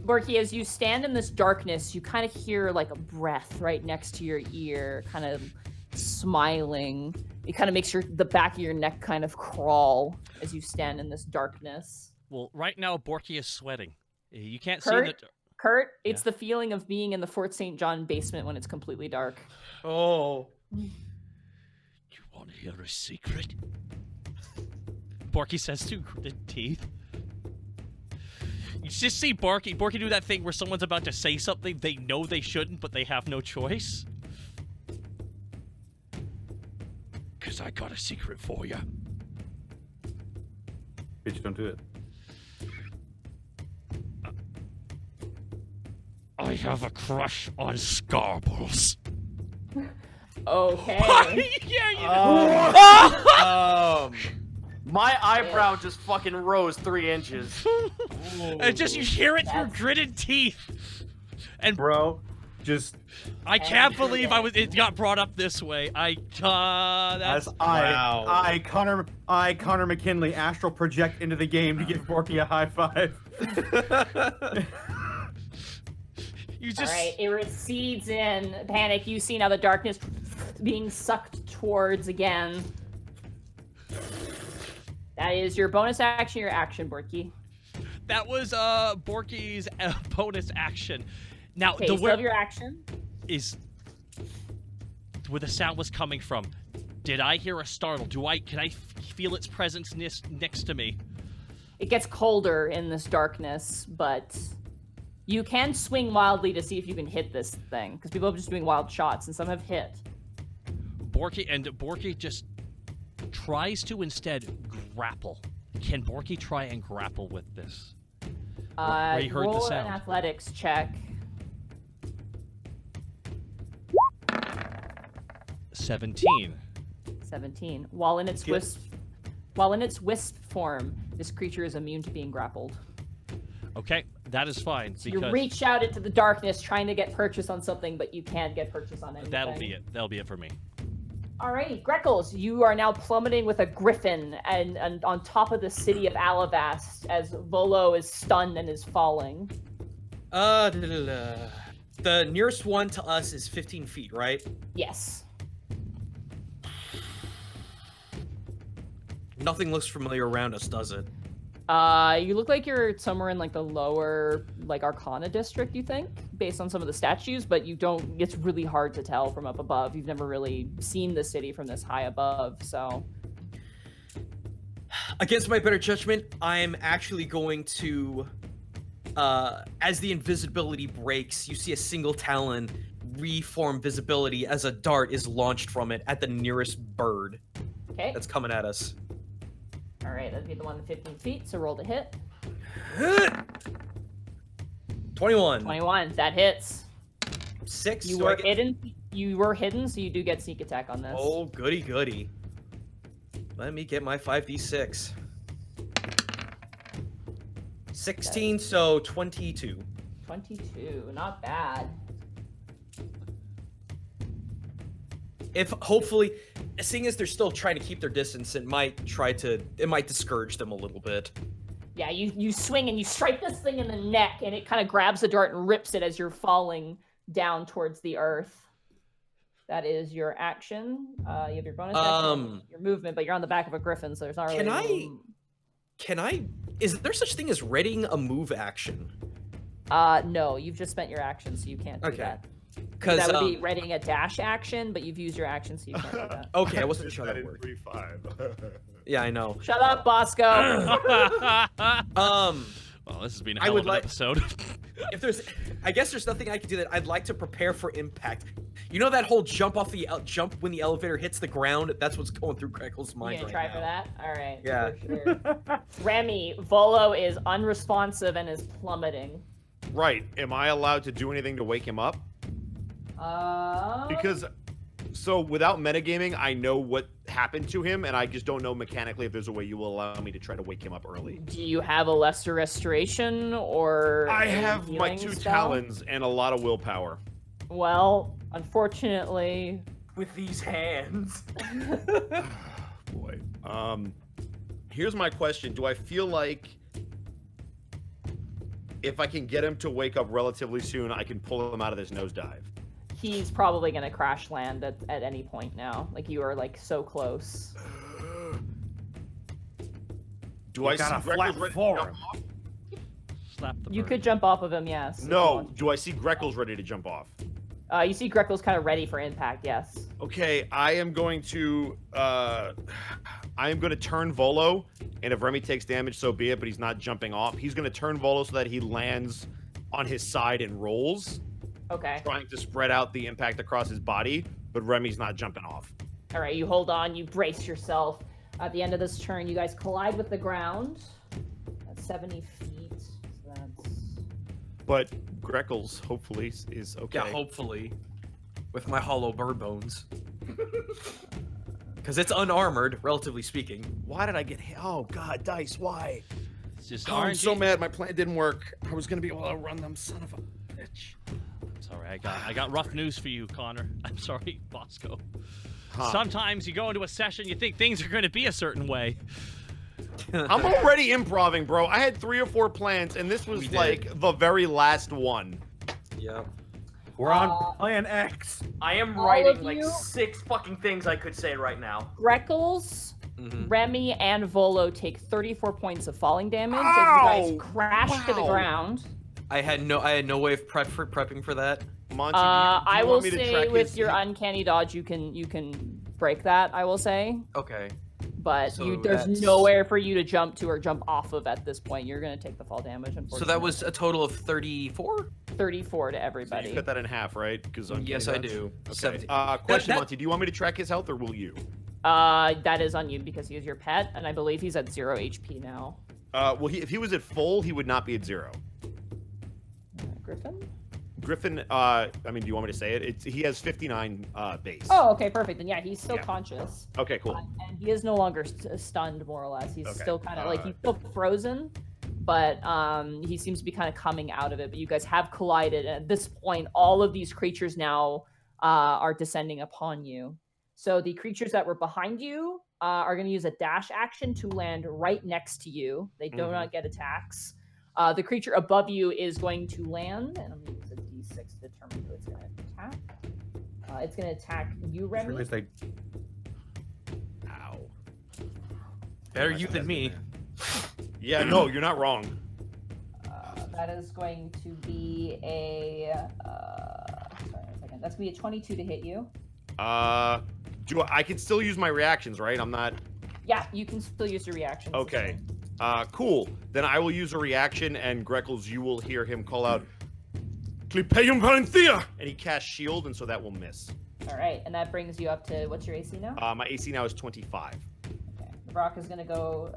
Borky, as you stand in this darkness, you kind of hear like a breath right next to your ear, kind of smiling. It kind of makes the back of your neck kind of crawl as you stand in this darkness. Well, right now, Borky is sweating. You can't Kurt, see the. Kurt, it's the feeling of being in the Fort St. John basement when it's completely dark. Oh. You want to hear a secret? Borky says through gritted teeth. You just see Borky do that thing where someone's about to say something they know they shouldn't, but they have no choice. Cause I got a secret for you. Bitch, don't do it. I have a crush on Scarbles. Okay. Yeah, My eyebrow just fucking rose 3 inches. and just you hear it through gritted teeth. And Bro, just I can't believe it got brought up this way. That's Wow. I Connor McKinley astral project into the game to give Borky a high five. you just. All right, it recedes in panic. You see now the darkness being sucked towards again. That is your bonus action, your action, Borky. That was Borky's bonus action. Now Okay, the you still have your action. Is where the sound was coming from. Did I hear a startle? Can I feel its presence next to me? it gets colder in this darkness, but you can swing wildly to see if you can hit this thing, because people have just doing wild shots, and some have hit. Borky just tries to instead grapple. Can Borky try and grapple with this? Where he heard roll the sound. an athletics check. 17. 17. While in its wisp form, this creature is immune to being grappled. Okay, that is fine. So because you reach out into the darkness trying to get purchase on something, but you can't get purchase on anything. that'll be it. That'll be it for me. Alrighty, Greckles, you are now plummeting with a griffin and on top of the city of Alavast as Volo is stunned and is falling. The nearest one to us is 15 feet, right? Yes. Nothing looks familiar around us, does it? You look like you're somewhere in like the lower like Arcana district, you think, based on some of the statues, but you don't, it's really hard to tell from up above. You've never really seen the city from this high above, so. Against my better judgment, I'm actually going to, as the invisibility breaks, you see a single talon reform visibility as a dart is launched from it at the nearest bird that's coming at us. All right, that'd be the one 15 feet, so roll to hit. 21. 21, that hits. 6. You were hidden. You were hidden, so you do get sneak attack on this. Oh, goody goody. Let me get my 5d6. 16, so 22. 22, not bad. If hopefully, seeing as they're still trying to keep their distance, it might discourage them a little bit. Yeah, you swing and you strike this thing in the neck, and it kind of grabs the dart and rips it as you're falling down towards the earth. That is your action. You have your bonus action, your movement, but you're on the back of a griffin, so there's not really. Can I? Is there such thing as readying a move action? No, you've just spent your action, so you can't do that. Because that would be readying a dash action, but you've used your action, so you can't do that. Okay, I wasn't sure that worked. 3-5. Yeah, I know. Shut up, Bosco. Well, this has been a hell of an episode. If there's, I guess there's nothing I can do that I'd like to prepare for impact. You know that whole jump when the elevator hits the ground? That's what's going through Greckles' mind You gonna right try for that? All right. Yeah. For sure. Remy, Volo is unresponsive and is plummeting. Right. Am I allowed to do anything to wake him up? Because, so without metagaming, I know what happened to him, and I just don't know mechanically if there's a way you will allow me to try to wake him up early. Do you have a lesser restoration or? I have my 2 talons and a lot of willpower. Well, unfortunately, with these hands. Boy. Here's my question. Do I feel like if I can get him to wake up relatively soon, I can pull him out of this nosedive? He's probably gonna crash land at any point now. Like, you are like so close. Do I see Greckles ready to jump off? Slap the You bird. could jump off of him, yes. No. Do I see Greckles ready to jump off? You see Greckles kind of ready for impact, yes. Okay, I am going to turn Volo, and if Remy takes damage, so be it, but he's not jumping off. He's going to turn Volo so that he lands on his side and rolls. Okay. Trying to spread out the impact across his body, but Remy's not jumping off. All right, you hold on, you brace yourself. At the end of this turn, you guys collide with the ground. That's 70 feet, so that's... But Greckles, hopefully, is okay. Yeah, hopefully. With my hollow bird bones. Because it's unarmored, relatively speaking. Why did I get hit? Oh, God, dice, why? It's just I'm RNG. so mad my plan didn't work. I was going to be able to run them, son of a bitch. Sorry, I got rough news for you, Connor. I'm sorry, Bosco. Huh. Sometimes you go into a session, you think things are going to be a certain way. I'm already improving, bro. I had 3 or 4 plans, and this was like the very last one. Yeah. We're on plan X. I am All writing of like you? 6 fucking things I could say right now. Greckles, Remy, and Volo take 34 points of falling damage as you guys crash to the ground. I had no way of prepping for that. Monty, do you I want will me to say track with his- your uncanny dodge, you can break that. I will say, Okay. but So there's that's- nowhere for you to jump to or jump off of at this point. You're gonna take the fall damage, unfortunately. So that was a total of 34? 34 to So everybody. you cut that in half, right? Because Yes, I do. Okay. 17. Question, That- Monty. Do you want me to track his health, or will you? That is on you because he is your pet, and I believe he's at 0 HP now. Well, if he was at full, he would not be at 0. Griffin? Griffin, I mean, do you want me to say it? He has 59 base. Oh, okay, perfect. Then yeah, he's still Yeah. conscious. Okay, cool. And he is no longer stunned, more or less. He's Okay. still kind of like, he's still frozen, but he seems to be kind of coming out of it. But you guys have collided, and at this point, all of these creatures now are descending upon you. So the creatures that were behind you are going to use a dash action to land right next to you. They do not get attacks. The creature above you is going to land, and I'm going to use a d6 to determine who it's going to attack. It's going to attack you, Remy. Realize they Ow. Better you than me. Yeah, no, you're not wrong. That is going to be a. Sorry, a second. That's going to be a 22 to hit you. I can still use my reactions, right? I'm not. Yeah, you can still use your reactions. Okay. Cool. Then I will use a reaction, and Greckles, you will hear him call out, Clipeum Valentia! And he casts shield, and so that will miss. All right, and that brings you up to, what's your AC now? My AC now is 25. Okay. Brock is going to go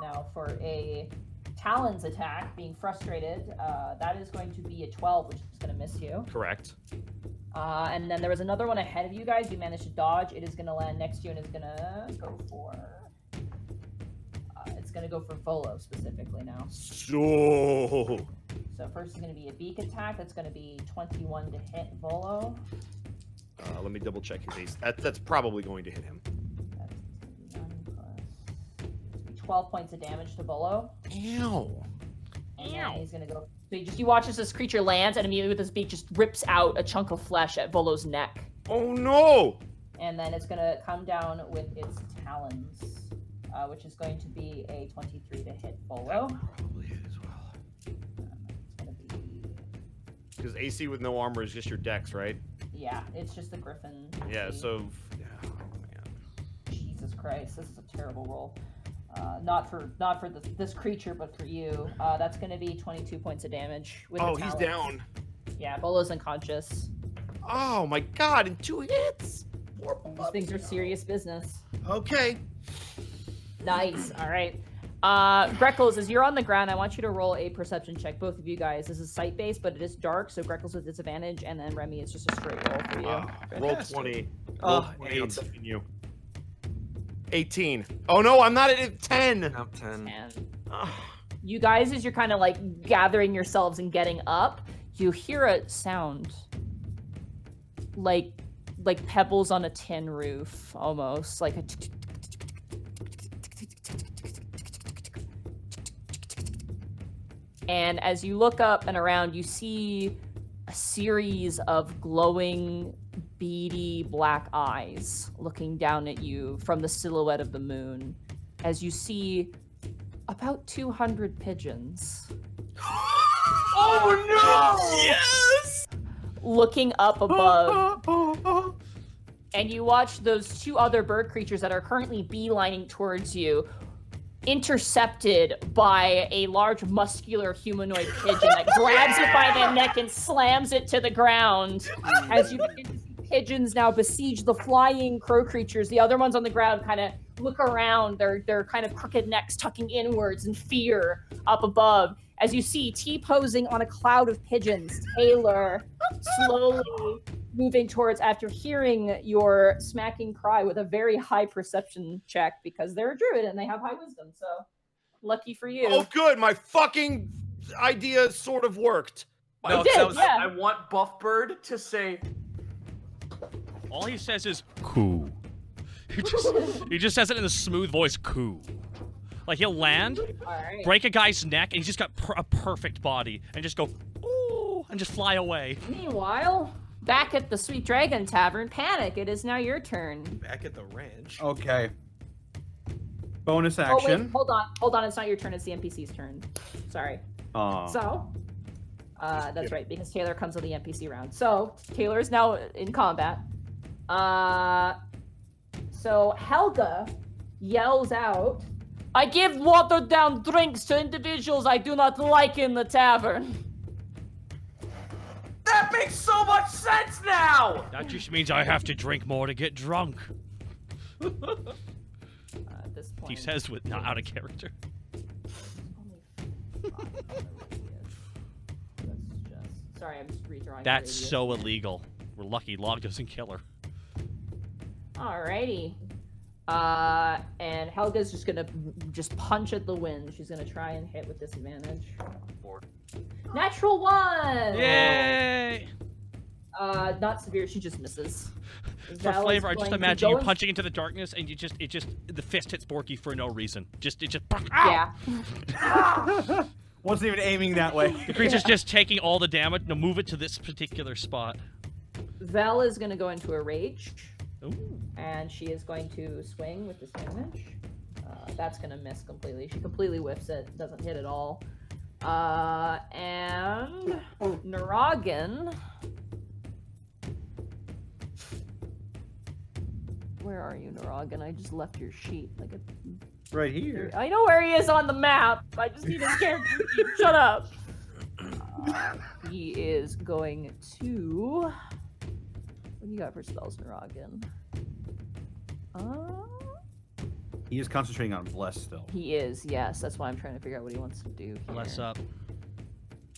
now for a Talons attack, being frustrated. That is going to be a 12, which is going to miss you. Correct. And then there was another one ahead of you guys. You managed to dodge. It is going to land next to you, and it's going to go for... it's going to go for Volo specifically now. So first is going to be a beak attack. That's going to be 21 to hit Volo. let me double check his AC. That's probably going to hit him. That's 9 plus 12 points of damage to Volo. Ew. And then he's going to go... So you watch as this creature lands, and immediately with his beak just rips out a chunk of flesh at Volo's neck. Oh no! And then it's going to come down with its talons, which is going to be a 23 to hit Volo. Probably hit as well. It's going to be... Because AC with no armor is just your dex, right? Yeah, it's just the Griffin. Yeah, AC. so... Yeah, oh, man. Jesus Christ, this is a terrible roll. Not for this creature, but for you. That's going to be 22 points of damage. With the He's talons. down. Yeah, Volo's unconscious. Oh my god, in 2 hits! These things are serious business. Okay. Nice. All right. Greckles, as you're on the ground, I want you to roll a perception check, both of you guys. This is sight-based, but it is dark, so Greckles with disadvantage, and then Remy, it's just a straight roll for you. Roll 20. Oh, Roll 20, I'm 8. beating you. 18. Oh no, I'm not at 10. I'm 10. And Ugh. you guys, as you're kind of like gathering yourselves and getting up, you hear a sound like pebbles on a tin roof, almost like a... And as you look up and around, you see a series of glowing, beady black eyes looking down at you from the silhouette of the moon, as you see about 200 pigeons. Oh no! Yes! Looking up above. And you watch those 2 other bird creatures that are currently beelining towards you, intercepted by a large muscular humanoid pigeon that grabs it by the neck and slams it to the ground. As you begin to see pigeons now besiege the flying crow creatures, the other ones on the ground kind of look around, their kind of crooked necks tucking inwards in fear up above. As you see T-posing on a cloud of pigeons, Taylor slowly moving towards, after hearing your smacking cry with a very high perception check, because they're a druid and they have high wisdom, so lucky for you. Oh good, my fucking idea sort of worked. No, did, that was- yeah. I want Buff Bird to say, All he says is "coo." He just says it in a smooth voice, "coo." Like he'll land, All right. break a guy's neck, and he's just got a perfect body, and just go ooh, and just fly away. Meanwhile, back at the Sweet Dragon Tavern, Panic, it is now your turn. Back at the ranch. Okay. Bonus Oh, action. wait, hold on, it's not your turn, it's the NPC's turn. Sorry. So, that's right, because Taylor comes with the NPC round. So, Taylor is now in combat. So, Helga yells out, "I give watered-down drinks to individuals I do not like in the tavern." That makes so much sense now! That just means I have to drink more to get drunk. At this point, He says with not out of character. Sorry, I'm just redrawing. That's so illegal. We're lucky Log doesn't kill her. Alrighty. And Helga's just gonna punch at the wind. She's gonna try and hit with disadvantage. 4. Natural 1! Yay! Not severe, she just misses. For flavor, I just imagine you punching into the darkness and the fist hits Borky for no reason. Yeah. Wasn't even aiming that way. The creature's just taking all the damage. Now move it to this particular spot. Vel is gonna go into a rage. Ooh. And she is going to swing with disadvantage. That's gonna miss completely. She completely whiffs it, doesn't hit at all. And Naragan. Where are you, Naragan? I just left your sheet. Like a... Right here. I know where he is on the map. I just need his character sheet. Shut up. He is going to. What do you got for spells, Naragan? He is concentrating on Bless still. He is, yes. That's why I'm trying to figure out what he wants to do here. Bless up.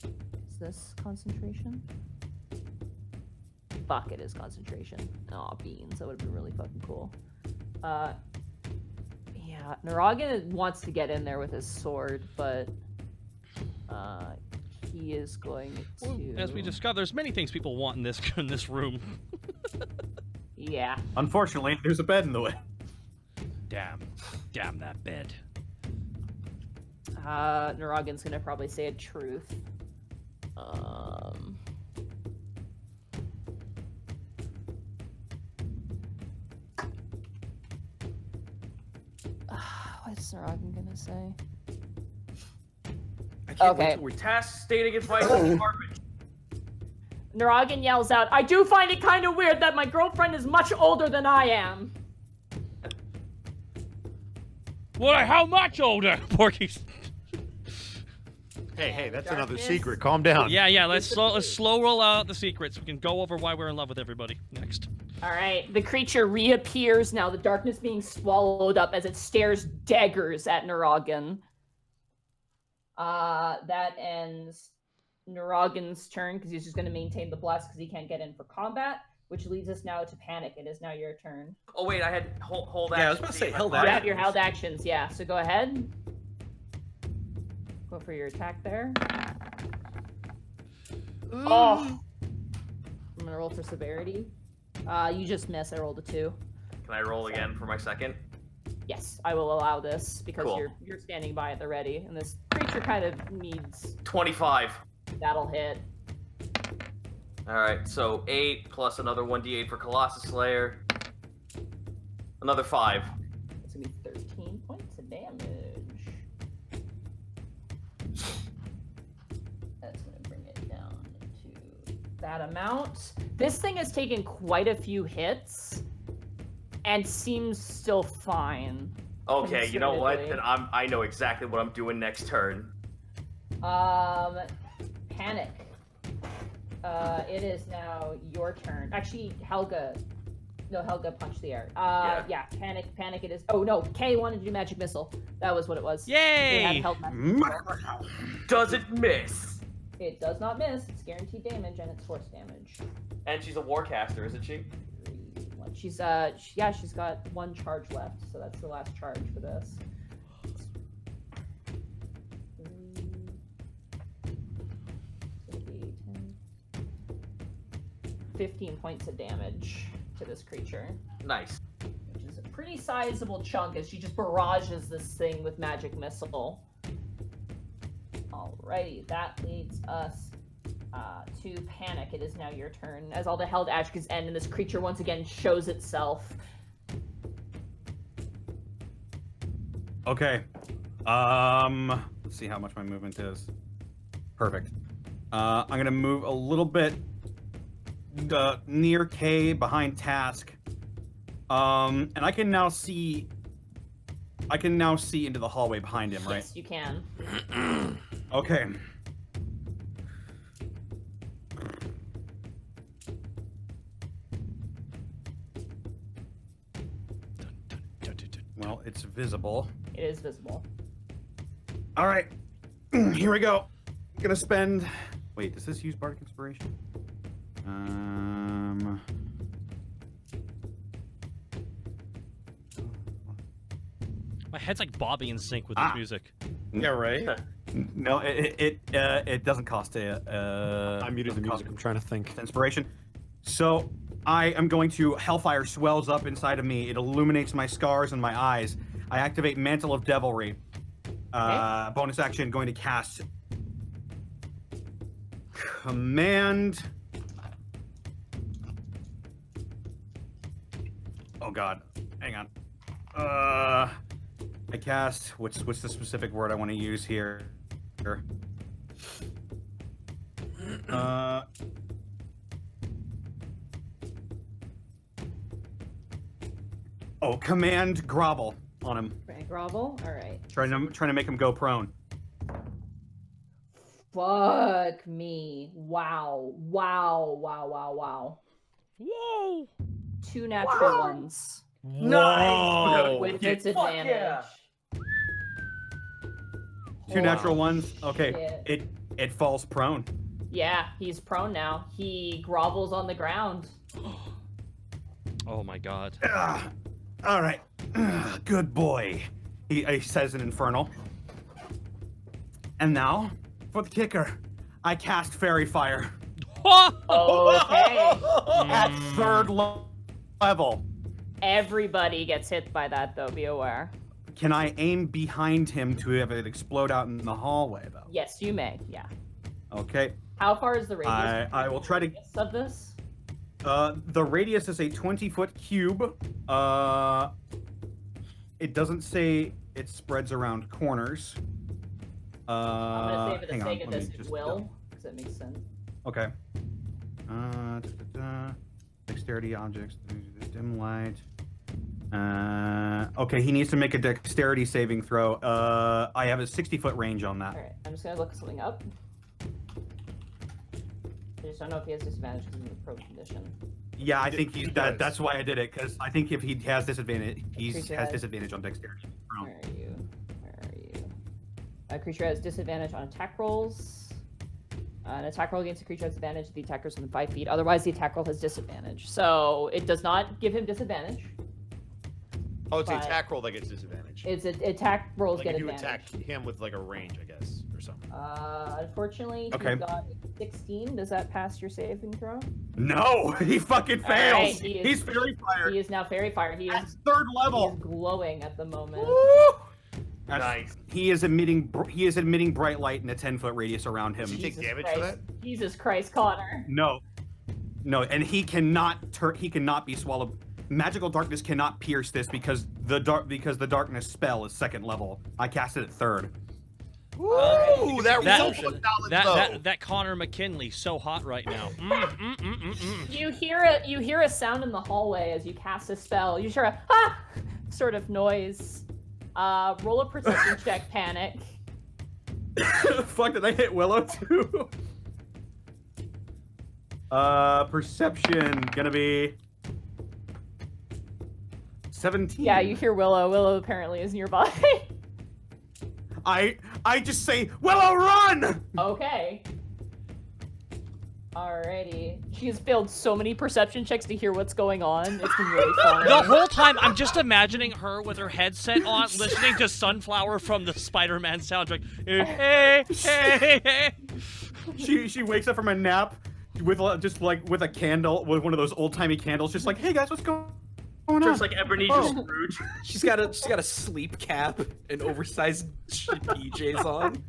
Is this concentration? Fuck, it is concentration. Aw, beans. That would have been really fucking cool. Yeah, Naragan wants to get in there with his sword, but he is going to... Well, as we discovered, there's many things people want in this room. Yeah. Unfortunately, there's a bed in the way. Damn that bed. Naragan's gonna probably say a truth. What's Naragan gonna say? I can't Okay. wait till we're tasked stating advice on garbage. Naragan yells out, "I do find it kind of weird that my girlfriend is much older than I am." Well, how much older? Porky's. Hey, that's another secret. Calm down. Yeah. Let's slow roll out the secrets. We can go over why we're in love with everybody next. All right, the creature reappears now, the darkness being swallowed up as it stares daggers at Naragan. That ends Naragan's turn because he's just going to maintain the bless because he can't get in for combat, which leads us now to Panic. It is now your turn. Oh wait, I had hold Yeah, I was action. about to say, See if held I action. You have your held actions, yeah. So go ahead. Go for your attack there. Oh! I'm going to roll for severity. You just miss. I rolled a 2. Can I roll again for my second? Yes, I will allow this because Cool. you're standing by at the ready, and this creature kind of needs 25. that'll hit. Alright, so 8 plus another 1d8 for Colossus Slayer. Another 5. It's gonna be 13 points of damage. That's gonna bring it down to that amount. This thing has taken quite a few hits and seems still fine. Okay, you know what? considerably. Then I know exactly what I'm doing next turn. Panic. It is now your turn. Actually, Helga. No, Helga punched the air. Yeah, Panic it is. Oh, no, Kay wanted to do Magic Missile. That was what it was. Yay! They had held Magic Missile. Does it miss? It does not miss. It's guaranteed damage, and it's force damage. And she's a warcaster, isn't she? She's she's got 1 charge left, so that's the last charge for this. 15 points of damage to this creature. Nice. Which is a pretty sizable chunk as she just barrages this thing with Magic Missile. Alrighty, that leads us to Panic. It is now your turn. As all the held actions end and this creature once again shows itself. Okay. Let's see how much my movement is. Perfect. I'm gonna move a little bit near K, behind Task. And I can now see I can now see into the hallway behind him, right? Yes, you can. Okay. Well, it's visible. It is visible. All right, here we go. Gonna spend. Wait, does this use Bardic Inspiration? My head's like bobbing in sync with the music. Yeah, right. No, it doesn't cost a. I muted the music. I'm trying to think. Inspiration. So I am going to Hellfire swells up inside of me. It illuminates my scars and my eyes. I activate Mantle of Devilry. Bonus action, going to cast Command. Oh God, hang on. I cast. What's the specific word I want to use here? Oh, Command Grovel on him. Right, grovel. All right. Trying to make him go prone. Fuck me. Wow. Wow. Wow. Wow. Wow. Whoa! 2 natural ones. Whoa! With its advantage. yeah. 2 natural ones. Okay, Shit. it falls prone. Yeah, he's prone now. He grovels on the ground. Oh my God. All right, good boy. He says in Infernal. And now, for the kicker, I cast Fairy Fire Okay. at 3rd level. Everybody gets hit by that, though. Be aware. Can I aim behind him to have it explode out in the hallway, though? Yes, you may. Yeah. Okay. How far is the radius? I will try to. Of this. The radius is a 20-foot cube. It doesn't say it spreads around corners. I'm gonna say for the hang sake on, of let this, me it just will, because that makes sense. Okay. Dexterity objects, dim light. Okay, he needs to make a dexterity saving throw. I have a 60-foot range on that. All right, I'm just gonna look something up. I just don't know if he has disadvantage because he's in the pro condition. Yeah, I think he he's does. that's why I did it, because I think if he has disadvantage, he Creature has has- disadvantage on dexterity. Where are you? Where are you? A creature has disadvantage on attack rolls. An attack roll against a creature has advantage if the attacker is within 5 feet. Otherwise, the attack roll has disadvantage. So it does not give him disadvantage. Oh, it's an But- attack roll that gets disadvantage. It's attack rolls Like get if you advantage. attack him with like a range, I guess, or something. Unfortunately, Okay. he got 16. Does that pass your saving throw? No, he fucking All right, fails. he is- He's Fairy Fire. He is now fairy fire. He At is 3rd he level. is glowing at the moment. Nice. He is emitting bright light in a 10-foot radius around him. Does he take Jesus damage Christ. for that? Jesus Christ, Connor. No, and he cannot be swallowed. Magical darkness cannot pierce this because the darkness spell is 2nd level. I cast it at 3rd. Ooh, that That- was solid That Connor McKinley so hot right now. You hear a sound in the hallway as you cast a spell. You hear a sort of noise. Roll a perception check, Panic. Fuck, did I hit Willow too? Perception gonna be 17. Yeah, you hear Willow. Willow apparently is nearby. I just say, Willow, run! Okay. Alrighty. She has failed so many perception checks to hear what's going on. It's been really funny. The whole time, I'm just imagining her with her headset on, listening to Sunflower from the Spider-Man soundtrack. Hey, hey, hey. She wakes up from a nap with just like with a candle, with one of those old-timey candles, just like, hey guys, what's going on? Just like Ebenezer Scrooge. She's got a sleep cap and oversized PJs on.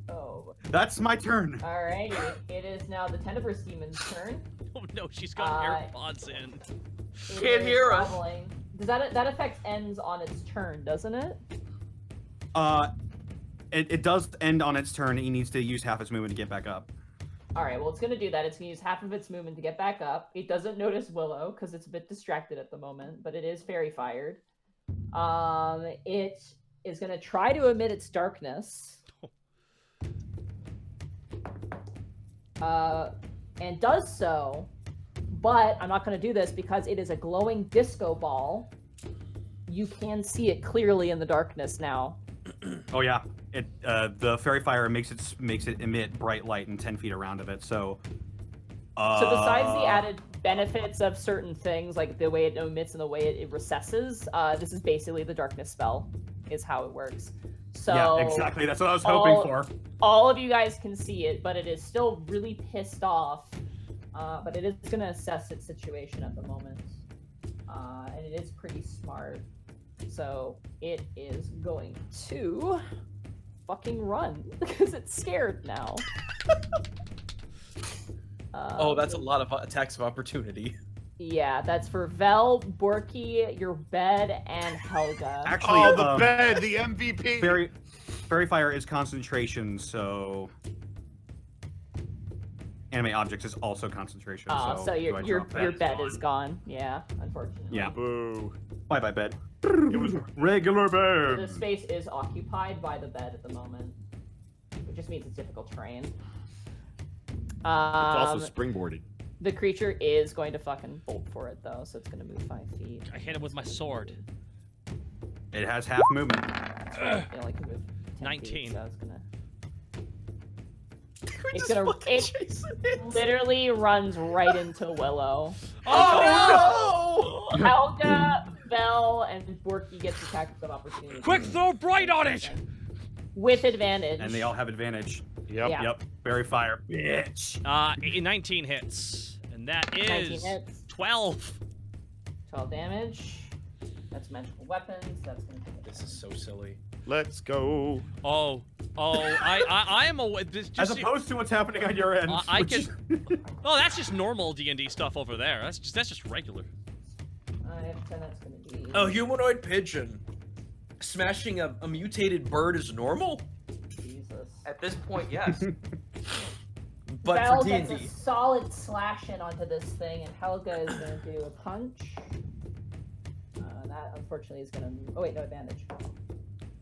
Oh. That's my turn. Alrighty. It is now the Tenebrous Demon's turn. Oh no, she's got AirPods in. It Can't is hear us. groveling. Does that effect ends on its turn, doesn't it? It does end on its turn. He needs to use half its movement to get back up. Alright, well, it's going to do that. It's going to use half of its movement to get back up. It doesn't notice Willow because it's a bit distracted at the moment, but it is fairy fired. It is going to try to emit its darkness. And does so, but I'm not going to do this because it is a glowing disco ball. You can see it clearly in the darkness now. Oh yeah, the fairy fire makes it emit bright light in 10 feet around of it. So besides the added benefits of certain things, like the way it emits and the way it recesses, this is basically the darkness spell, is how it works. So yeah, exactly. That's what I was hoping for. All of you guys can see it, but it is still really pissed off. But it is going to assess its situation at the moment, and it is pretty smart. So it is going to fucking run because it's scared now. That's a lot of attacks of opportunity. Yeah, that's for Vel, Borky, your bed, and Helga. Actually, the bed, the MVP. Fairy fire is concentration, so animate objects is also concentration. So your bed is gone. Yeah, unfortunately. Yeah. Boo. Bye bed. It was regular bed. So the space is occupied by the bed at the moment, which just means it's difficult terrain. It's also springboarded. The creature is going to fucking bolt for it though, so it's going to move 5 feet. I hit him with my sword. It has half movement. It only can move 10 19. Feet, so it literally runs right into Willow. Oh no! Helga, Vel, and Borky gets attacks of opportunity. Quick, throw bright on it! With advantage. And they all have advantage. Yep. Yeah. Yep. Fairy fire. Bitch. 19 hits. And that is 19 hits. 12. 12 damage. That's magical weapons. That's gonna be This is so silly. Let's go. I am a. As opposed to what's happening on your end. I can. Oh, that's just normal D&D stuff over there. That's just regular. I have 10. That's gonna be. A humanoid pigeon smashing a mutated bird is normal. Jesus. At this point, yes. But Vel for gets D&D, a solid slash in onto this thing, and Helga is gonna do a punch. That unfortunately is gonna. Oh wait, no advantage.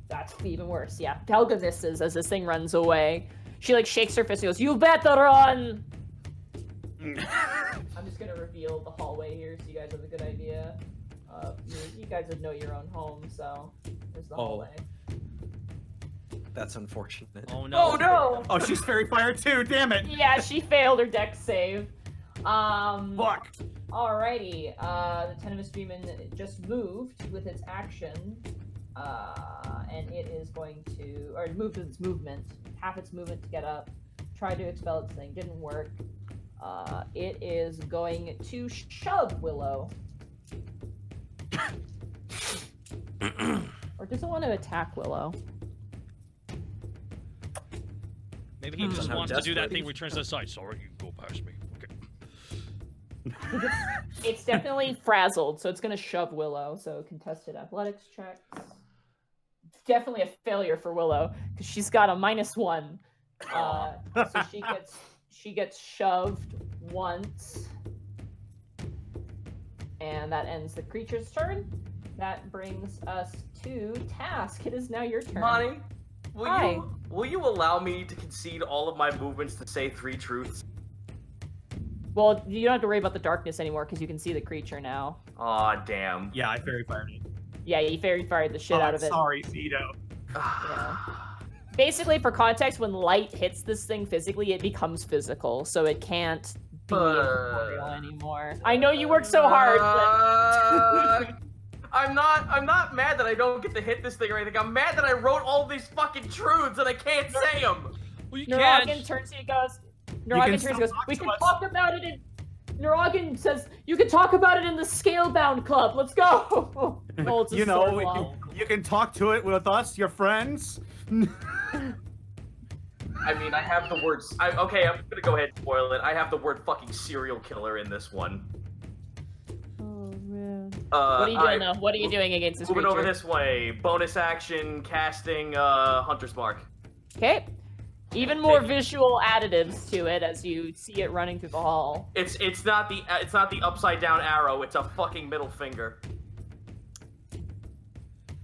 That's even worse. Yeah, Helga misses as this thing runs away. She like shakes her fist and goes, "You better run!" I'm just gonna reveal the hallway here so you guys have a good idea. You guys would know your own home, so there's the hallway. that's unfortunate. Oh no! Oh no! Oh, she's fairy fire too. Damn it. Yeah, she failed her dex save. Fuck. Alrighty, the Tenebrous Demon just moved with its action, and it is going to, or it moved with its movement, half its movement to get up, tried to expel its thing, didn't work. It is going to shove Willow. Or does it want to attack Willow? Maybe he just How wants to do that desperate thing where he turns to the side. Sorry, you can go past me. Okay. It's definitely frazzled, so it's going to shove Willow. So contested athletics checks. Definitely a failure for Willow because she's got a -1. So she gets shoved once, and that ends the creature's turn. That brings us to Task. It is now your turn. Monty, Hi. will you allow me to concede all of my movements to say 3 truths? Well, you don't have to worry about the darkness anymore because you can see the creature now. Aw, damn. Yeah, I fairy fired it. Yeah, you fairy fired the shit out of it. Sorry, Zito. Yeah. Basically, for context, when light hits this thing physically, it becomes physical, so it can't be incorporeal anymore. I know you worked so hard, but I'm not mad that I don't get to hit this thing or anything. I'm mad that I wrote all these fucking truths and I can't say them. Well, you Neurogan can. turns to you and goes, Neurogan turns and goes, we can us." talk about it in... Neurogan says, you can talk about it in the Scalebound Club. Let's go. Oh, it's a You know, sword wall. you can talk to it with us, your friends. I mean, I have the words. Okay, I'm gonna go ahead and spoil it. I have the word fucking serial killer in this one. Oh, man. What What are you doing, though? What are you doing against this Moving creature? over this way. Bonus action, casting Hunter's Mark. Okay. Even more visual additives to it as you see it running through the hall. It's not the upside down arrow. It's a fucking middle finger.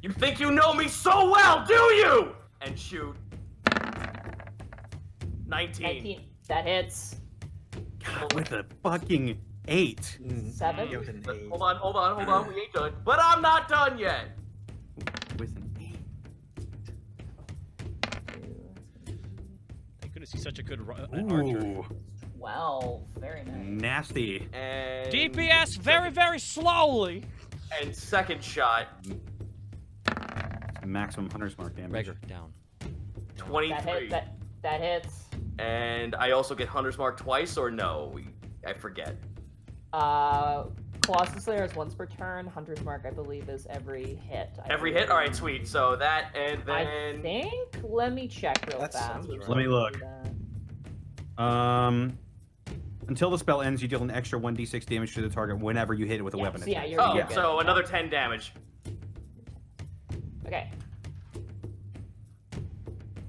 You think you know me so well, do you? And shoot. 19. That hits. God, with a fucking 8. 7. Yeah, with an 8. Hold on. We ain't done. But I'm not done yet. With an 8. Thank goodness he's such a good archer. Ooh, 12. Very nice. nasty. And DPS very, very slowly. And second shot, Maximum Hunter's Mark damage. Beggar down. 23. That hits. And I also get Hunter's Mark twice, or no? I forget. Colossus Slayer is once per turn. Hunter's Mark, I believe, is every hit. Every hit? Alright, sweet. So that, and then... I think... Let me check real That fast. sounds right. Let me look. Until the spell ends, you deal an extra 1d6 damage to the target whenever you hit it with a weapon. Yeah, you're Oh, good. so another 10 damage. Okay.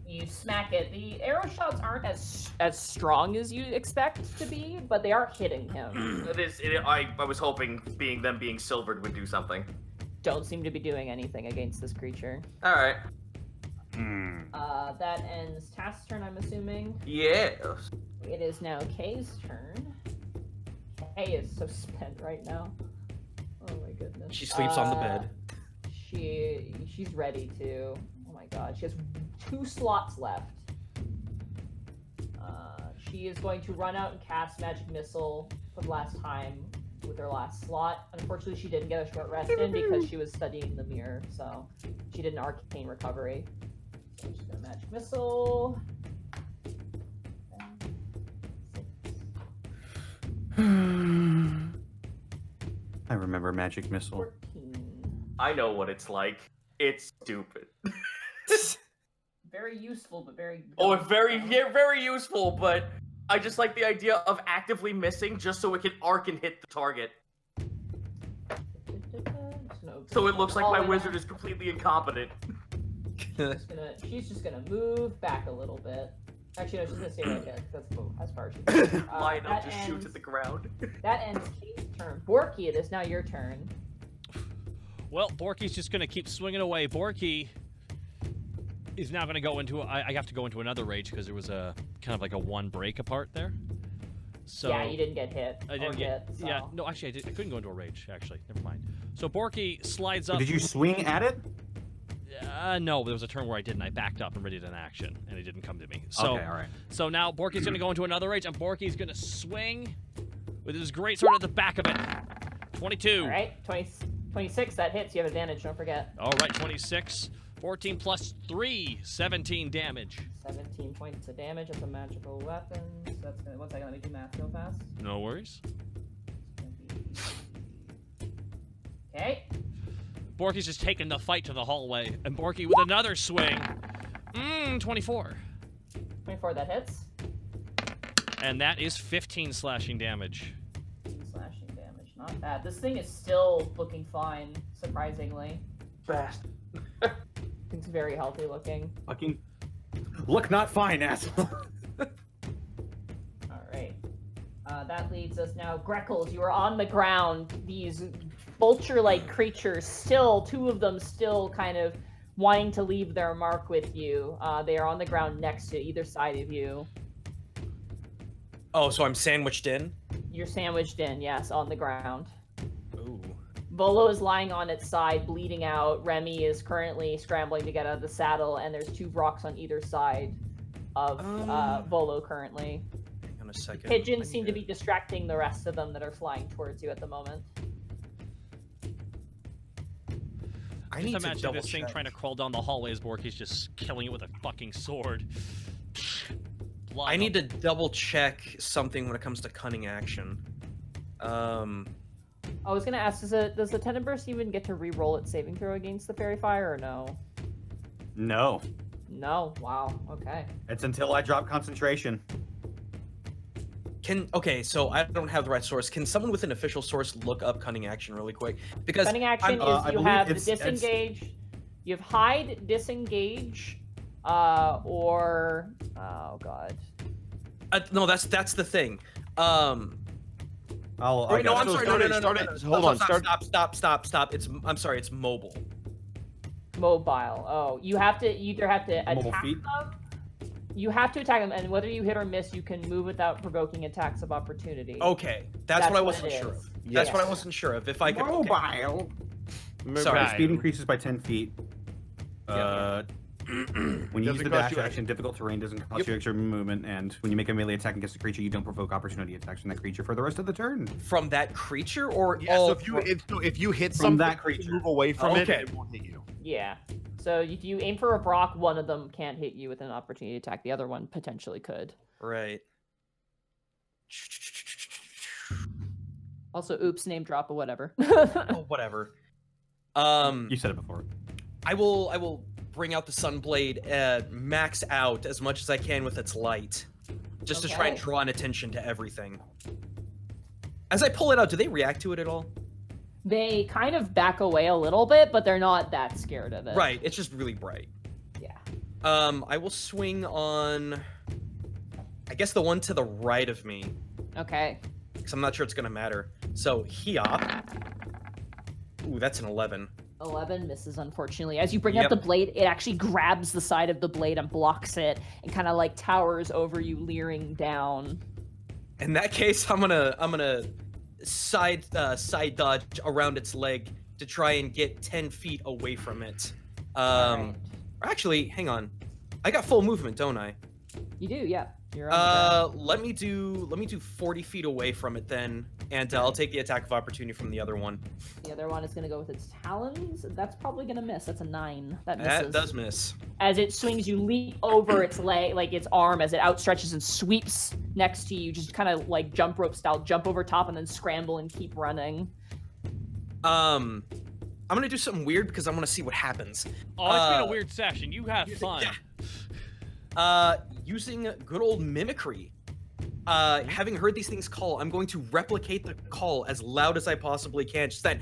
You smack it. The arrow shots aren't as strong as you expect to be, but they are hitting him. I was hoping them being silvered would do something. Don't seem to be doing anything against this creature. Alright. That ends Task's turn, I'm assuming. Yeah. It is now Kay's turn. Kay is so spent right now. Oh my goodness. She sleeps on the bed. She's ready to. Oh my god, she has 2 slots left. She is going to run out and cast Magic Missile for the last time with her last slot. Unfortunately, she didn't get a short rest in because she was studying the mirror, so she did an Arcane Recovery. So I'm just gonna Magic Missile. I remember Magic Missile. 14. I know what it's like. It's stupid. Very useful, but very... Oh, very useful, but I just like the idea of actively missing just so it can arc and hit the target. So it looks like my wizard is completely incompetent. She's just gonna move back a little bit. Actually, no, she's gonna stay right there. That's as far as she can. Lionel just shoots at the ground. That ends Kay's turn. Borky, it is now your turn. Well, Borky's just going to keep swinging away. Borky is now going to go into... I have to go into another rage because there was a kind of like a 1 break apart there. So yeah, you didn't get hit. I didn't get... hit, so. Yeah, no, actually, I couldn't go into a rage, actually. Never mind. So Borky slides up... Did you swing at it? No, there was a turn where I didn't. I backed up and readied an action, and it didn't come to me. So, okay, all right. So now Borky's going to go into another rage, and Borky's going to swing with his great sword at the back of it. 22. All right, 26, that hits. You have advantage, don't forget. All right, 26. 14 plus 3, 17 damage. 17 points of damage. That's a magical weapon. So that's gonna... One second, let me do math real fast. No worries. Okay. Borky's just taking the fight to the hallway, and Borky with another swing. 24. 24, that hits. And that is 15 slashing damage. Slashing damage, not bad. This thing is still looking fine, surprisingly. Fast. It's very healthy looking. Fucking look not fine, asshole. Alright. That leads us now. Greckles, you are on the ground. These vulture-like creatures, still, 2 of them still kind of wanting to leave their mark with you. They are on the ground next to either side of you. Oh, so I'm sandwiched in? You're sandwiched in, yes, on the ground. Ooh. Volo is lying on its side, bleeding out. Remy is currently scrambling to get out of the saddle, and there's 2 rocks on either side of Volo currently. Hang on a second. Pigeons seem to be distracting the rest of them that are flying towards you at the moment. I Just need to imagine double this thing check. trying to crawl down the hallway as Borky's just killing it with a fucking sword. Blood I need to double check something when it comes to cunning action. I was gonna ask, does the Tenebrous even get to re-roll its saving throw against the fairy fire, or no? No. No. Wow. Okay. It's until I drop concentration. Okay, so I don't have the right source. Can someone with an official source look up cunning action really quick? Because Cunning action I is you believe have the it's- disengage, you have hide, disengage, or oh god. no, that's the thing. I'll Wait, no, got I'm it. sorry. start No. it, start it. Hold on, start. Stop. I'm sorry. It's mobile. Mobile. Oh, you either have to Mobile attack feet? them. You have to attack them, and whether you hit or miss, you can move without provoking attacks of opportunity. Okay, that's what I what wasn't it sure is. of. That's Yes. what I wasn't sure of. If I could. Okay. Mobile. Sorry. Speed increases by 10 feet. When you use Doesn't the cost dash you action, difficult terrain doesn't cost you extra movement, and when you make a melee attack against a creature, you don't provoke opportunity attacks from that creature for the rest of the turn. From that creature, or Yeah, so if you hit From something, that you creature. move away from Okay. it won't hit you. Yeah. So if you aim for a Brock, one of them can't hit you with an opportunity attack. The other one potentially could. Right. Also, oops, name drop or whatever. Oh, whatever. You said it before. I will bring out the Sunblade, max out as much as I can with its light, just to try and Okay. draw an attention to everything. As I pull it out, do they react to it at all? They kind of back away a little bit, but they're not that scared of it. Right. It's just really bright. Yeah. I will swing on, I guess, the one to the right of me, Okay. because I'm not sure it's gonna matter. So Hiop. Ooh, that's an 11. 11 misses, unfortunately. As you bring Yep. up the blade, it actually grabs the side of the blade and blocks it, and kind of like towers over you, leering down. In that case, I'm gonna side dodge around its leg to try and get 10 feet away from it. Alright. Actually, hang on. I got full movement, don't I? You do, yeah. You're on Let me do 40 feet away from it then, and I'll take the attack of opportunity from the other one. the other one is going to go with its talons. That's probably going to miss. That's a 9. That misses. That does miss. As it swings, you leap over its leg, like its arm, as it outstretches and sweeps next to you. Just kind of like jump rope style, jump over top and then scramble and keep running. I'm gonna do something weird because I want to see what happens. Oh, it's been a weird session. You have fun. Using good old mimicry. Having heard these things call, I'm going to replicate the call as loud as I possibly can. Just that,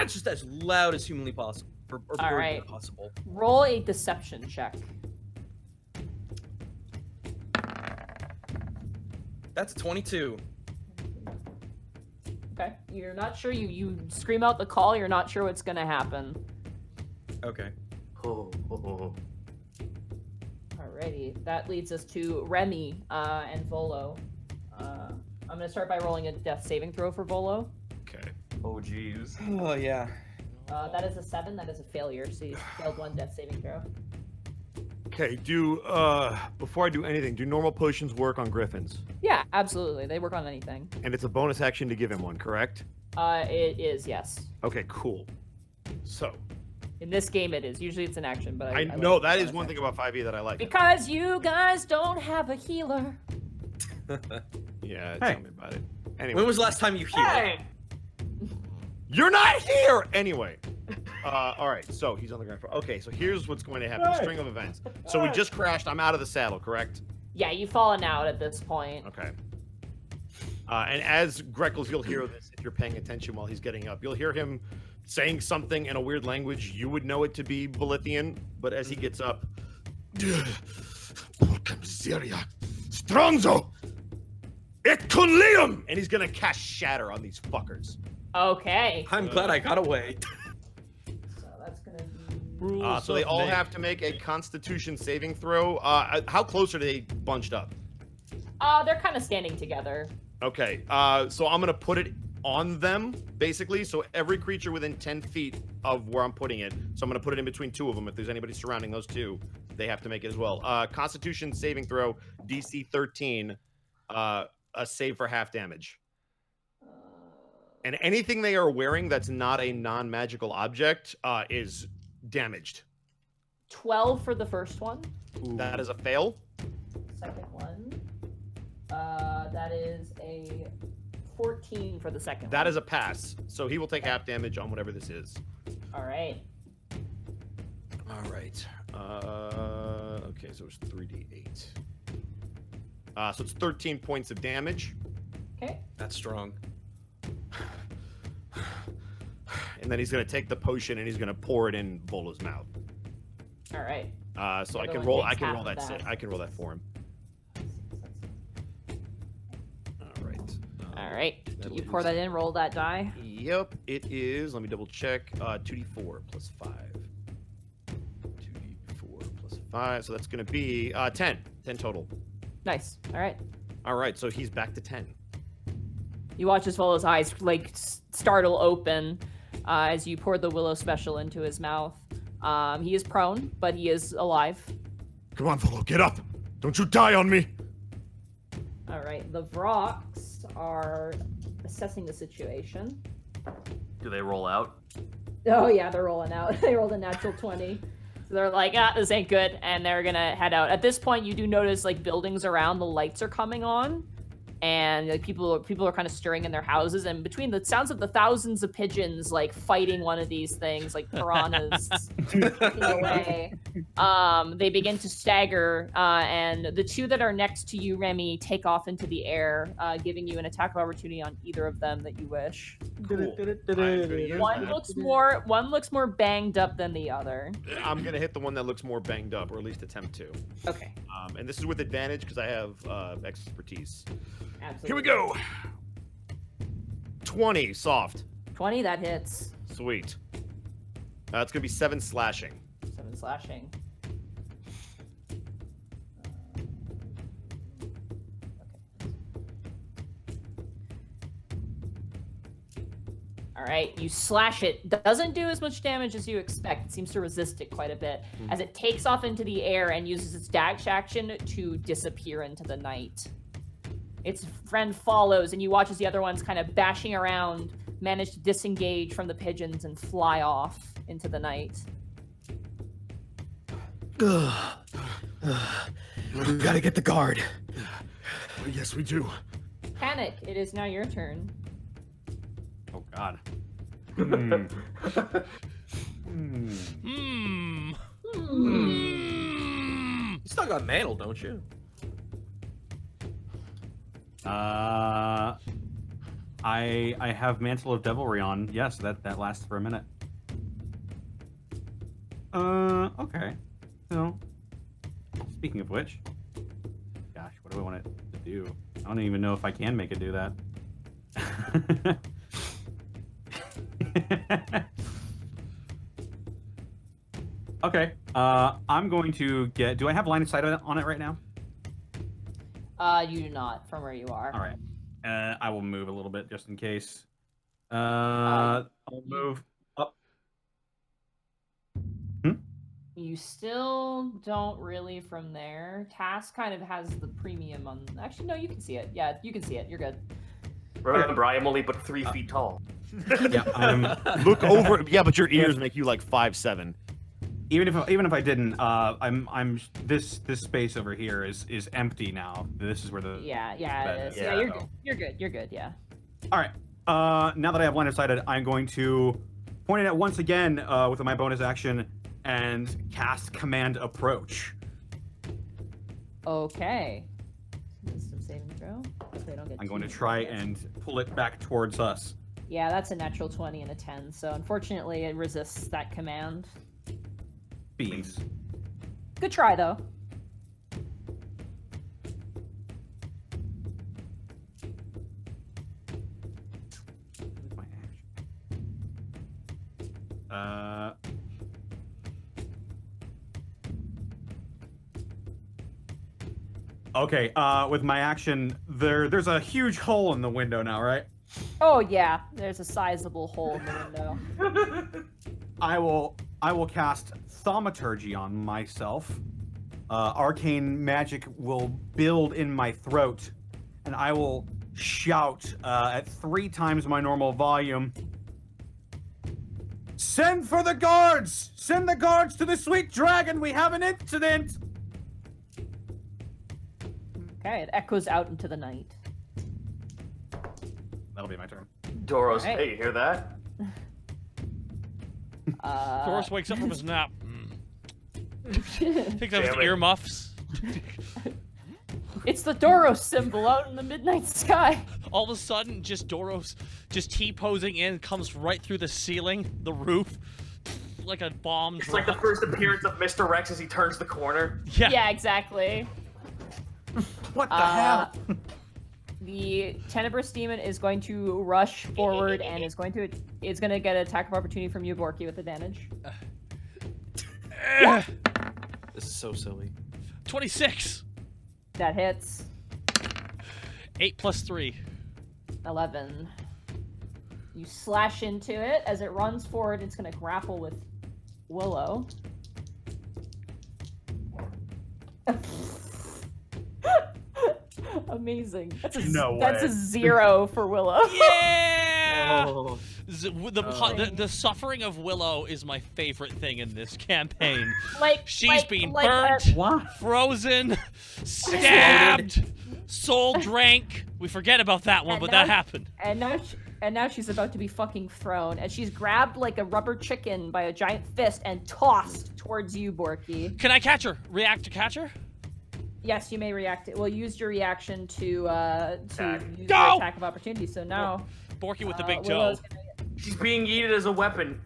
just as loud as humanly possible, or All very right. possible. Roll a deception check. That's a 22. Okay. You're not sure. You scream out the call. You're not sure what's going to happen. Okay. Alrighty. That leads us to Remy and Volo. I'm going to start by rolling a death saving throw for Volo. Okay. Oh, jeez. Oh yeah. That is a 7. That is a failure. So you failed one death saving throw. Okay, before I do anything, do normal potions work on griffins? Yeah, absolutely. They work on anything. And it's a bonus action to give him one, correct? It is, yes. Okay, cool. So, In this game, it is. Usually it's an action, but I know like that it is as one an thing about 5e that I like. Because you guys don't have a healer. Yeah, Hey. tell me about it. Anyway, When was the last time you healed? Hey! you're not here anyway. All right, so he's on the ground. Okay, so here's what's going to happen. Hey. String of events. So we just crashed. I'm out of the saddle, correct? Yeah, you've fallen out at this point. Okay. And as Greckles, you'll hear this if you're paying attention while he's getting up. You'll hear him saying something in a weird language. You would know it to be Bolithian, but as he gets up, Stronzo, et Liam, and he's gonna cast Shatter on these fuckers. Okay. I'm glad I got away. So that's gonna be. So they all have to make a Constitution saving throw. How close are they bunched up? They're kind of standing together. Okay, so I'm gonna put it on them, basically. So every creature within 10 feet of where I'm putting it. So I'm gonna put it in between two of them. If there's anybody surrounding those two, they have to make it as well. Constitution saving throw, DC 13, a save for half damage. And anything they are wearing that's not a non-magical object is damaged. 12 for the first one. That is a fail. Second one. That is a 14 for the second That one. is a pass. So he will take half damage on whatever this is. All right. All right. Okay, so it's 3d8. So it's 13 points of damage. Okay. That's strong. And then he's going to take the potion and he's going to pour it in Volo's mouth. All right. So The I other can one roll. takes I can half roll of that. that. I can roll that for him. All right. All right. You pour that in, roll that die. Yep, it is. Let me double check. 2d4 plus 5. 2d4 plus 5. So that's going to be 10. 10 total. Nice. All right. All right, so he's back to 10. You watch as Willow's eyes like startle open as you pour the Willow special into his mouth. He is prone, but he is alive. Come on, Volo, get up! Don't you die on me! All right. The Vrox are assessing the situation. Do they roll out? Oh yeah, they're rolling out. They rolled a natural 20. So they're like, this ain't good, and they're gonna head out. At this point, you do notice like buildings around, the lights are coming on, and like people are kind of stirring in their houses. And between the sounds of the thousands of pigeons like fighting one of these things, like piranhas, taking away, they begin to stagger. And the two that are next to you, Remy, take off into the air, giving you an attack of opportunity on either of them that you wish. Cool. One looks more banged up than the other. I'm going to hit the one that looks more banged up, or at least attempt to. Okay. And this is with advantage because I have expertise. Absolutely. Here we go. 20, soft. 20, that hits. Sweet. It's going to be 7 slashing. 7 slashing. All right, you slash it. Doesn't do as much damage as you expect. It seems to resist it quite a bit as it takes off into the air and uses its dash action to disappear into the night. Its friend follows, and you watch as the other ones kind of bashing around, manage to disengage from the pigeons and fly off into the night. We gotta get the guard. Yes, we do. Panic, it is now your turn. Oh God. You still got mantle, don't you? I have Mantle of Devilry on. Yes, that lasts for a minute. Okay. So, speaking of which, gosh, what do I want it to do? I don't even know if I can make it do that. Okay. I'm going to get. Do I have line of sight on it right now? You do not, from where you are. All right. I will move a little bit just in case. I'll move up. You still don't really from there. Task kind of has the premium on. Actually, no, you can see it. Yeah, you can see it. You're good. Remember, I am only but 3 feet tall. Yeah, Look over. Yeah, but your ears make you like 5'7". Even if I didn't, I'm this space over here is empty now. This is where the Yeah, it is. Yeah, Yeah, you're good. Yeah. All right. Now that I have line of sight, I'm going to point it at once again with my bonus action and cast Command Approach. Okay. Wisdom saving throw. Hopefully I don't get I'm going to too try hit. and pull it back towards us. Yeah, that's a natural 20 and a 10. So unfortunately, it resists that command. Beans. Good try though. My action. Okay, with my action, there's a huge hole in the window now, right? Oh yeah, there's a sizable hole in the window. I will cast Thaumaturgy on myself. Arcane magic will build in my throat, and I will shout at 3 times my normal volume. Send for the guards! Send the guards to the Sweet Dragon! We have an incident! Okay, it echoes out into the night. That'll be my turn. Doros, All right. hey, you hear that? Doris wakes up from his nap. Takes out his Damn it. earmuffs. It's the Doros symbol out in the midnight sky. All of a sudden, Doros T-posing in, comes right through the ceiling, the roof, like a bomb It's drop. like the first appearance of Mr. Rex as he turns the corner. Yeah. Yeah, exactly. What the hell? The Tenebrous Demon is going to rush forward and is going to get an attack of opportunity from you, Borky, with advantage. This is so silly. 26. That hits. 8 plus 3. 11. You slash into it as it runs forward. It's going to grapple with Willow. Amazing. That's a 0 for Willow. Yeah! Oh. The suffering of Willow is my favorite thing in this campaign. She's being like burnt, frozen, stabbed, soul drank. We forget about that one, but that happened. And now she's about to be fucking thrown, and she's grabbed like a rubber chicken by a giant fist and tossed towards you, Borky. Can I catch her? React to catch her? Yes, you may react. Well, use your reaction to use your attack of opportunity. So now, Borky with the big toe. She's being yeeted as a weapon.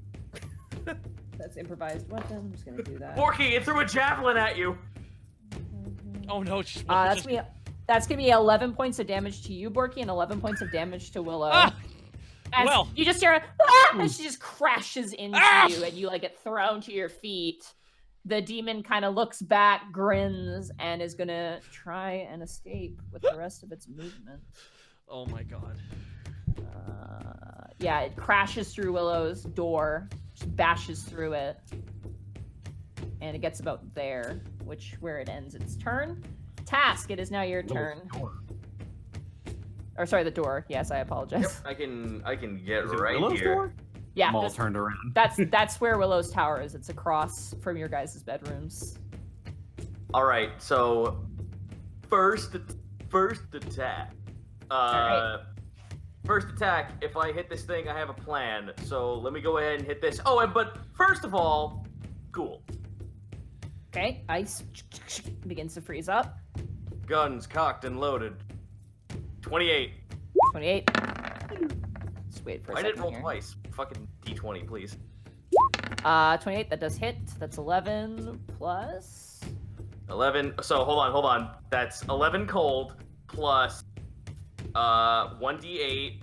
That's improvised weapon. I'm just gonna do that. Borky, it threw a javelin at you. Oh no! That's gonna be 11 points of damage to you, Borky, and 11 points of damage to Willow. Well, you just hear and she just crashes into you, and you like get thrown to your feet. The demon kind of looks back, grins, and is gonna try and escape with the rest of its movement. Oh my god. Yeah, it crashes through Willow's door, just bashes through it, and it gets about there, where it ends its turn. Task, it is now your turn. Or sorry, the door. Yes, I apologize. Yep, I can get right Willow's here. Door? Yeah, I'm all turned around. That's where Willow's tower is. It's across from your guys' bedrooms. All right, so first attack. First attack. If I hit this thing, I have a plan. So let me go ahead and hit this. Oh, but first of all, cool. Okay, ice begins to freeze up. Guns cocked and loaded. 28. 28. Just wait for a second. I didn't roll here. twice. Fucking D20, please. 28. That does hit. That's 11 plus. 11. So hold on. That's 11 cold plus 1d8,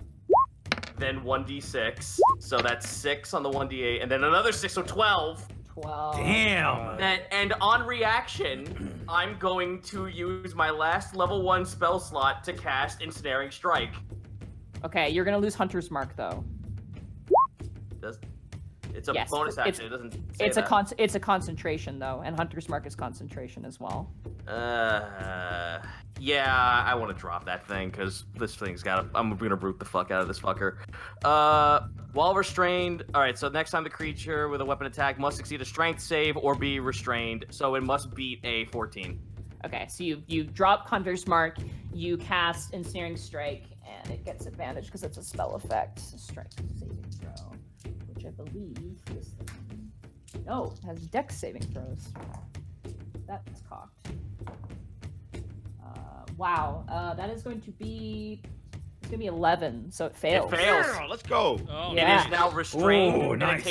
then 1d6. So that's 6 on the 1d8, and then another 6. So 12. 12. Damn. And on reaction, I'm going to use my last level 1 spell slot to cast Ensnaring Strike. Okay, you're gonna lose Hunter's Mark though. It's a bonus action. It doesn't say it's a concentration though, and Hunter's Mark is concentration as well. Yeah, I want to drop that thing because this thing's I'm gonna brute the fuck out of this fucker. While restrained. All right, so next time the creature with a weapon attack must succeed a strength save or be restrained, so it must beat a 14. Okay, so you drop Hunter's Mark, you cast Ensnaring Strike, and it gets advantage because it's a spell effect. Strength saving throw, which I believe is no, it has Dex saving throws. That's cocked. Wow, that is going to be 11, so it fails. It fails. Yeah, let's go. Oh, Yeah. It is now restrained. Oh, and nice.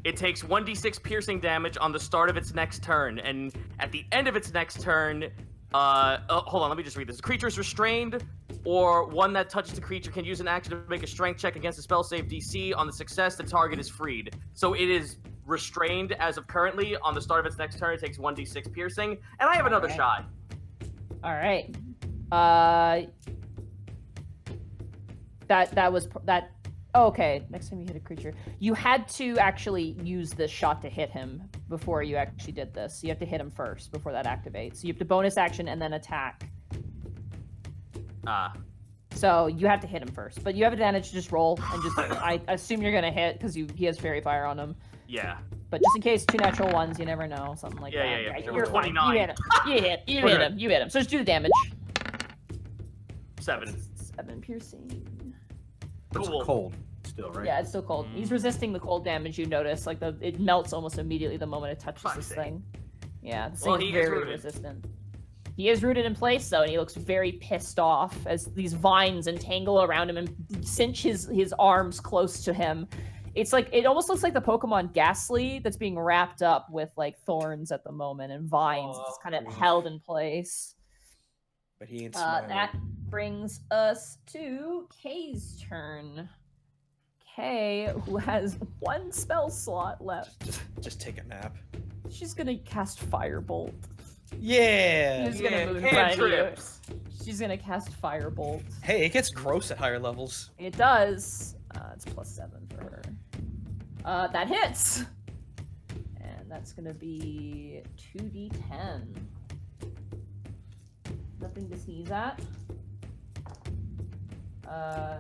it takes 1d6 piercing damage on the start of its next turn, and at the end of its next turn, hold on, let me just read this. The creature is restrained, or one that touches the creature can use an action to make a strength check against the spell save DC. On the success, the target is freed. So it is restrained as of currently. On the start of its next turn, it takes 1d6 piercing, and I have another shot. All right. That was that. Oh, okay. Next time you hit a creature, you had to actually use this shot to hit him before you actually did this. You have to hit him first before that activates. So you have to bonus action and then attack. So you have to hit him first, but you have advantage to just roll and just. I assume you're gonna hit because he has fairy fire on him. Yeah. But just in case, 2 natural ones, you never know, something like that. Yeah. You're fine. 29. You hit him. You hit him. So just do the damage. 7. 7 piercing. It's Cool. cold still, right? Yeah, it's still cold. He's resisting the cold damage. You notice, like it melts almost immediately the moment it touches Fuck's this sake. thing. Yeah, this Well, thing he is is very rooted. resistant. He is rooted in place though, and he looks very pissed off as these vines entangle around him and cinch his arms close to him. It's like it almost looks like the Pokemon Ghastly that's being wrapped up with like thorns at the moment and vines. It's kind of held in place. But he ain't smiling. That brings us to Kay's turn. Kay, who has 1 spell slot left. Just take a nap. She's gonna cast Firebolt. Yeah. She's gonna move in front of you. She's gonna cast Firebolt. Hey, it gets gross at higher levels. It does. It's +7 for her. That hits. And that's gonna be 2d10. Nothing to sneeze at.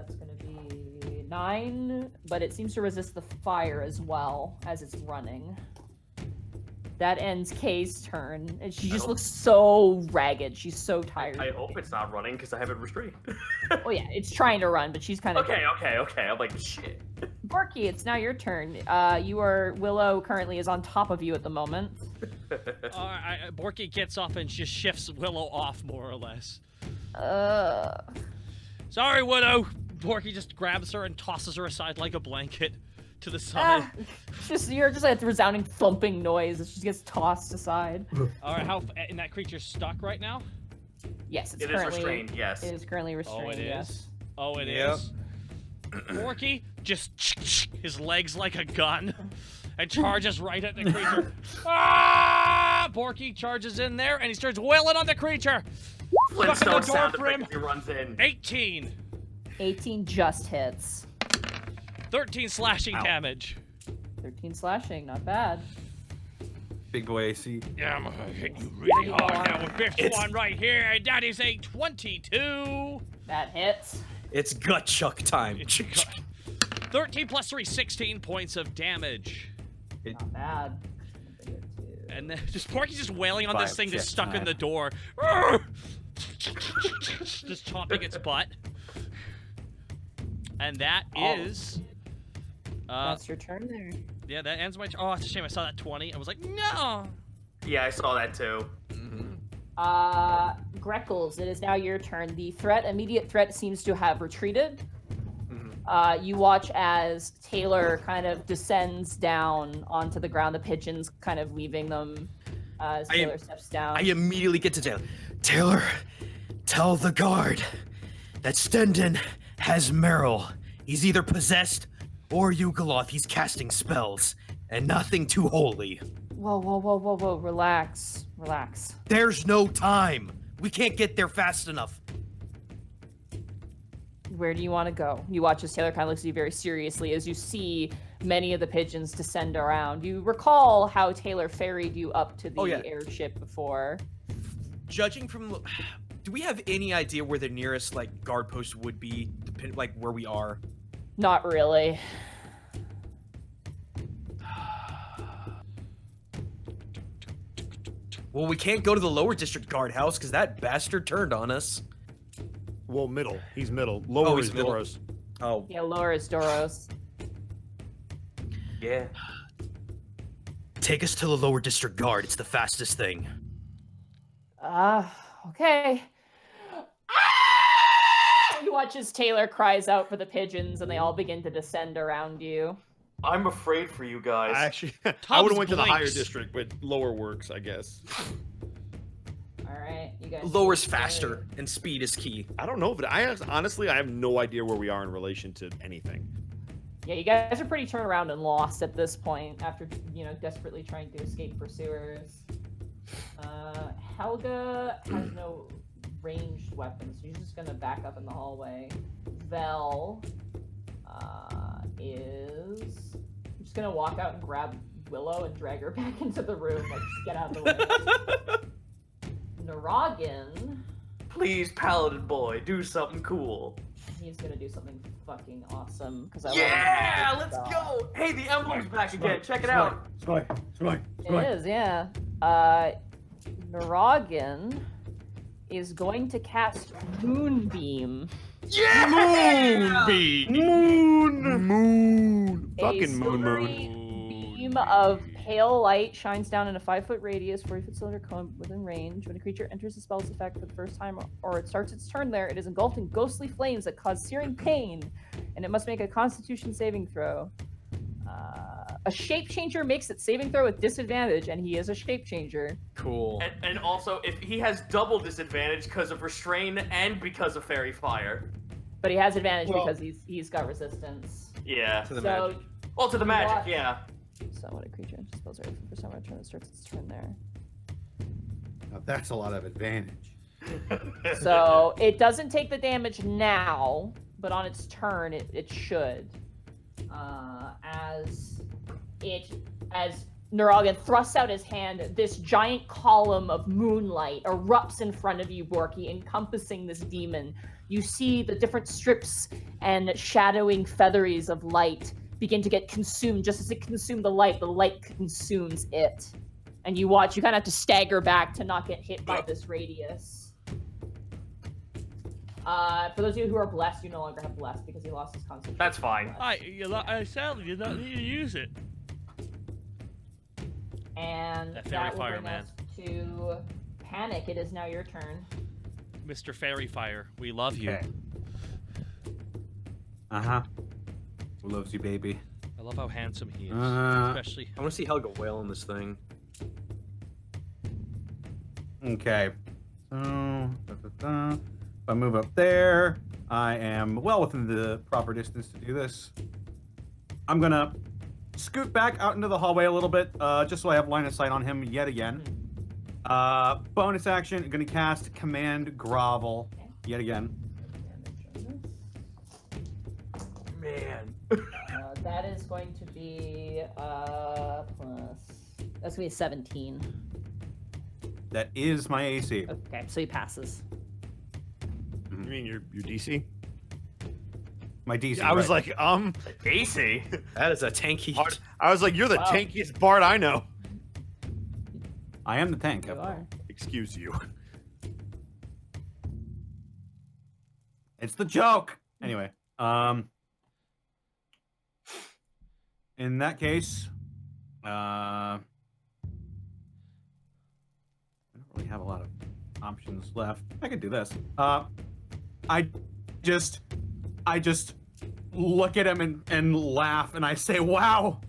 It's gonna be 9, but it seems to resist the fire as well as it's running. That ends Kay's turn, and she just looks so ragged. She's so tired. I hope it's not running because I have it restrained. Oh yeah, it's trying to run, but she's kind of Okay. I'm like, shit. Borky, it's now your turn. Willow currently is on top of you at the moment. Borky gets off and just shifts Willow off, more or less. Sorry, Widow. Borky just grabs her and tosses her aside like a blanket to the side. You're just like a resounding thumping noise as she gets tossed aside. All right, and that creature's stuck right now? Yes, it is restrained. Yes, it is currently restrained. Oh, it is. Yes. Oh, it is. Borky just his legs like a gun and charges right at the creature. Borky charges in there and he starts wailing on the creature. Flintstone sound effect he runs in. 18. 18 just hits. 13 slashing damage. 13 slashing, not bad. Big boy AC. Yeah, I'm gonna hit you really hard now with this one right here, and that is a 22. That hits. It's gut chuck time. 13 plus 3, 16 points of damage. Not bad. And then Borky's just wailing on this thing that's stuck in the door. Just chopping its butt. And that is... that's your turn there. Yeah, that ends my turn. Oh, it's a shame I saw that 20. I was like, no! Yeah, I saw that too. Greckles, it is now your turn. The immediate threat seems to have retreated. You watch as Taylor kind of descends down onto the ground, the pigeons kind of leaving them as Taylor steps down. I immediately get to Taylor. Taylor, tell the guard that Stendon has Meryl. He's either possessed or Yugoloth. He's casting spells, and nothing too holy. Whoa. Relax. There's no time. We can't get there fast enough. Where do you want to go? You watch as Taylor kind of looks at you very seriously as you see many of the pigeons descend around. You recall how Taylor ferried you up to the airship before. Judging from... Do we have any idea where the nearest, guard post would be, where we are? Not really. Well, we can't go to the lower district guardhouse because that bastard turned on us. Well, middle. He's middle. Lower is Doros. Oh. Yeah, lower is Doros. Yeah. Take us to the lower district guard. It's the fastest thing. Okay. You watch as Taylor cries out for the pigeons and they all begin to descend around you. I'm afraid for you guys. Actually, I would have went to the higher district, but lower works, I guess. Alright, you guys... Lower's faster, and speed is key. I don't know, but honestly, I have no idea where we are in relation to anything. Yeah, you guys are pretty turned around and lost at this point after, desperately trying to escape pursuers. Helga has no ranged weapons, so she's just gonna back up in the hallway. Vel is just gonna walk out and grab Willow and drag her back into the room, just get out of the way. Narogin. Please, Paladin boy, do something cool. He's gonna do something fucking awesome because let's go! Hey, the emblem's back again. Check it out. Spy. It is, yeah. Narogin is going to cast Moonbeam. Yeah! Moon! Fucking moon. Beam of pale light shines down in a 5-foot radius, 40-foot cylinder cone within range. When a creature enters the spell's effect for the first time or it starts its turn there, it is engulfed in ghostly flames that cause searing pain, and it must make a Constitution saving throw. A shape changer makes its saving throw with disadvantage, and he is a shape changer. Cool. And also, if he has double disadvantage because of restrain and because of fairy fire. But he has advantage because he's got resistance. Yeah. To the So, magic. Well, to the magic, watch. yeah. So what a creature spells are for some turn that starts its turn there. Now, that's a lot of advantage. So it doesn't take the damage now, but on its turn it should. As Nuragan thrusts out his hand, this giant column of moonlight erupts in front of you, Borky, encompassing this demon. You see the different strips and shadowing featheries of light begin to get consumed. Just as it consumed the light consumes it. And you watch, you kind of have to stagger back to not get hit by this radius. For those of you who are blessed, you no longer have blessed because he lost his concentration. That's fine. I sadly did not need to use it. And That fairy will fire, bring man. us to Panic. It is now your turn. Mr. Fairy Fire, we love you. Okay. Uh-huh. Who loves you, baby? I love how handsome he is. Especially. I want to see Helga wail on this thing. Okay. So, if I move up there, I am well within the proper distance to do this. I'm gonna scoot back out into the hallway a little bit, just so I have line of sight on him yet again. Bonus action, I'm gonna cast Command Grovel yet again. Man. That is going to be plus. That's gonna be 17. That is my AC. Okay, so he passes. You mean your DC? My DC. I was right. like, AC? That is a tanky. I was like, you're the Wow. tankiest bard I know. I am the tank. You are. Excuse you. It's the joke. Anyway, in that case, I don't really have a lot of options left. I could do this. I just look at him and laugh, and I say, "Wow,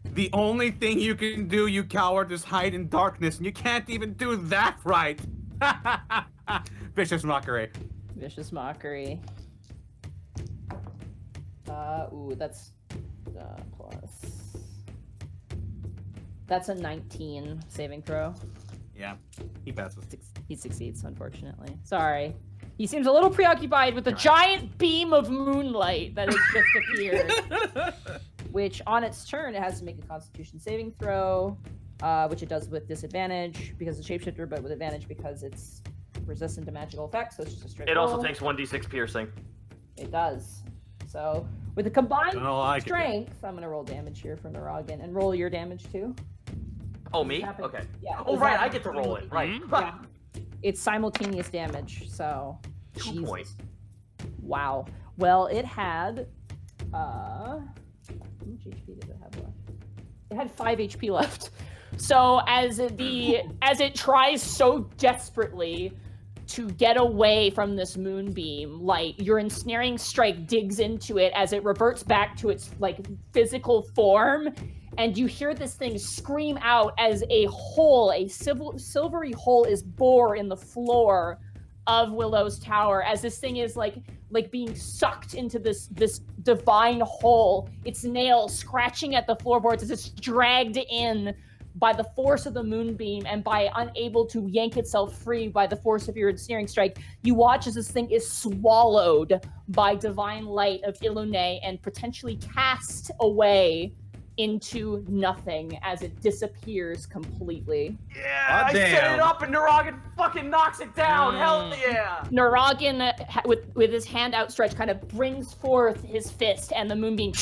the only thing you can do, you coward, is hide in darkness, and you can't even do that right." Vicious mockery. Vicious mockery. Ooh, that's plus. That's a 19 saving throw. Yeah, he passes. He succeeds, unfortunately. Sorry. He seems a little preoccupied with the giant beam of moonlight that has just appeared. Which, on its turn, it has to make a Constitution saving throw, which it does with disadvantage because it's a shapeshifter, but with advantage because it's resistant to magical effects, so it's just a straight It roll. also takes 1d6 piercing. It does. So, with a combined I don't like it. strength, I'm going to roll damage here for Nuragan, and roll your damage too. Oh, me? Does it happen? Okay. Yeah. Oh, does right, that I get to roll it. Right. Yeah. It's simultaneous damage, so. 2 Jesus. points. Wow. Well, it had. How much HP did it have left? It had 5 HP left. So as it tries so desperately to get away from this moonbeam light, your ensnaring strike digs into it as it reverts back to its physical form, and you hear this thing scream out as a hole, a silvery hole, is bored in the floor of Willow's tower as this thing is like being sucked into this divine hole. Its nails scratching at the floorboards as it's dragged in by the force of the moonbeam and by unable to yank itself free by the force of your ensnaring strike. You watch as this thing is swallowed by divine light of Illuné and potentially cast away into nothing as it disappears completely. Yeah, I set it up and Nuragan fucking knocks it down. Hell yeah. Nuragan, with his hand outstretched, kind of brings forth his fist, and the moonbeam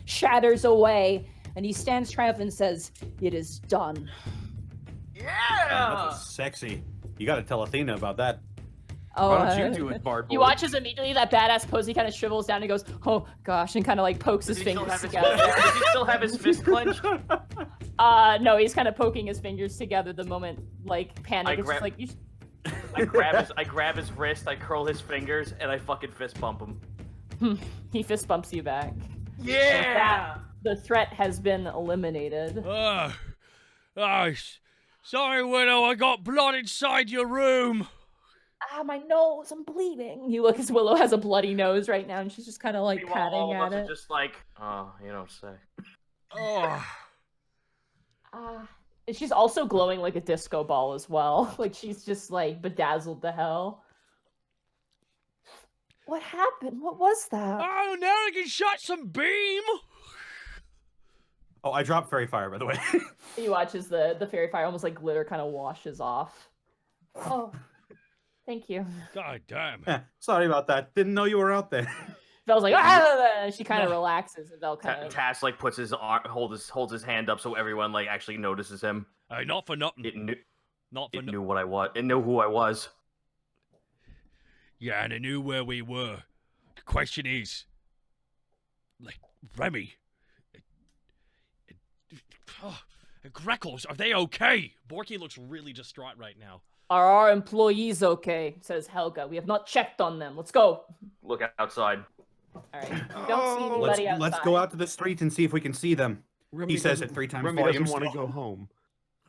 shatters away, and he stands triumphant and says, "It is done." Yeah. That's sexy. You got to tell Athena about that. Oh, Why don't you do it, Bard? You watch as immediately that badass pose, he kind of shrivels down and goes, "Oh gosh," and kind of pokes his fingers together. Does he still have his fist clenched? No, he's kind of poking his fingers together the moment Panic is just you I grab his wrist, I curl his fingers, and I fucking fist bump him. He fist bumps you back. Yeah. The threat has been eliminated. Sorry, Willow, I got blood inside your room. Ah, my nose, I'm bleeding. You look as Willow has a bloody nose right now, and she's just kind of like Meanwhile, patting all of at us it. are just like, oh, you don't say. Oh. And she's also glowing like a disco ball as well. Like she's just like bedazzled to hell. What happened? What was that? Oh, now I can shot some beam. Oh, I dropped fairy fire, by the way. You watch as the fairy fire almost like glitter kind of washes off. Oh, thank you. God damn. Sorry about that. Didn't know you were out there. Vel's like, ah! She kind of relaxes, and Vel kind of. Tass like puts his arm, holds his hand up so everyone like actually notices him. Not for nothing. It knew. Not for It knew what I was. It knew who I was. Yeah, and it knew where we were. The question is, like, Remy, Greckles, are they okay? Borky looks really distraught right now. Are our employees okay? Says Helga. We have not checked on them. Let's go. Look outside. All right. You don't see anybody outside. Let's go out to the street and see if we can see them. Remy He says it doesn't- 3 times. Remy volume doesn't want to still. go home.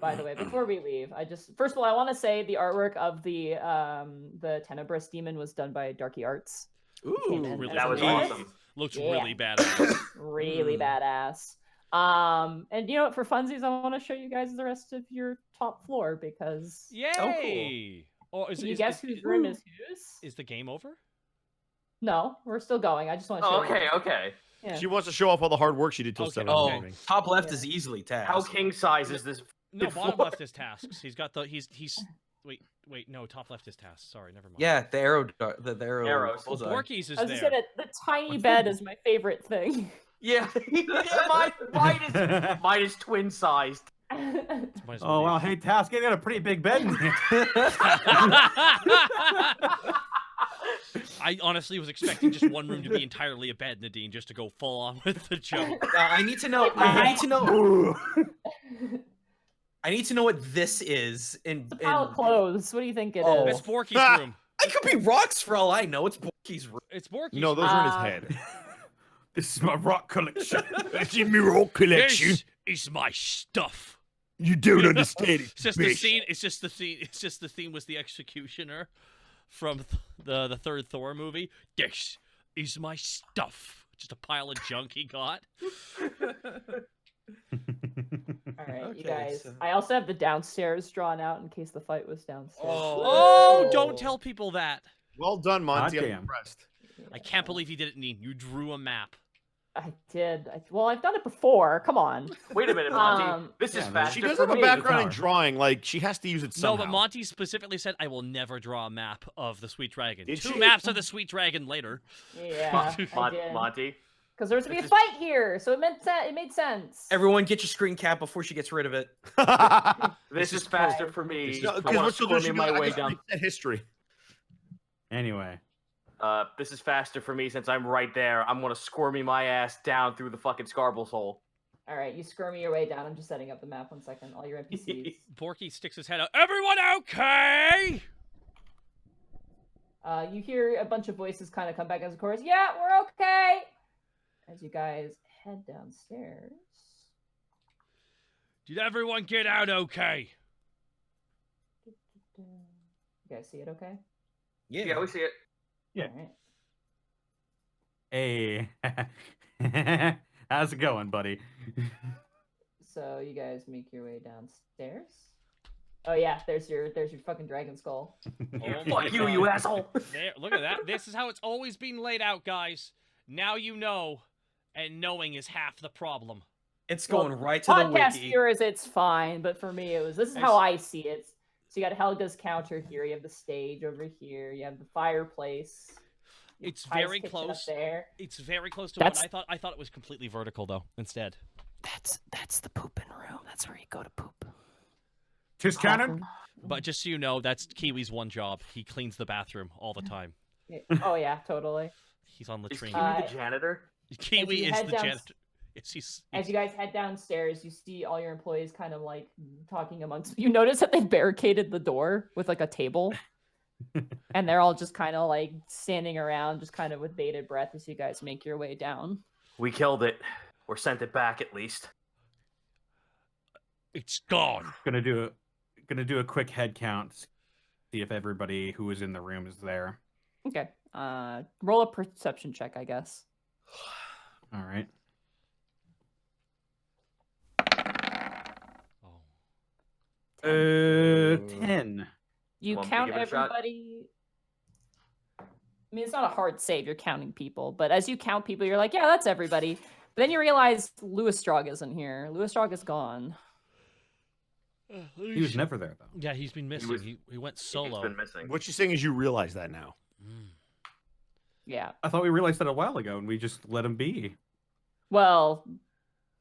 By the way, before we leave, first of all, I want to say the artwork of the Tenebrous Demon was done by Darky Arts. Ooh, really That was nice. awesome. Looks Yeah. really badass. Really badass. And you know what? For funsies, I want to show you guys the rest of your top floor because. Yay! Oh, Can you guess whose room is whose? Is the game over? No, we're still going. I just want to show Oh, you. okay. Yeah. She wants to show off all the hard work she did till Okay. 7 in the Oh, morning. top left is easily tasked. How king size is this? No, Before- bottom left is tasks. He's got the he's wait, no, top left is tasks. Sorry, never mind. Yeah, the arrow, the arrow. Arrows. Well, bullseye. Borky's is I was just there. saying that the tiny bed is my favorite thing. Yeah, mine is twin sized. Might as Oh, be. well, hey, Task, you got a pretty big bed in here. I honestly was expecting just one room to be entirely a bed, Nadine, just to go full on with the joke. I need to know. I need to know. I need to know what this is. Pile of clothes. What do you think it Oh. is? It's Borky's room. It could be rocks for all I know. It's Borky's room. It's Borky's. No, those are in his head. This is my rock collection. It's in my rock collection. This is my stuff. You don't understand it. It's just the scene. It's just the scene. It's just the theme was the executioner from the third Thor movie. This is my stuff. Just a pile of junk he got. All right, you Okay, guys. so- I also have the downstairs drawn out in case the fight was downstairs. Oh, don't tell people that. Well done, Monty. I'm Goddamn. impressed. I can't believe you did it, Neen. You drew a map. I did. Well, I've done it before. Come on. Wait a minute, Monty. This is yeah, faster She does for have a me. background in Power. drawing. Like, she has to use it somehow. No, but Monty specifically said, I will never draw a map of the Sweet Dragon. Did 2 she? maps of the Sweet Dragon later. Yeah, I did. Monty. Because there was to be a fight here, so it made sense. Everyone, get your screen cap before she gets rid of it. This is faster for me. No, I because want what to she'll do, squirmy she'll my go, way I just down. reset history. Anyway. This is faster for me since I'm right there. I'm gonna squirmy my ass down through the fucking Scarble's hole. All right, you skirmy your way down. I'm just setting up the map. 1 second. All your NPCs. Borky sticks his head out. Everyone okay? You hear a bunch of voices kind of come back as a chorus. Yeah, we're okay. As you guys head downstairs. Did everyone get out okay? You guys see it okay? Yeah, we see it. Yeah. All right. Hey. How's it going, buddy? So you guys make your way downstairs. Oh yeah, there's your fucking dragon skull. Oh my Fuck you, God. you asshole. There, look at that. This is how it's always been laid out, guys. Now you know, and knowing is half the problem. It's Well, going right to the Podcast wiki. viewers, it's fine, but for me, this is how I see it. So you got Helga's counter here. You have the stage over here. You have the fireplace. It's Ty's very kitchen up close. there. It's very close to That's- what I thought. I thought it was completely vertical though. Instead, That's the pooping room. That's where you go to poop. Tis cannon? but just so you know, that's Kiwi's one job. He cleans the bathroom all the time. Yeah. Oh yeah, totally. He's on Is latrine. Kiwi the janitor? Kiwi you is head the down- janitor. Yes, he's As you guys head downstairs, you see all your employees kind of like talking amongst. You notice that they've barricaded the door with like a table, and they're all just kind of like standing around, just kind of with bated breath as you guys make your way down. We killed it. Or sent it back, at least. It's gone. Gonna do a quick head count. See if everybody who was in the room is there. Okay. Roll a perception check, I guess. All right. Oh. 10. You Want me to count give it a shot? everybody. I mean, it's not a hard save. You're counting people, but as you count people, you're like, yeah, that's everybody. But then you realize Louis Strog isn't here. Louis Strog is gone. He was never there though. Yeah, he's been missing. He went solo. He's been missing. What you're saying is you realize that now. Yeah. I thought we realized that a while ago, and we just let him be. Well,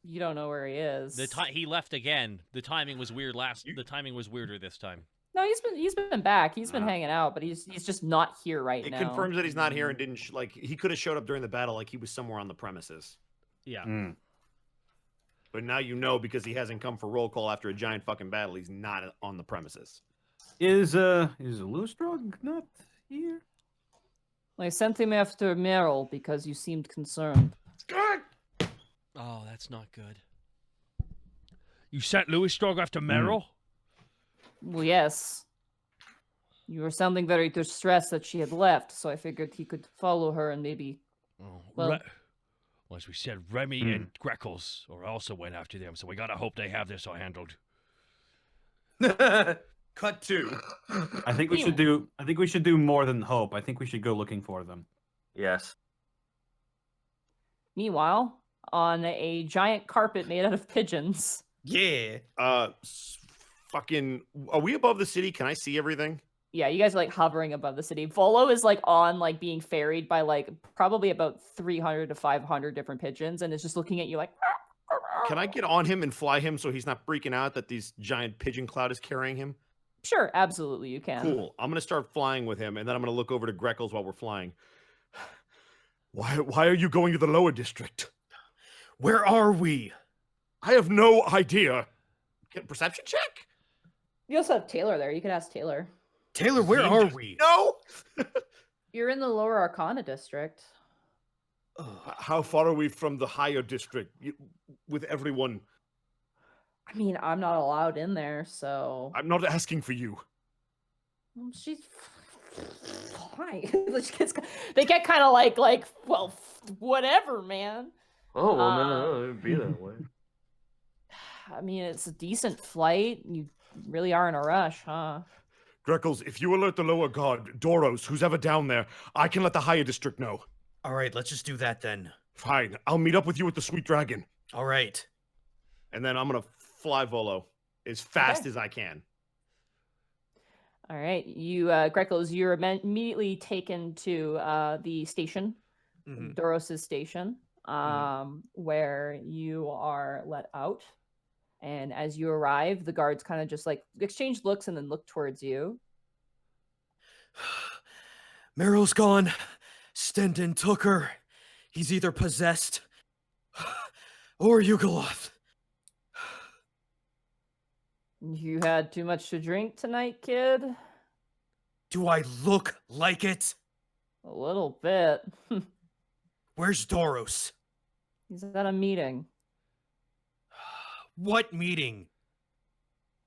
you don't know where he is. He left again. The timing was weird The timing was weirder this time. No, he's been back. He's been hanging out, but he's just not here right now. It confirms that he's not here and didn't he could have showed up during the battle like he was somewhere on the premises. Yeah. But now you know because he hasn't come for roll call after a giant fucking battle. He's not on the premises. Is Louis Strog not here? I sent him after Meryl because you seemed concerned. Oh, that's not good. You sent Louis Strog after Meryl? Well, yes. You were sounding very distressed that she had left, so I figured he could follow her and maybe. Well, as we said, Remy and Greckles also went after them, so we gotta hope they have this all handled. Cut 2. I think we should do more than hope. I think we should go looking for them. Yes. Meanwhile, on a giant carpet made out of pigeons. Yeah. Fucking. Are we above the city? Can I see everything? Yeah, you guys are like hovering above the city. Volo is like on like being ferried by like probably about 300 to 500 different pigeons, and is just looking at you like. Can I get on him and fly him so he's not freaking out that these giant pigeon cloud is carrying him? Sure, absolutely, you can. Cool. I'm gonna start flying with him, and then I'm gonna look over to Greckles while we're flying. Why are you going to the lower district? Where are we? I have no idea. Perception check? You also have Taylor there. You could ask Taylor. Taylor, where are we? No. You're in the lower Arcana district. How far are we from the higher district with everyone? I mean, I'm not allowed in there, so. I'm not asking for you. Well, she's fine. They get kind of like, well, whatever, man. Oh, well, no, it'd be that way. I mean, it's a decent flight. You really are in a rush, huh? Greckles, if you alert the lower guard, Doros, who's ever down there, I can let the higher district know. All right, let's just do that then. Fine. I'll meet up with you at the Sweet Dragon. All right. And then I'm going to fly Volo as fast as I can. All right. You, Greckles, you're immediately taken to the station, Doros' station, where you are let out. And as you arrive, the guards kind of just like exchange looks and then look towards you. Meryl's gone. Stenton took her. He's either possessed or Yugoloth. You had too much to drink tonight, kid? Do I look like it? A little bit. Where's Doros? He's at a meeting. What meeting?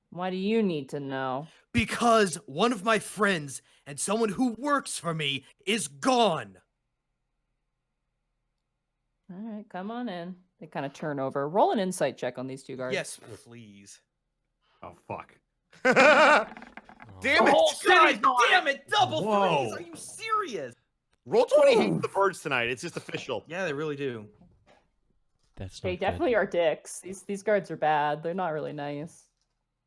Why do you need to know? Because one of my friends and someone who works for me is gone. All right, come on in. They kind of turn over. Roll an insight check on these two guards. Yes, please. Oh fuck. Damn it! Oh, God, damn it! Double Whoa. threes! Are you serious? Roll 20 hates the birds tonight. It's just official. Yeah, they really do. That's They not definitely good. are dicks. These guards are bad. They're not really nice.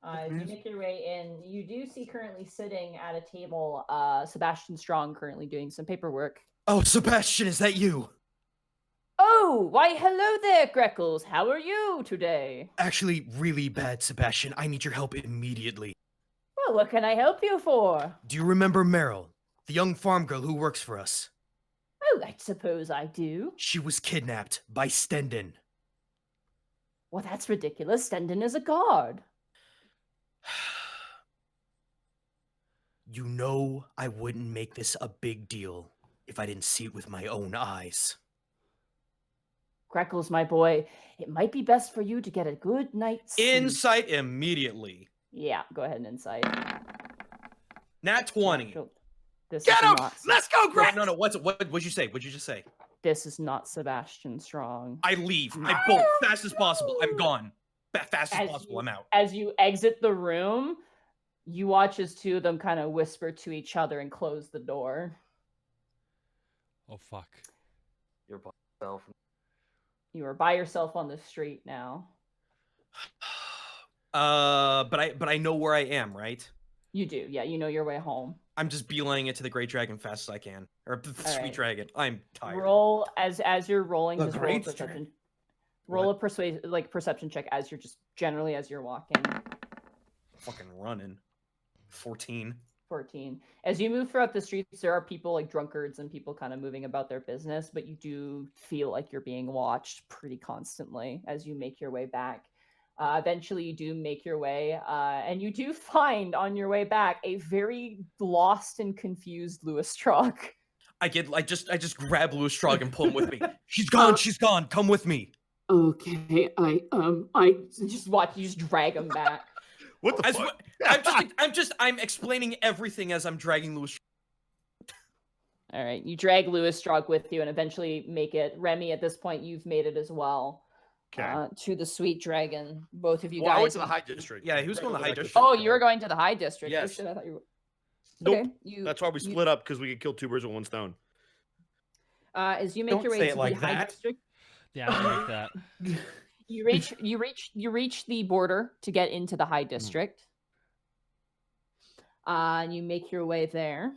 As you make your way in, you do see currently sitting at a table, Sebastian Strong currently doing some paperwork. Oh, Sebastian, is that you? Oh, why hello there, Greckles. How are you today? Actually, really bad, Sebastian. I need your help immediately. Well, what can I help you for? Do you remember Meryl, the young farm girl who works for us? Oh, I suppose I do. She was kidnapped by Stendon. Well, that's ridiculous. Stendon is a guard. You know I wouldn't make this a big deal if I didn't see it with my own eyes. Greckles, my boy, it might be best for you to get a good night's sleep. Insight immediately. Yeah, go ahead and insight. Nat 20. This Get is him! not, Let's go, Greg! No, what'd you say? What'd you just say? this is not Sebastian Strong. I leave. I bolt fast as possible. I'm gone. Fast as possible. I'm out. As you exit the room, you watch as two of them kind of whisper to each other and close the door. Oh, fuck. You're by yourself. You are by yourself on the street now. But I know where I am, right? You do, yeah. You know your way home. I'm just beelining it to the Great Dragon fast as I can, or the Sweet Dragon. I'm tired. Roll as you're rolling. Just roll a Great perception. Roll a perception check as you're just generally as you're walking. Fucking running. 14. 14. As you move throughout the streets, there are people like drunkards and people kind of moving about their business, but you do feel like you're being watched pretty constantly as you make your way back. Eventually, you do make your way, and you do find on your way back a very lost and confused Louis Strog. I just grab Louis Strog and pull him with me. She's gone. She's gone. Come with me. Okay, I just watch you just drag him back. What the fuck? I'm explaining everything as I'm dragging Louis. All right, you drag Louis Strog with you and eventually make it. Remy, at this point, you've made it as well. To the Sweet Dragon. Both of you guys. I went to the High District. Yeah, he was going to the High District. Oh, you were going to the High District. Yes. Oh, shit, I thought you were. Nope. Okay, That's why we split up, because we could kill two birds with one stone. As you make your way to the High District. Yeah, I like that. You reach the border to get into the High District. And you make your way there.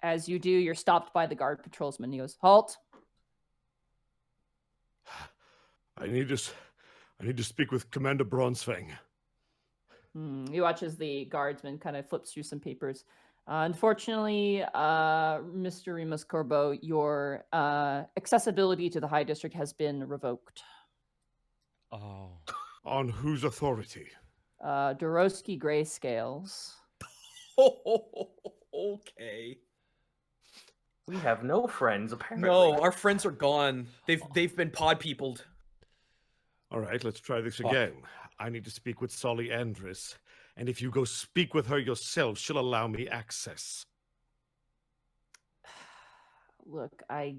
As you do, you're stopped by the guard patrolsman. He goes, "Halt." I need to speak with Commander Bronzefang. You watch as the guardsman kind of flips through some papers. Unfortunately, Mr. Remus Corbeau, your accessibility to the High District has been revoked. Oh. On whose authority? Dorosky Grayscales. Okay. We have no friends, apparently. No, our friends are gone. They've been pod peopled. All right, let's try this again. I need to speak with Solly Andress, and if you go speak with her yourself, she'll allow me access. Look, I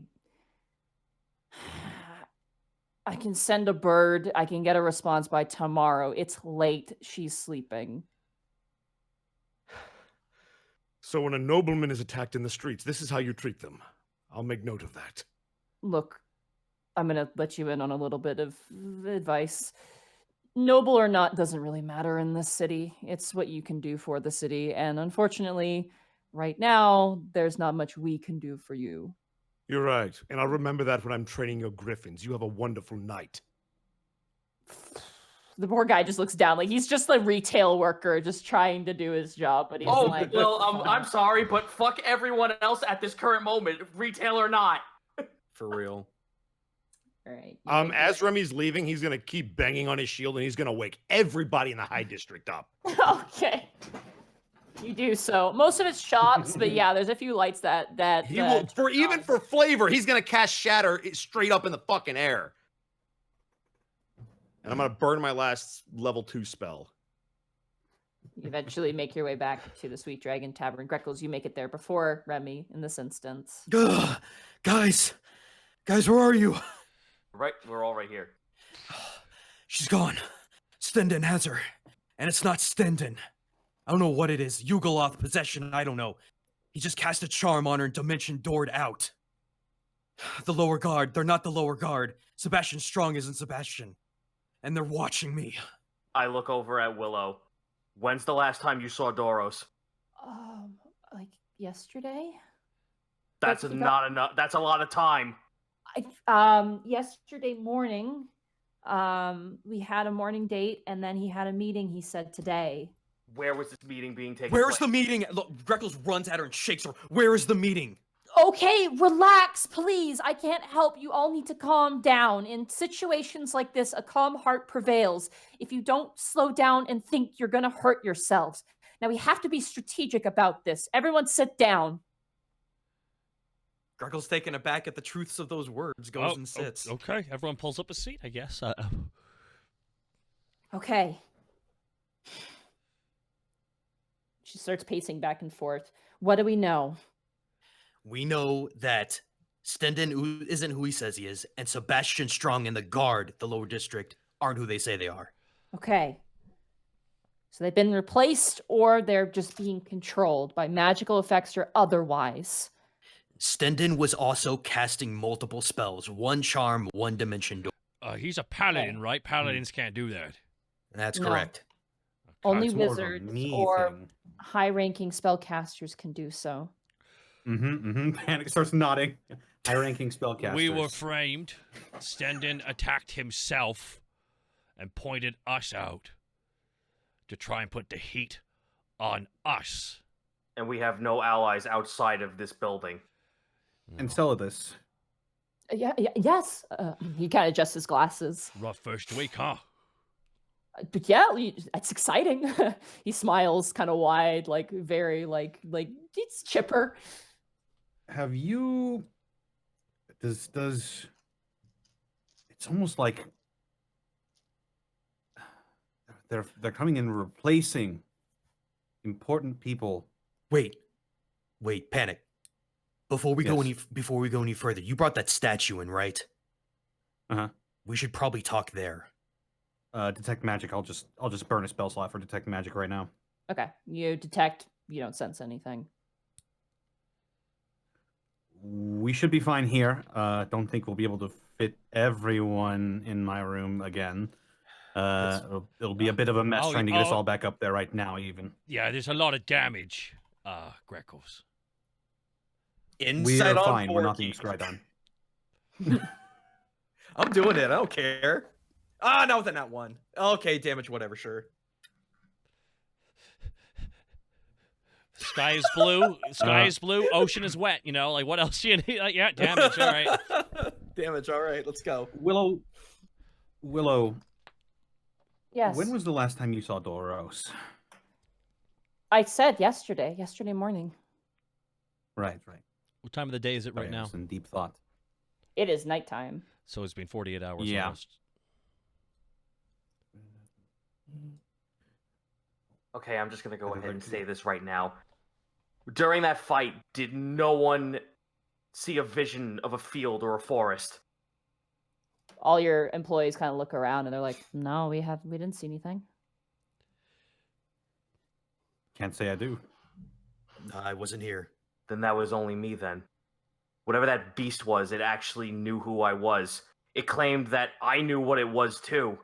can send a bird. I can get a response by tomorrow. It's late. She's sleeping. So when a nobleman is attacked in the streets, this is how you treat them. I'll make note of that. Look, I'm going to let you in on a little bit of advice. Noble or not doesn't really matter in this city. It's what you can do for the city. And unfortunately, right now, there's not much we can do for you. You're right. And I'll remember that when I'm training your griffins. You have a wonderful night. The poor guy just looks down like he's just a retail worker just trying to do his job. But he's like, well, I'm sorry, but fuck everyone else at this current moment, retail or not. For real. All right. As Remy's leaving, he's going to keep banging on his shield, and he's going to wake everybody in the High District up. Okay. You do so. Most of it's shops, but yeah, there's a few lights that He will, even for flavor, he's going to cast Shatter straight up in the fucking air. And I'm going to burn my last level 2 spell. You eventually make your way back to the Sweet Dragon Tavern. Greckles, you make it there before Remy in this instance. Guys, where are you? Right, we're all right here. She's gone. Stendon has her. And it's not Stendon. I don't know what it is. Yugoloth possession, I don't know. He just cast a charm on her and dimension doored out. The lower guard, they're not the lower guard. Sebastian Strong isn't Sebastian. And they're watching me. I look over at Willow. When's the last time you saw Doros? Like yesterday? That's not enough. That's a lot of time. Yesterday morning, we had a morning date, and then he had a meeting, he said, today. Where was this meeting being taken Where's place? the meeting? Look, Greckles runs at her and shakes her. Where is the meeting? Okay, relax, please. I can't help. You all need to calm down. In situations like this, a calm heart prevails. If you don't slow down and think, you're going to hurt yourselves. Now, we have to be strategic about this. Everyone sit down. Grekel's taking it back at the truths of those words, goes and sits. Okay, everyone pulls up a seat, I guess. Okay. She starts pacing back and forth. What do we know? We know that Stendon isn't who he says he is, and Sebastian Strong and the guard, the lower district, aren't who they say they are. Okay. So they've been replaced, or they're just being controlled by magical effects or otherwise. Stendon was also casting multiple spells, one charm, one dimension door. He's a paladin, right? Paladins can't do that. That's No. correct. Only It's more of a wizards me or thing. high-ranking spellcasters can do so. Panic starts nodding. High-ranking spellcasters. We were framed. Stendon attacked himself and pointed us out to try and put the heat on us. And we have no allies outside of this building. And Celadus. Yes. He kind of adjusts his glasses. Rough first week, huh? But yeah, that's exciting. He smiles kind of wide, like very like it's chipper. Have you? Does it's almost like they're coming and replacing important people. Wait, Panic. Before we go Yes. any further, you brought that statue in, right? Uh-huh. We should probably talk there. Detect magic. I'll just burn a spell slot for detect magic right now. Okay, you detect. You don't sense anything. We should be fine here. Don't think we'll be able to fit everyone in my room again. It'll be a bit of a mess trying to get us all back up there right now, even. Yeah, there's a lot of damage, Greckles. Inside We're on fine. We're 4 not being spied on. I'm doing it. I don't care. Not with a nat 1. Okay, damage, whatever, sure. Sky is blue. Sky is blue. Ocean is wet. You know, like what else do you need? Like, yeah, damage. All right. Damage. All right, let's go. Willow. Yes. When was the last time you saw Doros? I said yesterday morning. Right. What time of the day is it right now? I was in deep thought. It is nighttime. So it's been 48 hours Yeah. almost. Okay, I'm just gonna go ahead and say this right now. During that fight, did no one see a vision of a field or a forest? All your employees kind of look around and they're like, "No, we didn't see anything." Can't say I do. I wasn't here. Then that was only me then. Whatever that beast was, it actually knew who I was. It claimed that I knew what it was too.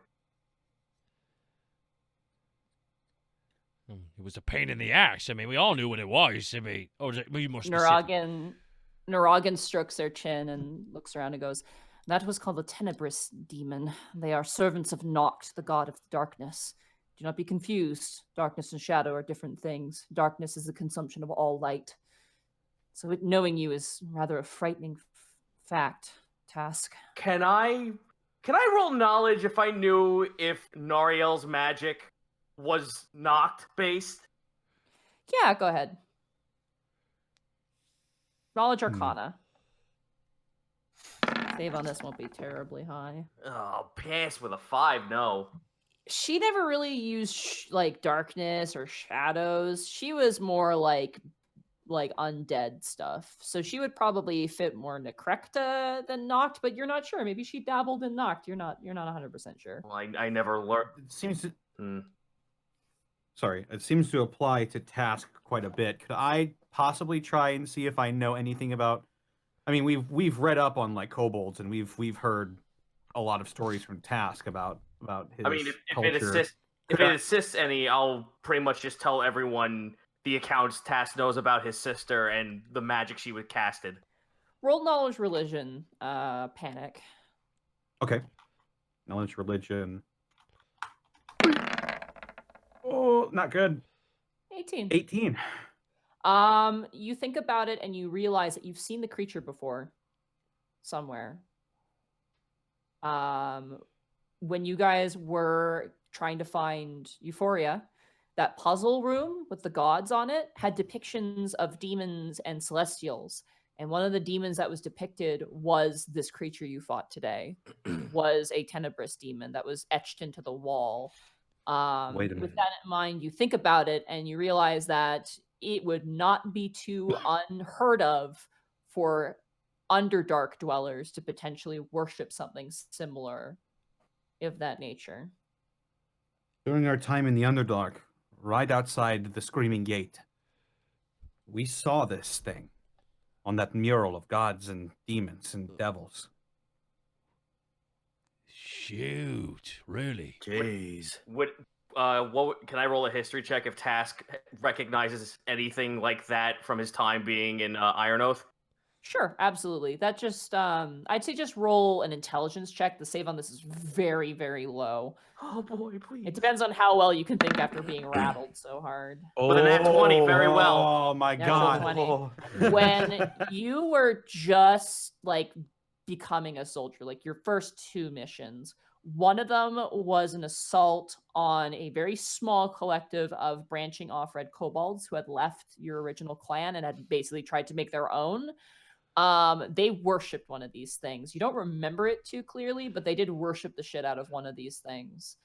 It was a pain in the ass. I mean, we all knew what it was. I mean, you must. Nuragan strokes their chin and looks around and goes, "That was called the Tenebrous Demon. They are servants of Noct, the god of darkness. Do not be confused. Darkness and shadow are different things. Darkness is the consumption of all light. So knowing you is rather a frightening task." Can I roll knowledge if I knew if Nariel's magic was Noct based? Yeah, go ahead. Knowledge Arcana. Save on this won't be terribly high. Oh, pass with a 5, no. She never really used like darkness or shadows. She was more like undead stuff. So she would probably fit more Necrecta than Noct, but you're not sure. Maybe she dabbled in Noct. You're not 100% sure. Well, I never learned. It seems to... Sorry, it seems to apply to Task quite a bit. Could I possibly try and see if I know anything about? I mean, we've read up on like kobolds, and we've heard a lot of stories from Task about his. I mean, if culture. it assists any, I'll pretty much just tell everyone the accounts Task knows about his sister and the magic she was casted. Roll knowledge religion, Panic. Okay. Knowledge religion. Oh, not good. 18. 18. You think about it and you realize that you've seen the creature before somewhere. When you guys were trying to find Euphoria, that puzzle room with the gods on it had depictions of demons and celestials And one of the demons that was depicted was this creature you fought today, was a Tenebrous Demon that was etched into the wall. Wait a With minute. that in mind, you think about it and you realize that it would not be too unheard of for Underdark dwellers to potentially worship something similar of that nature. During our time in the Underdark, right outside the Screaming Gate, we saw this thing on that mural of gods and demons and devils. Shoot, really? Jeez. Can I roll a history check if Task recognizes anything like that from his time being in Iron Oath? Sure, absolutely. That just I'd say just roll an intelligence check. The save on this is very, very low. Oh boy, please. It depends on how well you can think after being rattled so hard. With a nat 20, very well. Oh my Natural god. 20. When you were just like becoming a soldier, like your first 2 missions, one of them was an assault on a very small collective of branching off red kobolds who had left your original clan and had basically tried to make their own. They worshipped one of these things. You don't remember it too clearly, but they did worship the shit out of one of these things.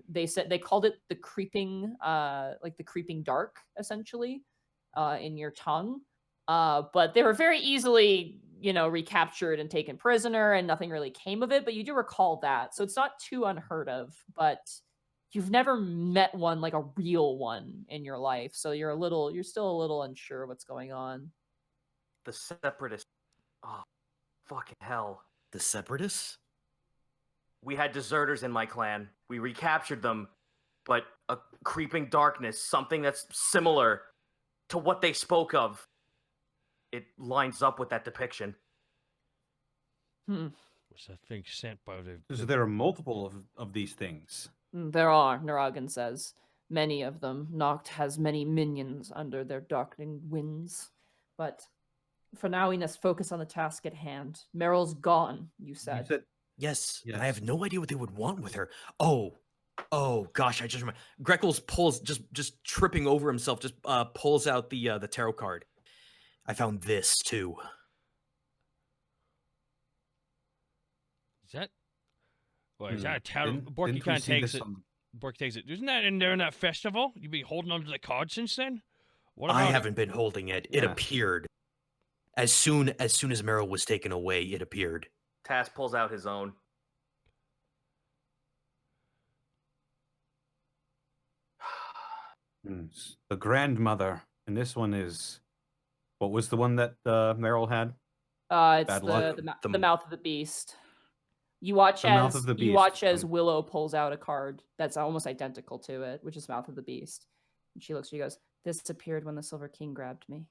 They said they called it the creeping, like the creeping dark, essentially, in your tongue. But they were very easily, recaptured and taken prisoner, and nothing really came of it. But you do recall that, so it's not too unheard of. But you've never met one, like a real one, in your life, so you're still a little unsure what's going on. The Separatists. Oh, fucking hell. The Separatists? We had deserters in my clan. We recaptured them, but a creeping darkness, something that's similar to what they spoke of. It lines up with that depiction. Was that thing sent by the... So there are multiple of these things. There are, Naragan says. Many of them. Noct has many minions under their darkening winds. But for now, we must focus on the task at hand. Meryl's gone, you said. Yes, and I have no idea what they would want with her. Oh gosh, I just remember. Greckles pulls, just tripping over himself, just pulls out the tarot card. I found this too. Is that... Well, is that a tarot? Didn't Borky we kind of see takes this it. on- Borky takes it. Isn't that in there in that festival? You been holding onto the card since then? What about I it? haven't been holding it. It Yeah. appeared. As soon as Meryl was taken away, it appeared. Task pulls out his own. The grandmother, and this one is... What was the one that Meryl had? It's Bad luck. the mouth of the beast. You watch The Mouth of the you watch Beast. as Willow pulls out a card that's almost identical to it, which is Mouth of the Beast. And she looks, she goes, "This appeared when the Silver King grabbed me."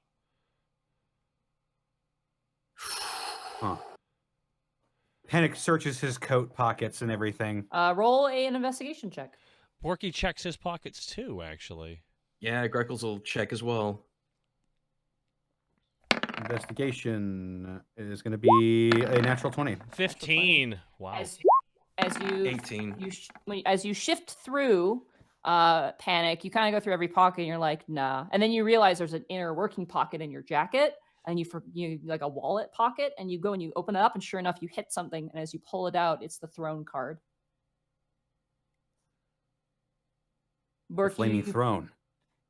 Huh. Panic searches his coat pockets and everything. Roll an investigation check. Borky checks his pockets too, actually. Yeah, Greckles will check as well. Investigation is going to be a natural 20. 15. Wow. As you 18. As you shift through Panic, you kind of go through every pocket and you're like, nah. And then you realize there's an inner working pocket in your jacket, and you like a wallet pocket, and you go and you open it up, and sure enough, you hit something, and as you pull it out, it's the throne card. The Flaming Throne.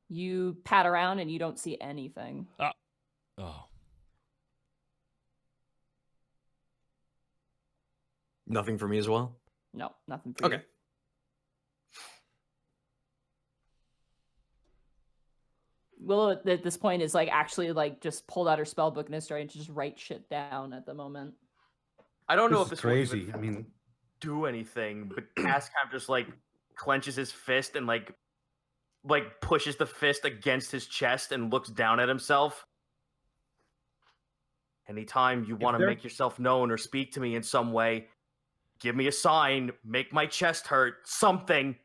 You pat around and you don't see anything. Oh. Nothing for me as well? No, nothing for Okay. you. Willow at this point is like actually like just pulled out her spell book and is starting to just write shit down at the moment. I don't know This if is this will crazy. even I mean, do anything, but Cass kind of just like clenches his fist and like pushes the fist against his chest and looks down at himself. Anytime you want to make yourself known or speak to me in some way, give me a sign, make my chest hurt, something.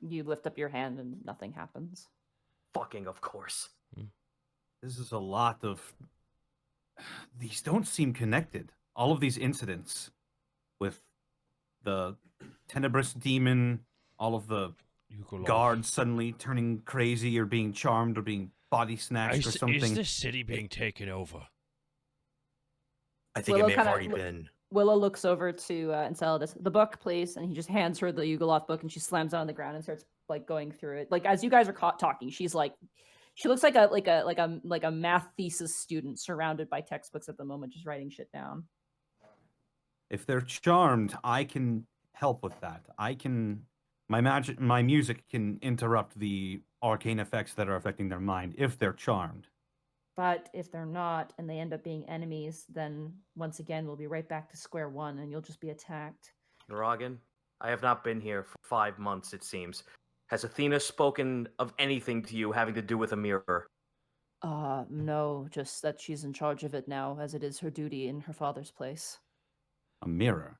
You lift up your hand and nothing happens. Fucking of course. this is a lot of... These don't seem connected. All of these incidents with the Tenebrous Demon, all of the guards suddenly turning crazy or being charmed or being body snatched or something. Is this city being taken over? I think Willow it may have kinda already been. Willow looks over to Enceladus. The book, please, and he just hands her the Yugoloth book, and she slams it on the ground and starts like going through it. Like as you guys are talking, she looks like a math thesis student surrounded by textbooks at the moment, just writing shit down. If they're charmed, I can help with that. My music can interrupt the arcane effects that are affecting their mind if they're charmed. But if they're not, and they end up being enemies, then once again we'll be right back to square one, and you'll just be attacked. Naragan, I have not been here for 5 months, it seems. Has Athena spoken of anything to you having to do with a mirror? No, just that she's in charge of it now, as it is her duty in her father's place. A mirror.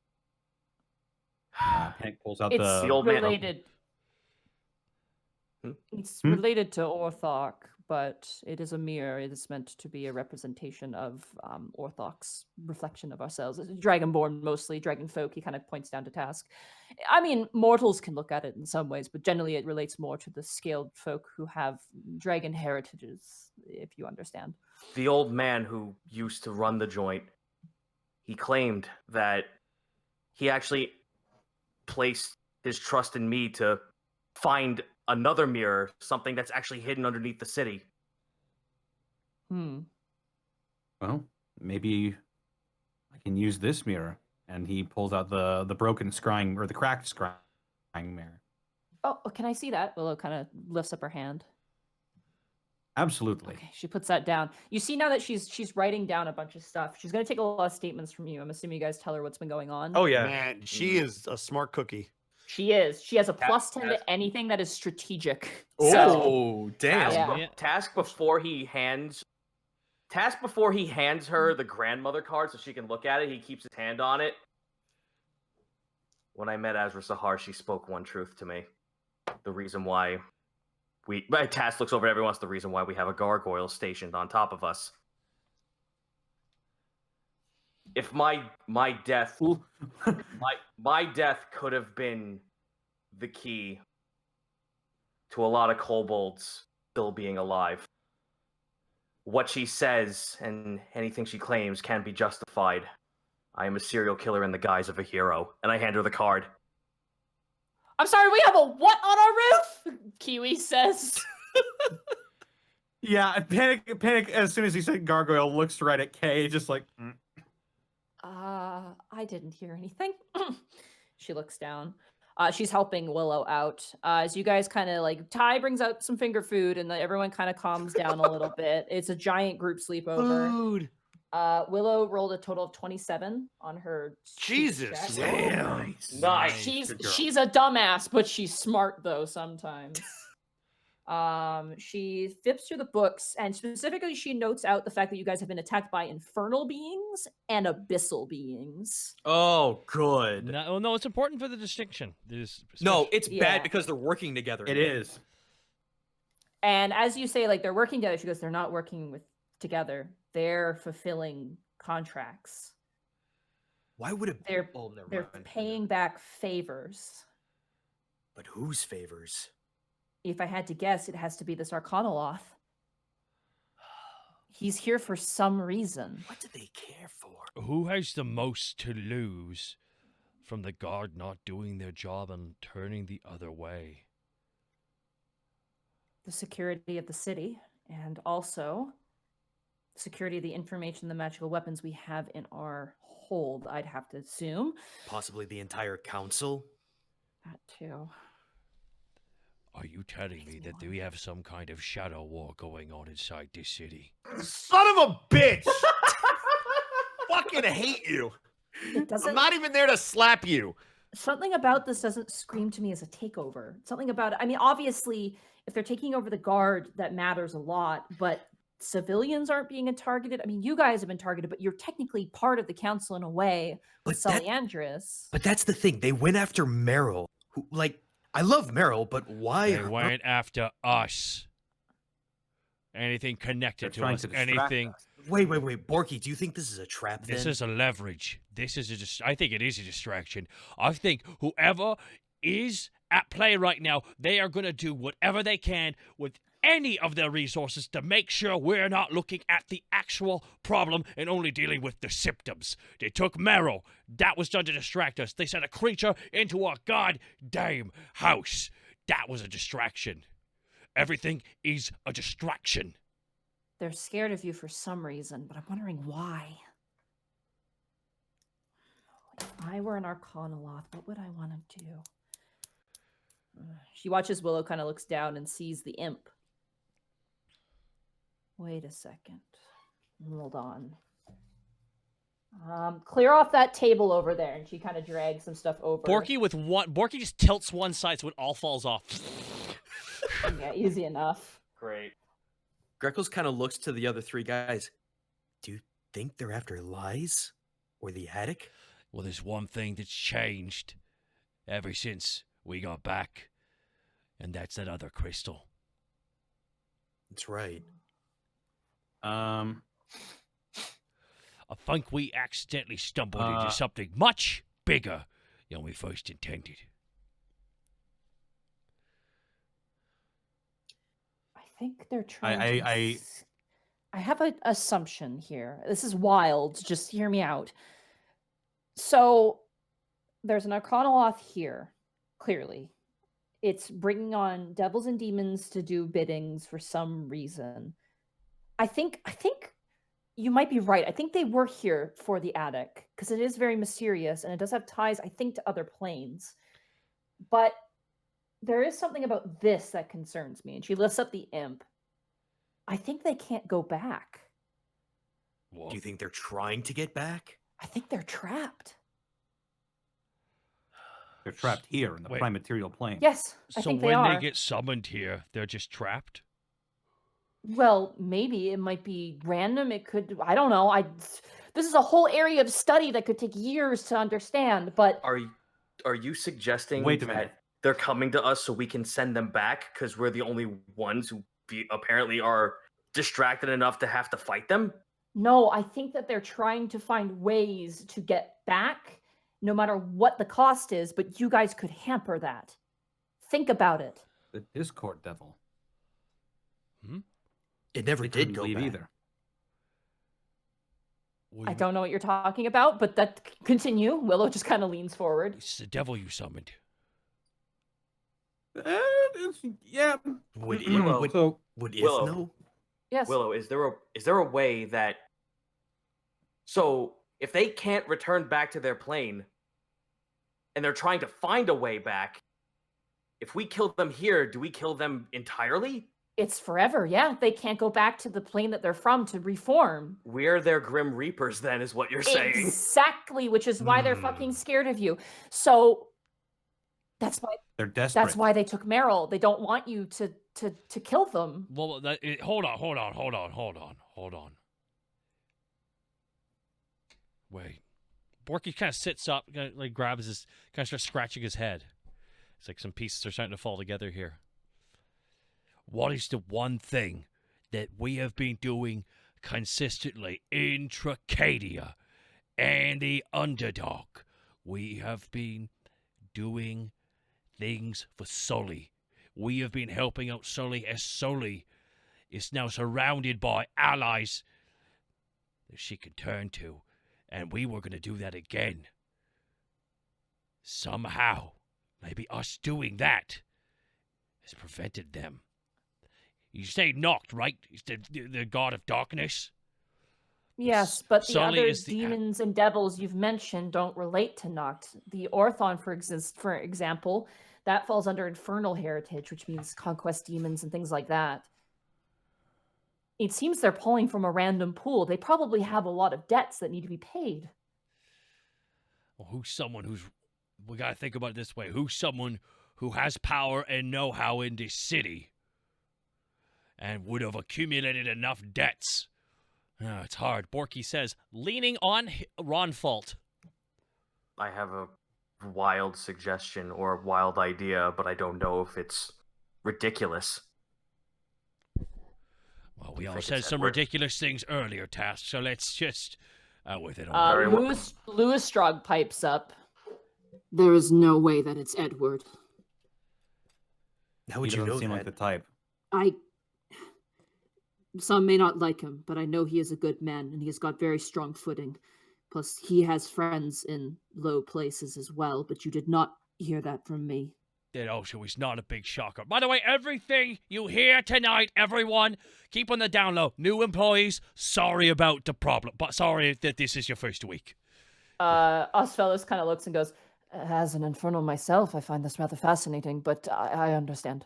Hank pulls out It's the old man. related. It's related to Orthoc, but it is a mirror. It is meant to be a representation of Orthoc's reflection of ourselves. It's Dragonborn mostly, dragon folk. He kind of points down to Task. I mean, mortals can look at it in some ways, but generally it relates more to the scaled folk who have dragon heritages, if you understand. The old man who used to run the joint, he claimed that he actually placed his trust in me to find another mirror, something that's actually hidden underneath the city. Well, maybe I can use this mirror. And he pulls out the broken scrying, or the cracked scrying mirror. Oh, can I see that? Willow kind of lifts up her hand. Absolutely. Okay, she puts that down. You see now that she's writing down a bunch of stuff. She's going to take a lot of statements from you. I'm assuming you guys tell her what's been going on. Oh yeah, Man, she is a smart cookie. She is. She has a plus 10 to anything that is strategic. Oh, damn. Yeah. Task before he hands her the grandmother card so she can look at it, he keeps his hand on it. When I met Azra Sahar, she spoke one truth to me. The reason why Task looks over at everyone else, the reason why we have a gargoyle stationed on top of us. If my death my death could have been the key to a lot of kobolds still being alive. What she says and anything she claims can be justified. I am a serial killer in the guise of a hero, and I hand her the card. I'm sorry, we have a what on our roof? Kiwi says. Yeah, Panic, as soon as he said gargoyle, looks right at Kay, just like... I didn't hear anything. She looks down. She's helping Willow out. As you guys kind of like, Ty brings out some finger food and everyone kind of calms down a little bit. It's a giant group sleepover. Food. Willow rolled a total of 27 on her. Jesus. check. Damn. Nice. She's a dumbass, but she's smart though sometimes. She flips through the books, and specifically she notes out the fact that you guys have been attacked by infernal beings and abyssal beings. Oh, good. No, it's important for the distinction. No, it's Yeah. bad because they're working together. It is. And as you say, like, they're working together, she goes, they're not working together. They're fulfilling contracts. Why would it? They're never they're mind. paying back favors. But whose favors? If I had to guess, it has to be this Arcanoloth. He's here for some reason. What do they care for? Who has the most to lose from the guard not doing their job and turning the other way? The security of the city, and also security of the information, the magical weapons we have in our hold, I'd have to assume. Possibly the entire council. That too. Are you telling me that we have some kind of shadow war going on inside this city? Son of a bitch! Fucking hate you. It doesn't. I'm not even there to slap you. Something about this doesn't scream to me as a takeover. Something about it. I mean, obviously, if they're taking over the guard, that matters a lot, but civilians aren't being targeted. I mean, you guys have been targeted, but you're technically part of the council in a way with Saliandris. But that's the thing. They went after Meryl. Who, like, I love Meryl, but why? They went after us. Anything connected to us, anything. Wait. Borky, do you think this is a trap then? This is a leverage. I think it is a distraction. I think whoever is at play right now, they are going to do whatever they can with any of their resources to make sure we're not looking at the actual problem and only dealing with the symptoms. They took marrow. That was done to distract us. They sent a creature into our goddamn house. That was a distraction. Everything is a distraction. They're scared of you for some reason, but I'm wondering why. If I were an Arcanoloth, what would I want to do? She watches Willow kind of looks down and sees the imp. Wait a second. Hold on. Clear off that table over there, and she kind of drags some stuff over. Borky just tilts one side so it all falls off. Yeah, easy enough. Great. Greckles kind of looks to the other three guys. Do you think they're after lies? Or the attic? Well, there's one thing that's changed ever since we got back, and that's that other crystal. That's right. I think we accidentally stumbled into something much bigger than we first intended. I think they're trying I have an assumption here. This is wild. Just hear me out. So there's an Arcanoloth here, clearly. It's bringing on devils and demons to do biddings for some reason. I think you might be right. I think they were here for the attic because it is very mysterious and it does have ties, I think, to other planes. But there is something about this that concerns me. And she lifts up the imp. I think they can't go back. Do you think they're trying to get back? I think they're trapped. They're trapped here in the prime material plane. Yes, I think they are. So when they get summoned here, they're just trapped? Well, maybe it might be random. It could, I don't know. This is a whole area of study that could take years to understand, but... Are you suggesting Wait a minute. they're coming to us so we can send them back because we're the only ones who apparently are distracted enough to have to fight them? No, I think that they're trying to find ways to get back, no matter what the cost is, but you guys could hamper that. Think about it. The Discord devil. It never did go leave back. either. I don't know what you're talking about, but continue. Willow just kind of leans forward. It's the devil you summoned. Yeah. Would Willow. if Willow. no? Yes. Willow, is there a way that... So, if they can't return back to their plane, and they're trying to find a way back, if we kill them here, do we kill them entirely? It's forever, yeah. They can't go back to the plane that they're from to reform. We're their Grim Reapers, then, is what you're saying. Exactly, which is why they're fucking scared of you. So, that's why they're desperate. That's why they took Meryl. They don't want you to kill them. Well, hold on. Wait. Borky kind of sits up, like grabs his, kind of starts scratching his head. It's like some pieces are starting to fall together here. What is the one thing that we have been doing consistently in Tracadia and the Underdog? We have been doing things for Sully. We have been helping out Sully as Sully is now surrounded by allies that she can turn to. And we were going to do that again. Somehow, maybe us doing that has prevented them. You say Noct, right? He's the god of darkness? Yes, but the Sully other is the demons and devils you've mentioned don't relate to Noct. The Orthon, for example, that falls under infernal heritage, which means conquest demons and things like that. It seems they're pulling from a random pool. They probably have a lot of debts that need to be paid. Well, we got to think about it this way. Who's someone who has power and know-how in this city and would have accumulated enough debts? It's hard. Borky says, leaning on Ron Fault. I have a wild suggestion or a wild idea, but I don't know if it's ridiculous. Well, we all said some ridiculous things earlier, Task, so let's just with it. Louis Strog pipes up. There is no way that it's Edward. How would you know seem that? like the type. I Some may not like him, but I know he is a good man, and he has got very strong footing. Plus, he has friends in low places as well, but you did not hear that from me. That also is not a big shocker. By the way, everything you hear tonight, everyone, keep on the down low. New employees, sorry about the problem, but sorry that this is your first week. Osfellas kind of looks and goes, as an infernal myself, I find this rather fascinating, but I understand.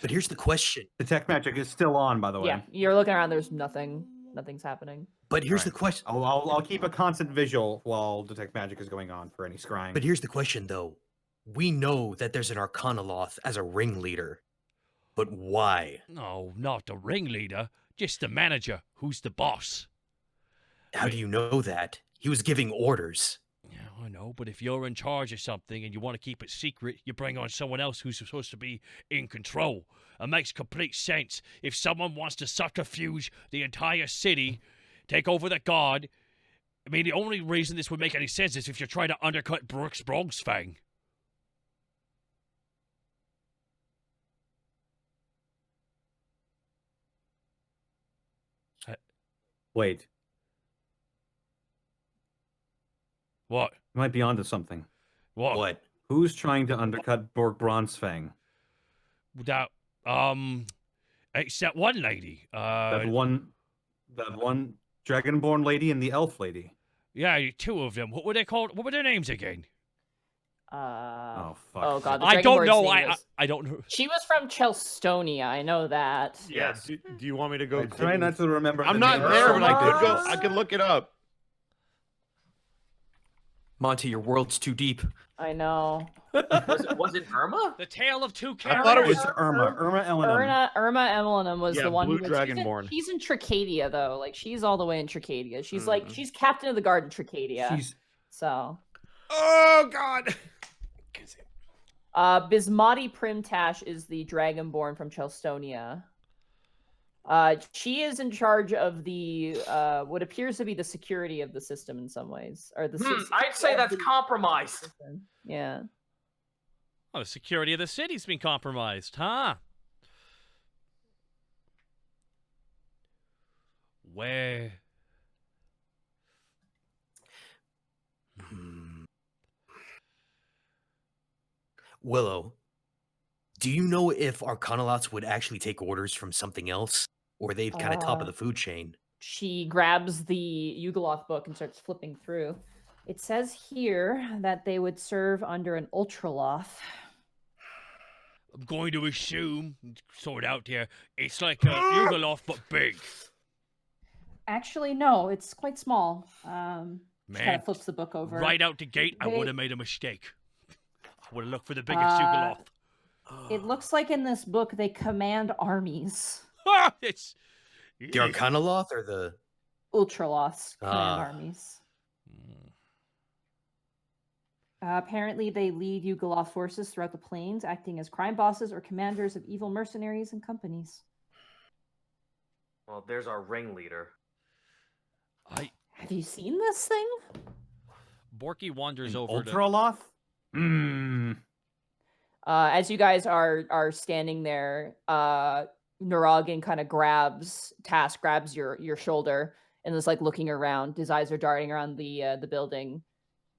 But here's the question. Detect magic is still on, by the way. Yeah, you're looking around, there's nothing's happening. But here's the question. I'll keep a constant visual while detect magic is going on for any scrying. But here's the question, though. We know that there's an Arcanoloth as a ringleader. But why? No, not the ringleader, just the manager, who's the boss. How do you know that? He was giving orders. Yeah, I know, but if you're in charge of something and you want to keep it secret, you bring on someone else who's supposed to be in control. It makes complete sense. If someone wants to subterfuge the entire city, take over the guard, I mean, the only reason this would make any sense is if you're trying to undercut Brooks Bronxfang. Wait, What? you might be onto something. What? Who's trying to undercut Borg Bronzefang? That, it's that one lady. That one Dragonborn lady and the elf lady. Yeah, two of them. What were they called? What were their names again? Oh fuck. Oh god, the I don't Dragonborn's know. name I don't know. She was from Chelstonia, I know that. Yes. Do you want me to go? I'm trying not to remember. I'm the not name. there, but I could go. I could look it up. Monty, your world's too deep. I know. Was it Irma? The Tale of Two I Characters. thought it was It's Irma Elenum. Irma Elenum was Yeah, the one Blue who Dragonborn. she's in Tricadia though. Like she's all the way in Tricadia. She's like she's captain of the guard in Tricadia. She's So Oh God. Bismati Primtash is the Dragonborn from Chelstonia. She is in charge of the what appears to be the security of the system in some ways, or the. I'd say that's compromised. Yeah. Oh, the security of the city's been compromised, huh? Where? Willow, do you know if Arcanoloths would actually take orders from something else? Or are they kind of top of the food chain? She grabs the Yugoloth book and starts flipping through. It says here that they would serve under an Ultraloth. I'm going to assume, sort out here, it's like a Yugoloth but big. Actually, no, it's quite small. She Man, kind of flips the book over. right out the gate, I They- would have made a mistake. I would have looked for the biggest Yugoloth. It looks like in this book they command armies. It's The Arcanoloth or the... Ultraloths command Ah. armies. Apparently, they lead Yugoloth forces throughout the plains, acting as crime bosses or commanders of evil mercenaries and companies. Well, there's our ringleader. Have you seen this thing? Borky wanders over to... Ultraloth? As you guys are standing there, Nuragan kind of grabs your shoulder and is like looking around. His eyes are darting around the building,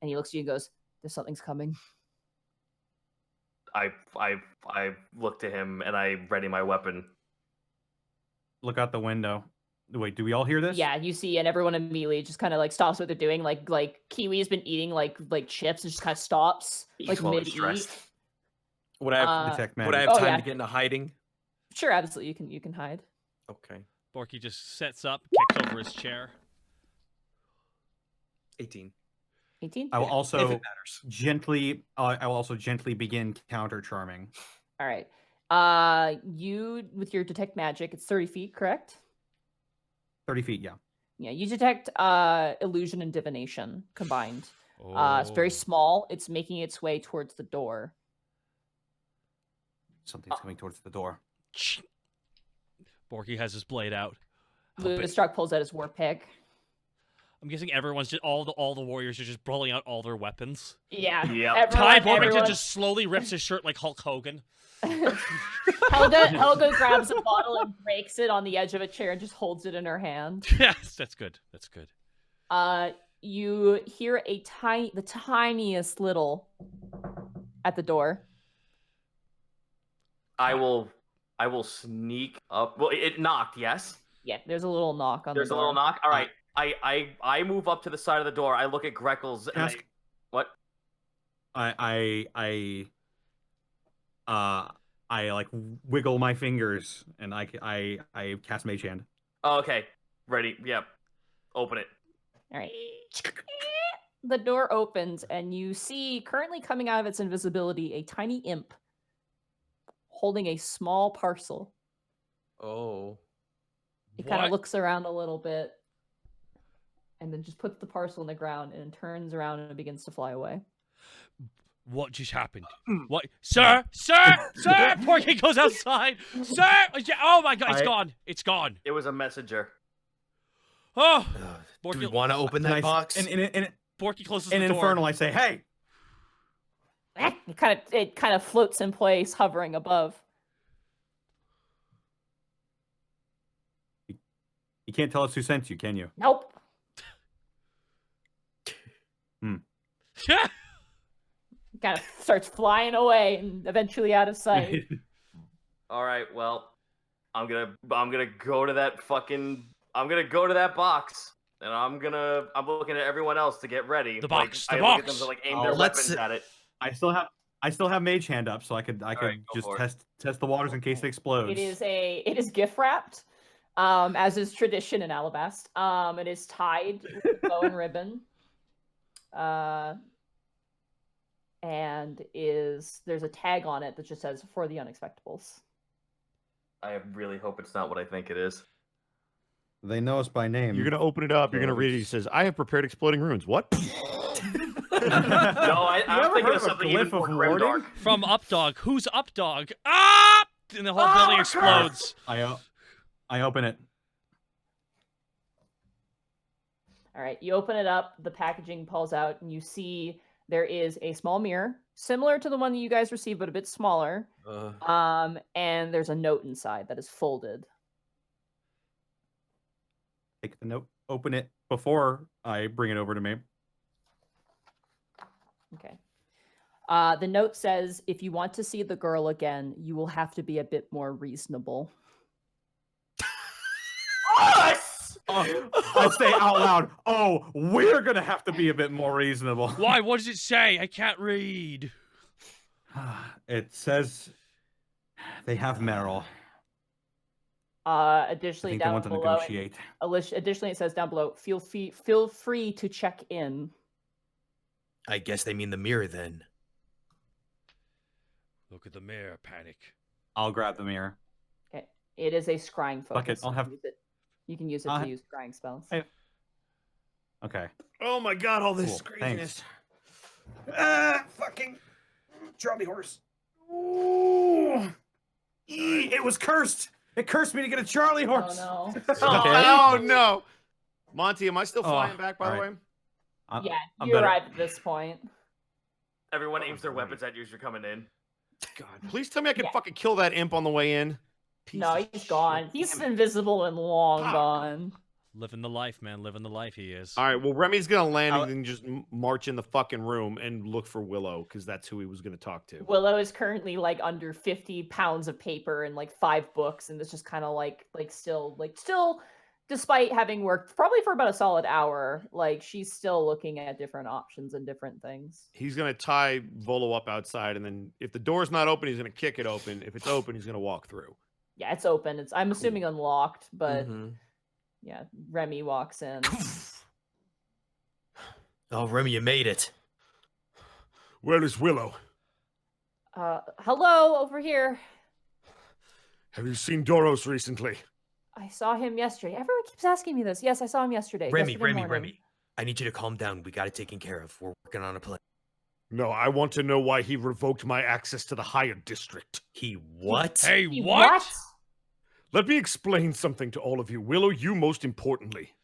and he looks at you and goes, "There's something's coming." I look to him and I ready my weapon. Look out the window. Wait, do we all hear this? Yeah, you see, and everyone immediately just kind of like stops what they're doing. Like Kiwi's been eating like chips and just kind of stops like Equally mid-eat. stressed. Would I have, Detect would I magic. have Oh, time yeah. to get into hiding? Sure, absolutely, you can hide. Okay. Borky just sets up, kicks over his chair. 18. 18. I will If also it matters. gently begin counter charming. All right. You with your detect magic, it's 30 feet, correct? 30 feet, yeah. Yeah, you detect illusion and divination combined. It's very Oh. small. It's making its way towards the door. Something's coming towards the door. Borky has his blade out. Ludistruck pulls out his war pick. I'm guessing everyone's just all the warriors are just pulling out all their weapons. Yeah. Yep. Ty Bormington just slowly rips his shirt like Hulk Hogan. Helga grabs a bottle and breaks it on the edge of a chair and just holds it in her hand. Yes, that's good. That's good. You hear the tiniest little at the door. I will sneak up. Well, it knocked, yes? Yeah, there's a little knock on the door. There's a little knock? All right. I move up to the side of the door. I look at Greckles and what? I like wiggle my fingers and I cast Mage Hand. Oh, okay. Ready. Yep. Open it. All right. The door opens and you see, currently coming out of its invisibility, a tiny imp holding a small parcel. Oh. It kind of looks around a little bit and then just puts the parcel on the ground and turns around and begins to fly away. What just happened? What? Sir! Porky goes outside. Sir! Oh my god, it's gone. It's gone. It was a messenger. Oh! Do we want to open that box? Porky closes the door. In Infernal, I say, hey! It kind of floats in place, hovering above. You can't tell us who sent you, can you? Nope. Kind of starts flying away and eventually out of sight. All right, well, I'm gonna go to that box, and I'm looking at everyone else to get ready. The box. I look at them to aim their weapons at it. I still have Mage Hand up, so I could just test the waters in case it explodes. It is gift wrapped, as is tradition in Alabast. It is tied with bow and ribbon. And there's a tag on it that just says "For the Unexpectables." I really hope it's not what I think it is. They know us by name. You're gonna open it up. You're gonna read it. He says, "I have prepared exploding runes." What? No, I'm thinking of something even more grimdark. From Updog. Who's Updog? Ah! And the whole building explodes. I open it. All right, you open it up. The packaging pulls out, and you see there is a small mirror, similar to the one that you guys received, but a bit smaller. And there's a note inside that is folded. Take the note, open it before I bring it over to me. Okay. The note says, if you want to see the girl again, you will have to be a bit more reasonable. Us! I say out loud, we're going to have to be a bit more reasonable. Why? What does it say? I can't read. It says they have Meryl. Additionally, I think down they want to below, negotiate. Additionally, it says down below, feel free to check in. I guess they mean the mirror then. Look at the mirror, Panic. I'll grab the mirror. Okay. It is a scrying focus. I'll have... You can use it to use scrying spells. Okay. Oh my god, all this craziness. Fucking Charlie horse. Ooh. It was cursed. It cursed me to get a Charlie horse. Oh no. Oh no. Monty, am I still flying back, by the way? Yeah, you arrived at this point. Everyone aims their weapons at you as you're coming in. God, please tell me I can fucking kill that imp on the way in. No, he's gone. He's invisible and long gone. Living the life, man. Living the life he is. All right, well, Remy's going to land and then just march in the fucking room and look for Willow, because that's who he was going to talk to. Willow is currently, under 50 pounds of paper and, 5 books, and it's just kind of, still, despite having worked probably for about a solid hour, she's still looking at different options and different things. He's going to tie Volo up outside, and then if the door's not open, he's going to kick it open. If it's open, he's going to walk through. Yeah, it's open. I'm assuming unlocked, but yeah, Remy walks in. Oh, Remy, you made it. Where is Willow? Hello, over here. Have you seen Doros recently? I saw him yesterday. Everyone keeps asking me this. Yes, I saw him yesterday. Remy. I need you to calm down. We got it taken care of. We're working on a plan. No, I want to know why he revoked my access to the higher district. He what? Hey, what? Let me explain something to all of you. Willow, you most importantly.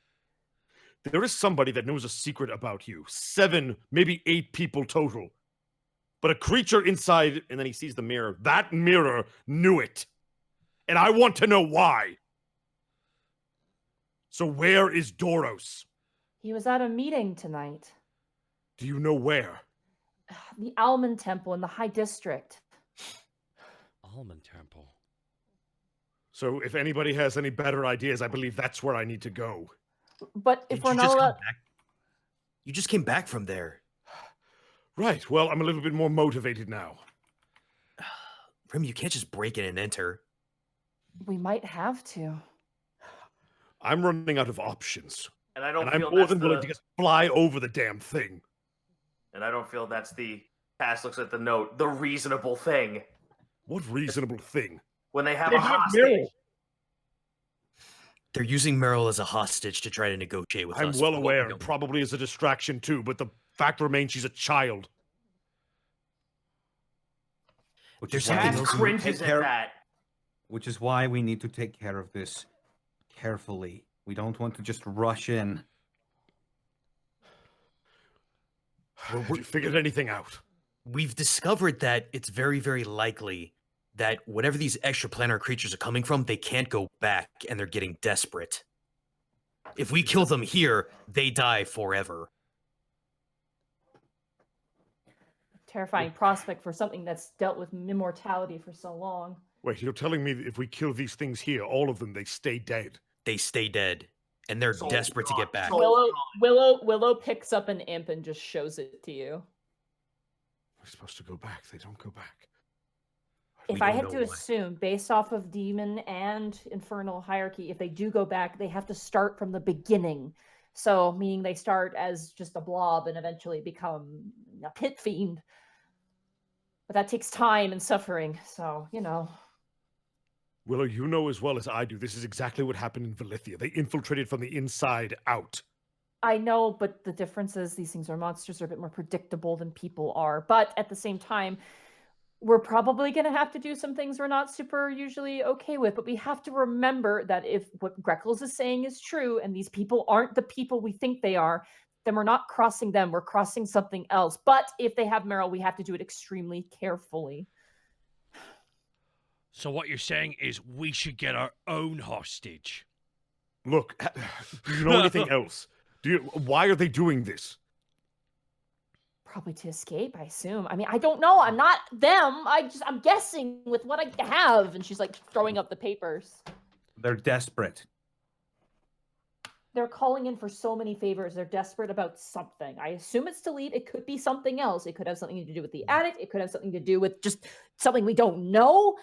There is somebody that knows a secret about you. 7, maybe 8 people total. But a creature inside, and then he sees the mirror. That mirror knew it. And I want to know why. So where is Doros? He was at a meeting tonight. Do you know where? The Almond Temple in the High District. Almond Temple. So if anybody has any better ideas, I believe that's where I need to go. But if we're not allowed... You just came back from there. Right, well, I'm a little bit more motivated now. Remy, you can't just break in and enter. We might have to. I'm running out of options. And I don't I'm feel more that's than willing to just fly over the damn thing. And I don't feel that's the... Cass looks at the note, the reasonable thing. What reasonable thing? When they have a hostage. Meryl. They're using Meryl as a hostage to try to negotiate with us. I'm well aware, and probably as a distraction too, but the fact remains she's a child. There's something Cass else we need to cringes take at care of. that. Which is why we need to take care of this carefully. We don't want to just rush in. Have you figured anything out? We've discovered that it's very, very likely that whatever these extraplanar creatures are coming from, they can't go back, and they're getting desperate. If we kill them here, they die forever. Terrifying prospect for something that's dealt with immortality for so long. Wait, you're telling me that if we kill these things here, all of them, they stay dead? They stay dead, and they're Soul desperate to gone. get back. Soul Willow picks up an imp and just shows it to you. We're supposed to go back. They don't go back. If I had to assume, based off of demon and infernal hierarchy, if they do go back, they have to start from the beginning. So, meaning they start as just a blob and eventually become a pit fiend. But that takes time and suffering. So, you know. Willow, you know as well as I do, this is exactly what happened in Valithia. They infiltrated from the inside out. I know, but the difference is these things are monsters are a bit more predictable than people are. But at the same time, we're probably going to have to do some things we're not super usually okay with. But we have to remember that if what Greckles is saying is true and these people aren't the people we think they are, then we're not crossing them. We're crossing something else. But if they have Meryl, we have to do it extremely carefully. So what you're saying is we should get our own hostage. Look, do you know anything else? Why are they doing this? Probably to escape, I assume. I mean, I don't know. I'm not them. I'm guessing with what I have. And she's like throwing up the papers. They're desperate. They're calling in for so many favors. They're desperate about something. I assume it's to leave. It could be something else. It could have something to do with the attic. It could have something to do with just something we don't know.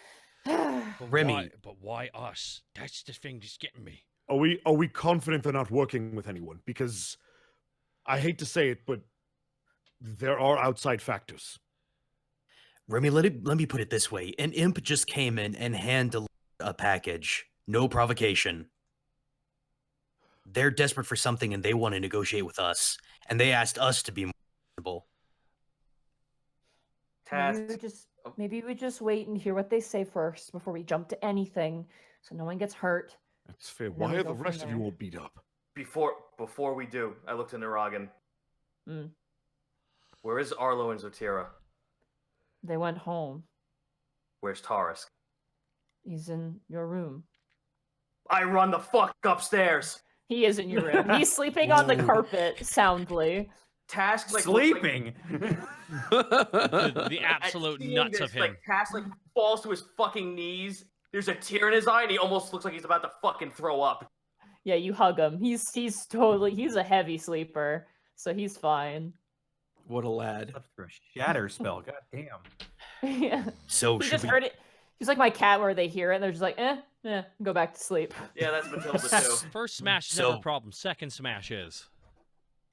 Remy. But why us? That's the thing that's getting me. Are we confident they're not working with anyone? Because I hate to say it, but there are outside factors. Remy, let me put it this way. An imp just came in and hand-delivered a package. No provocation. They're desperate for something and they want to negotiate with us. And they asked us to be more reasonable. Maybe we just wait and hear what they say first before we jump to anything so no one gets hurt. That's fair. Why are the rest of you all beat up? Before we do, I looked into Rogan. Where is Arlo and Zotira? They went home. Where's Tarisk? He's in your room. I run the fuck upstairs. He is in your room. He's sleeping on the carpet soundly. Task like sleeping. The absolute nuts of him. Like Task like falls to his fucking knees. There's a tear in his eye, and he almost looks like he's about to fucking throw up. Yeah, you hug him. He's a heavy sleeper, so he's fine. What a lad. For a shatter spell, god damn. Yeah. So he just heard it. He's like my cat where they hear it and they're just like, go back to sleep. Yeah, that's Matilda too. First smash is never a problem. Second smash is.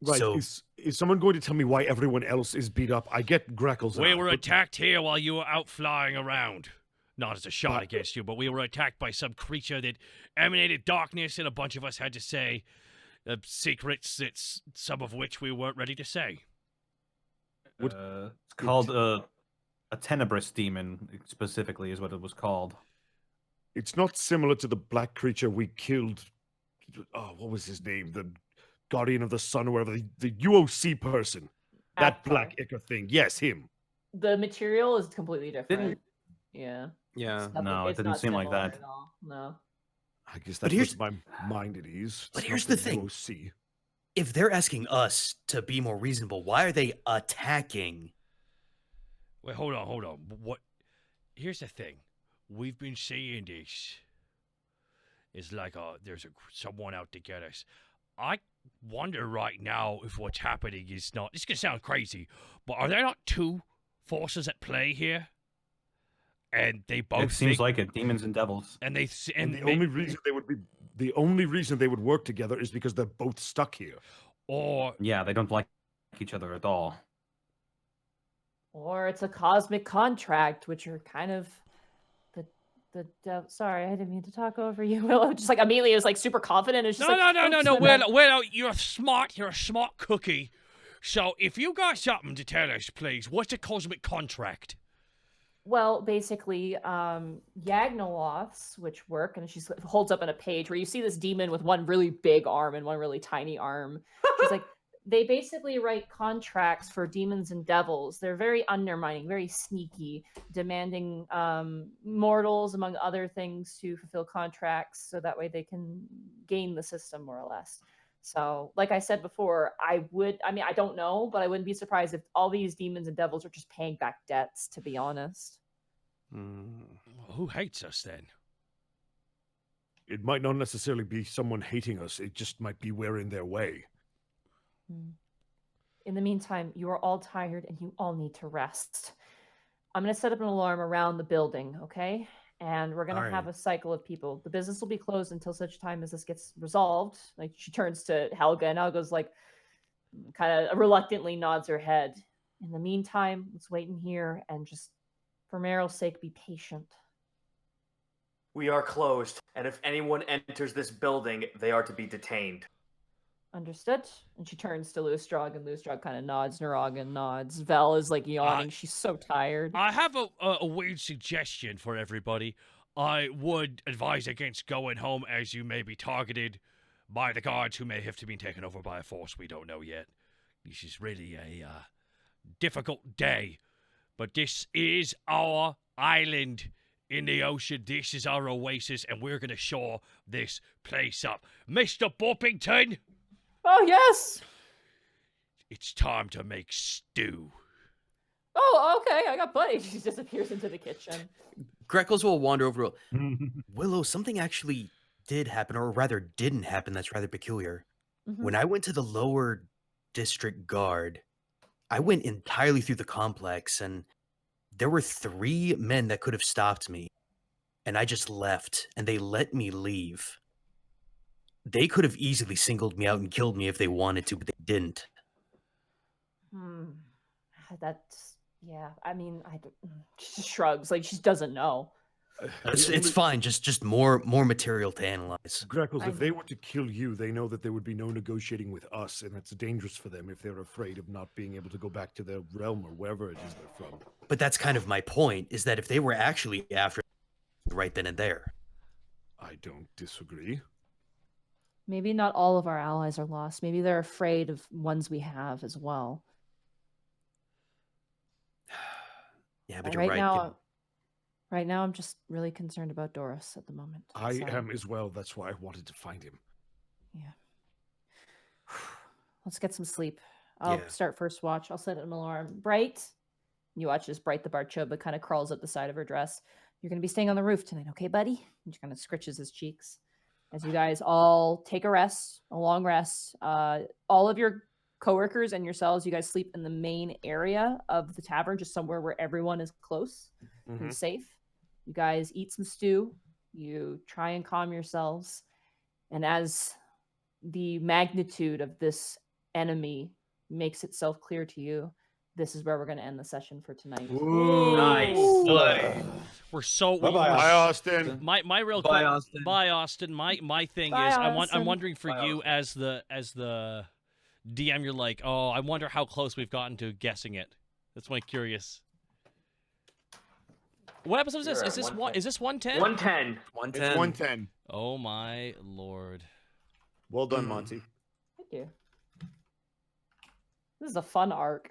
Right, So- is someone going to tell me why everyone else is beat up? I get Greckles. We were attacked here while you were out flying around. Not as a shot against you, but we were attacked by some creature that emanated darkness, and a bunch of us had to say secrets, some of which we weren't ready to say. It's called a Tenebrous Demon, specifically, is what it was called. It's not similar to the black creature we killed. Oh, what was his name? Guardian of the Sun, or whatever, the UOC person. That black ichor thing. Yes, him. The material is completely different. Yeah, It's no, it it's didn't not seem like similar that. at all. No. I guess But that here's- puts my mind at ease. But It's here's not the thing. UOC. If they're asking us to be more reasonable, why are they attacking? Wait, hold on. What? Here's the thing. We've been seeing this. It's like there's someone out to get us. I wonder right now if what's happening is not. This is gonna sound crazy, but are there not two forces at play here? And they both. It seems like it. Demons and devils. And The only reason they would work together is because they're both stuck here. Or yeah, they don't like each other at all. Or it's a cosmic contract, which are kind of sorry, I didn't mean to talk over you, Willow. Just like Amelia was like super confident. And she's no. Willow, you're smart. You're a smart cookie. So if you got something to tell us, please, what's a cosmic contract? Well, basically, Yagnoloths, which work, and she holds up on a page where you see this demon with one really big arm and one really tiny arm. She's like, they basically write contracts for demons and devils. They're very undermining, very sneaky, demanding mortals, among other things, to fulfill contracts so that way they can gain the system, more or less. So, like I said before, I don't know, but I wouldn't be surprised if all these demons and devils are just paying back debts, to be honest. Who hates us then? It might not necessarily be someone hating us. It just might be we're in their way. In the meantime, you are all tired and you all need to rest. I'm going to set up an alarm around the building, okay? And we're going to have a cycle of people. The business will be closed until such time as this gets resolved. Like, she turns to Helga, and Helga's like, kind of reluctantly nods her head. In the meantime, let's wait in here and just, for Meryl's sake, be patient. We are closed, and if anyone enters this building, they are to be detained. Understood? And she turns to Lustrog, and Lustrog kind of nods, Naragan nods. Vel is like yawning. She's so tired. I have a weird suggestion for everybody. I would advise against going home, as you may be targeted by the guards who may have been taken over by a force we don't know yet. This is really a difficult day. But this is our island in the ocean. This is our oasis, and we're going to shore this place up. Mr. Boppington! Oh, yes! It's time to make stew. Oh, okay, I got plenty. She disappears into the kitchen. Greckles will wander over. Willow, something actually did happen, or rather didn't happen, that's rather peculiar. When I went to the lower district guard, I went entirely through the complex, and there were 3 men that could have stopped me. And I just left, and they let me leave. They could have easily singled me out and killed me if they wanted to, but they didn't. That's, yeah, I mean, she just shrugs, like she doesn't know. It's fine, just more material to analyze. Greckles, if they were to kill you, they know that there would be no negotiating with us, and that's dangerous for them if they're afraid of not being able to go back to their realm or wherever it is they're from. But that's kind of my point, is that if they were actually after right then and there. I don't disagree. Maybe not all of our allies are lost. Maybe they're afraid of ones we have as well. Yeah, but you're right. Right now, I'm just really concerned about Doris at the moment. I am as well. That's why I wanted to find him. Yeah. Let's get some sleep. I'll start first watch. I'll set an alarm. Bright. You watch as Bright the Barchoba kind of crawls up the side of her dress. You're going to be staying on the roof tonight, okay, buddy? And she kind of scritches his cheeks. As you guys all take a rest, a long rest. All of your coworkers and yourselves, you guys sleep in the main area of the tavern, just somewhere where everyone is close and safe. You guys eat some stew. You try and calm yourselves. And as the magnitude of this enemy makes itself clear to you, this is where we're going to end the session for tonight. Ooh, nice. We're so bye, Austin. My real bye, Austin. Bye, Austin. My thing Bye, is, Austin. I'm wondering for you as the DM, you're like, oh, I wonder how close we've gotten to guessing it. That's my curious. What episode is this? Is this 110? 110. It's 110. Oh my lord. Well done, Monty. Thank you. This is a fun arc.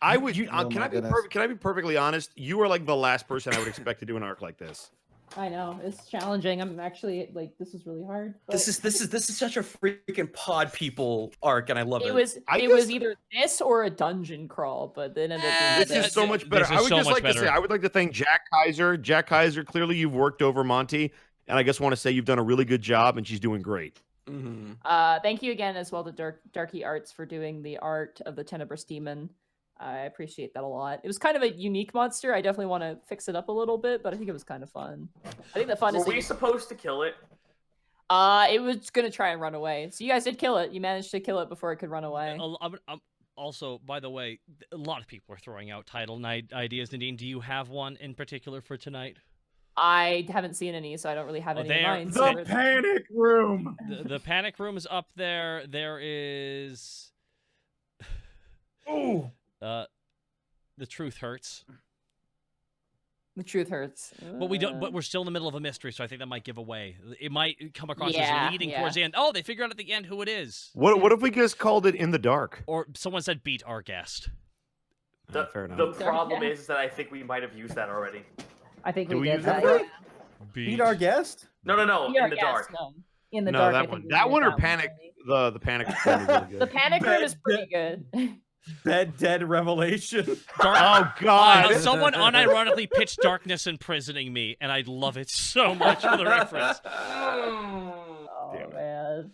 I would. Oh Can my I be goodness. Can I be perfectly honest? You are like the last person I would expect to do an arc like this. I know it's challenging. I'm actually like, this is really hard. But This is such a freaking pod people arc, and I love it. it was either this or a dungeon crawl, but then ended up being This is so much better. I would just like to say, I would like to thank Jack Kaiser. Jack Kaiser, clearly you've worked over Monty, and I just want to say you've done a really good job, and she's doing great. Thank you again as well to Darky Arts for doing the art of the Tenebrous Demon. I appreciate that a lot. It was kind of a unique monster. I definitely want to fix it up a little bit, but I think it was kind of fun. I think the fun is. Were we supposed to kill it? It was gonna try and run away. So you guys did kill it. You managed to kill it before it could run away. Also, by the way, a lot of people are throwing out title night ideas. Nadine, do you have one in particular for tonight? I haven't seen any, so I don't really have any in mind. The panic room. The panic room is up there. There is. Oh. The truth hurts. The truth hurts. But we don't. But we're still in the middle of a mystery, so I think that might give away. It might come across Yeah, as leading towards the end. Oh, they figure out at the end who it is. What if we just called it In the Dark? Or someone said beat our guest. Fair enough. The problem is that I think we might have used that already. I think Did we we did use that that. already? Beat our guest? No. Beat our In the guest, dark. no. In the No, dark. I that think one. we That did one or that Panic. already. The Panic room is really good. The panic room is pretty good. Dead revelation. Oh God! Someone unironically pitched Darkness imprisoning me, and I love it so much for the reference. Oh man.